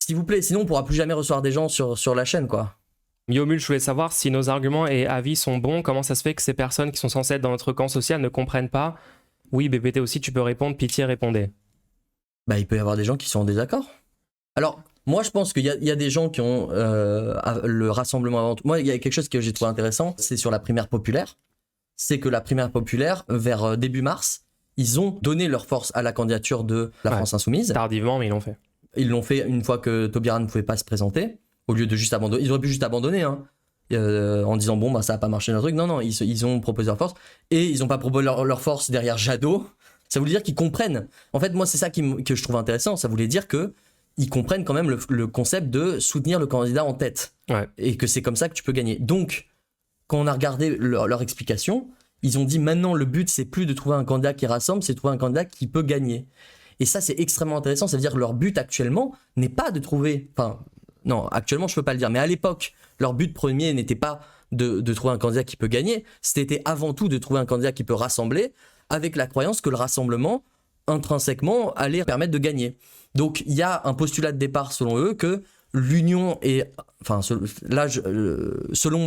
S'il vous plaît, sinon on pourra plus jamais recevoir des gens sur la chaîne, quoi. Miomul, je voulais savoir si nos arguments et avis sont bons. Comment ça se fait que ces personnes qui sont censées être dans notre camp social ne comprennent pas? Oui, BBT aussi, tu peux répondre. Pitié, répondez. Bah, il peut y avoir des gens qui sont en désaccord. Alors, moi, je pense qu'il y a des gens qui ont le rassemblement avant tout. Moi, il y a quelque chose que j'ai trouvé intéressant, c'est sur la primaire populaire. C'est que la primaire populaire, vers début mars, ils ont donné leur force à la candidature de la France Insoumise. Tardivement, mais ils l'ont fait. Ils l'ont fait une fois que Taubira ne pouvait pas se présenter, au lieu de juste abandonner. Ils auraient pu juste abandonner, hein, en disant bon, bah ça n'a pas marché notre truc. Non, ils ont proposé leur force. Et ils n'ont pas proposé leur force derrière Jadot. Ça voulait dire qu'ils comprennent. En fait, moi, c'est ça que je trouve intéressant. Ça voulait dire qu'ils comprennent quand même le concept de soutenir le candidat en tête. Ouais. Et que c'est comme ça que tu peux gagner. Donc, quand on a regardé leur explication, ils ont dit maintenant, le but, c'est plus de trouver un candidat qui rassemble, c'est de trouver un candidat qui peut gagner. Et ça, c'est extrêmement intéressant. Ça veut dire que leur but actuellement n'est pas de trouver... Enfin, non, actuellement, je ne peux pas le dire. Mais à l'époque, leur but premier n'était pas de trouver un candidat qui peut gagner. C'était avant tout de trouver un candidat qui peut rassembler avec la croyance que le rassemblement, intrinsèquement, allait permettre de gagner. Donc, il y a un postulat de départ, selon eux, que l'union est... Enfin, selon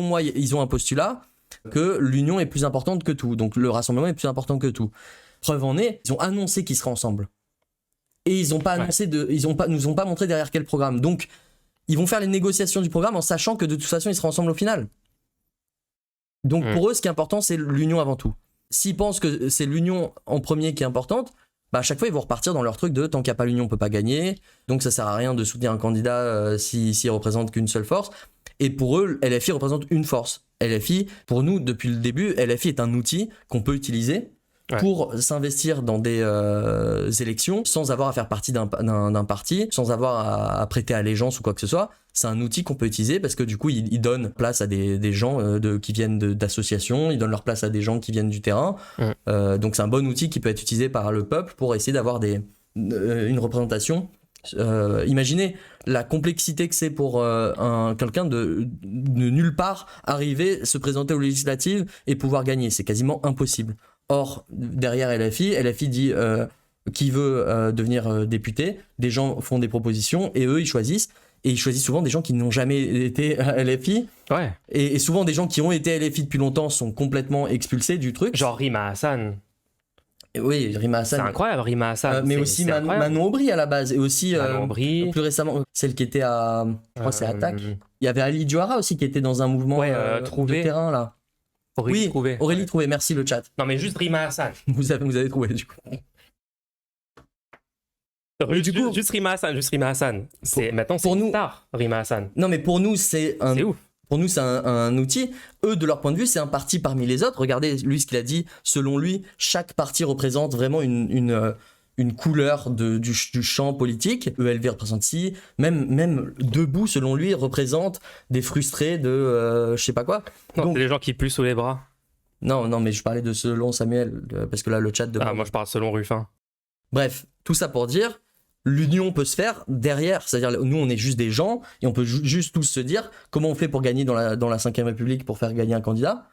moi, ils ont un postulat que l'union est plus importante que tout. Donc, le rassemblement est plus important que tout. Preuve en est, ils ont annoncé qu'ils seraient ensemble. Et ils n'ont pas annoncé nous ont pas montré derrière quel programme. Donc, ils vont faire les négociations du programme en sachant que de toute façon, ils seront ensemble au final. Donc, pour eux, ce qui est important, c'est l'union avant tout. S'ils pensent que c'est l'union en premier qui est importante, bah à chaque fois, ils vont repartir dans leur truc de tant qu'il n'y a pas l'union, on peut pas gagner. Donc, ça sert à rien de soutenir un candidat s'il représente qu'une seule force. Et pour eux, LFI représente une force. LFI, pour nous, depuis le début, LFI est un outil qu'on peut utiliser pour s'investir dans des élections sans avoir à faire partie d'un parti, sans avoir à prêter allégeance ou quoi que ce soit. C'est un outil qu'on peut utiliser parce que du coup, il donne place à des gens qui viennent d'associations, il donne leur place à des gens qui viennent du terrain. Donc c'est un bon outil qui peut être utilisé par le peuple pour essayer d'avoir une représentation Imaginez la complexité que c'est pour quelqu'un de nulle part arriver, se présenter aux législatives et pouvoir gagner. C'est quasiment impossible. Or, derrière LFI dit qui veut devenir député, des gens font des propositions et eux, ils choisissent. Et ils choisissent souvent des gens qui n'ont jamais été à LFI. Ouais. Et souvent, des gens qui ont été à LFI depuis longtemps sont complètement expulsés du truc. Genre Rima Hassan. Oui, Rima Hassan. C'est incroyable, Rima Hassan. Mais aussi Manon Aubry à la base. Et aussi, Manon Aubry. plus récemment, celle qui était à... Je crois que c'est Attaque. Il y avait Ali Diouara aussi qui était dans un mouvement de terrain, là. Aurélie Trouvé. Aurélie Trouvé, merci le chat. Non, mais juste Rima Hassan. Vous avez trouvé, du coup. Juste Rima Hassan. Maintenant, c'est une star, Rima Hassan. Non, mais pour nous, c'est ouf. Pour nous, c'est un outil. Eux, de leur point de vue, c'est un parti parmi les autres. Regardez, lui, ce qu'il a dit. Selon lui, chaque parti représente vraiment une couleur du champ politique. ELV représente ci. Même Debout, selon lui, représente des frustrés de je sais pas quoi. Non, donc, c'est les gens qui puent sous les bras. Non, mais je parlais de selon Samuel, parce que là, le chat de... moi, je parle selon Ruffin. Bref, tout ça pour dire... L'union peut se faire derrière, c'est-à-dire nous on est juste des gens et on peut juste tous se dire comment on fait pour gagner dans la 5ème République pour faire gagner un candidat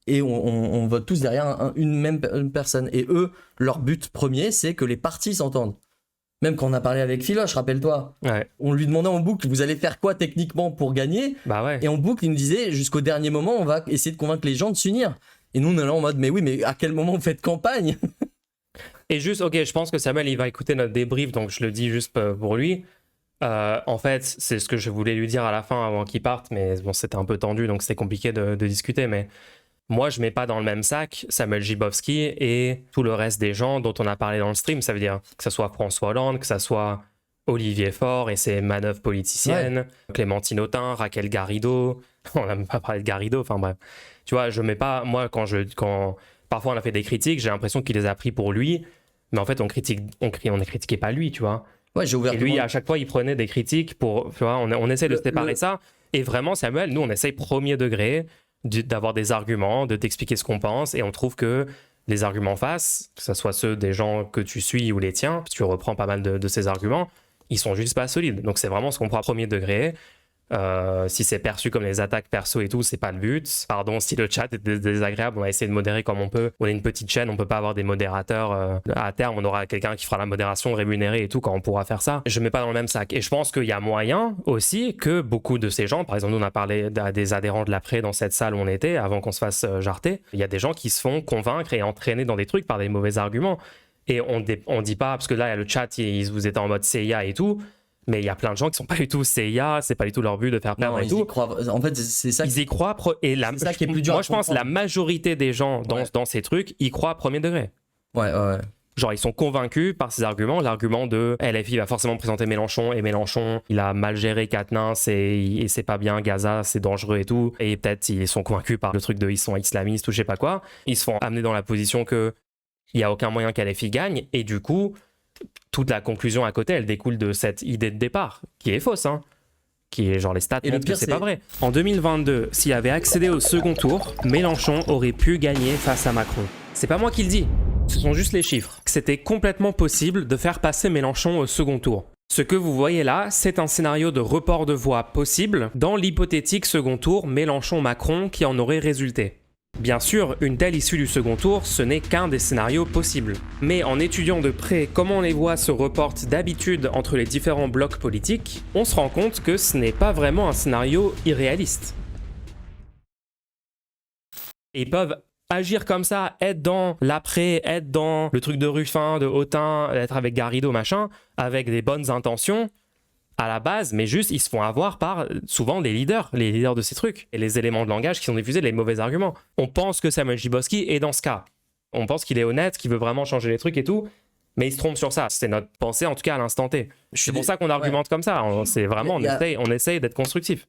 et on vote tous derrière une personne et eux leur but premier c'est que les partis s'entendent. Même quand on a parlé avec Philoche, rappelle-toi, on lui demandait en boucle vous allez faire quoi techniquement pour gagner et en boucle il nous disait jusqu'au dernier moment on va essayer de convaincre les gens de s'unir et nous on est là en mode mais oui mais à quel moment vous faites campagne? Et juste, ok, je pense que Samuel, il va écouter notre débrief, donc je le dis juste pour lui. En fait, c'est ce que je voulais lui dire à la fin avant qu'il parte, mais bon, c'était un peu tendu, donc c'était compliqué de discuter. Mais moi, je mets pas dans le même sac Samuel Gibowski et tout le reste des gens dont on a parlé dans le stream. Ça veut dire que ce soit François Hollande, que ce soit Olivier Faure et ses manœuvres politiciennes, Clémentine Autain, Raquel Garrido. On n'a même pas parlé de Garrido, enfin bref. Tu vois, je mets pas, moi, quand parfois on a fait des critiques, j'ai l'impression qu'il les a pris pour lui. Mais en fait, on ne critiquait pas lui, tu vois. Ouais, j'ai ouvert. Et lui, à chaque fois, il prenait des critiques pour, tu vois, on essaie de séparer ça. Et vraiment, Samuel, nous, on essaye premier degré d'avoir des arguments, de t'expliquer ce qu'on pense. Et on trouve que les arguments face, que ce soit ceux des gens que tu suis ou les tiens, parce que tu reprends pas mal de ces arguments, ils sont juste pas solides. Donc c'est vraiment ce qu'on prend premier degré. Si c'est perçu comme des attaques perso et tout, c'est pas le but. Pardon si le chat est désagréable, on va essayer de modérer comme on peut. On est une petite chaîne, on peut pas avoir des modérateurs. À terme, on aura quelqu'un qui fera la modération rémunérée et tout quand on pourra faire ça. Je mets pas dans le même sac. Et je pense qu'il y a moyen aussi que beaucoup de ces gens, par exemple, nous on a parlé des adhérents de l'après dans cette salle où on était avant qu'on se fasse jarter. Il y a des gens qui se font convaincre et entraîner dans des trucs par des mauvais arguments. Et on dit pas, parce que là, il y a le chat, vous étiez en mode CIA et tout. Mais il y a plein de gens qui sont pas du tout CIA, c'est pas du tout leur but de faire perdre et tout. En fait, c'est ça. Ils y croient et c'est ça qui est plus dur. Moi, je pense que la majorité des gens dans ces trucs, ils croient premier degré. Ouais. Genre, ils sont convaincus par ces arguments. L'argument de LFI va forcément présenter Mélenchon et Mélenchon, il a mal géré Quatennens et c'est pas bien, Gaza, c'est dangereux et tout. Et peut-être ils sont convaincus par le truc de ils sont islamistes ou je sais pas quoi. Ils se font amener dans la position que il y a aucun moyen qu'LFI gagne et du coup. Toute la conclusion à côté, elle découle de cette idée de départ, qui est fausse, hein. Qui est genre les stats montrent que c'est pas vrai. En 2022, s'il avait accédé au second tour, Mélenchon aurait pu gagner face à Macron. C'est pas moi qui le dis, ce sont juste les chiffres. C'était complètement possible de faire passer Mélenchon au second tour. Ce que vous voyez là, c'est un scénario de report de voix possible dans l'hypothétique second tour Mélenchon-Macron qui en aurait résulté. Bien sûr, une telle issue du second tour, ce n'est qu'un des scénarios possibles. Mais en étudiant de près comment les voix se reportent d'habitude entre les différents blocs politiques, on se rend compte que ce n'est pas vraiment un scénario irréaliste. Et ils peuvent agir comme ça, être dans l'après, être dans le truc de Ruffin, de Autain, être avec Garrido, machin, avec des bonnes intentions, à la base, mais juste ils se font avoir par souvent les leaders de ces trucs et les éléments de langage qui sont diffusés, les mauvais arguments. On pense que Samuel Gibowski est dans ce cas. On pense qu'il est honnête, qu'il veut vraiment changer les trucs et tout, mais il se trompe sur ça. C'est notre pensée en tout cas à l'instant T. C'est pour ça qu'on argumente comme ça. C'est vraiment on essaye d'être constructif.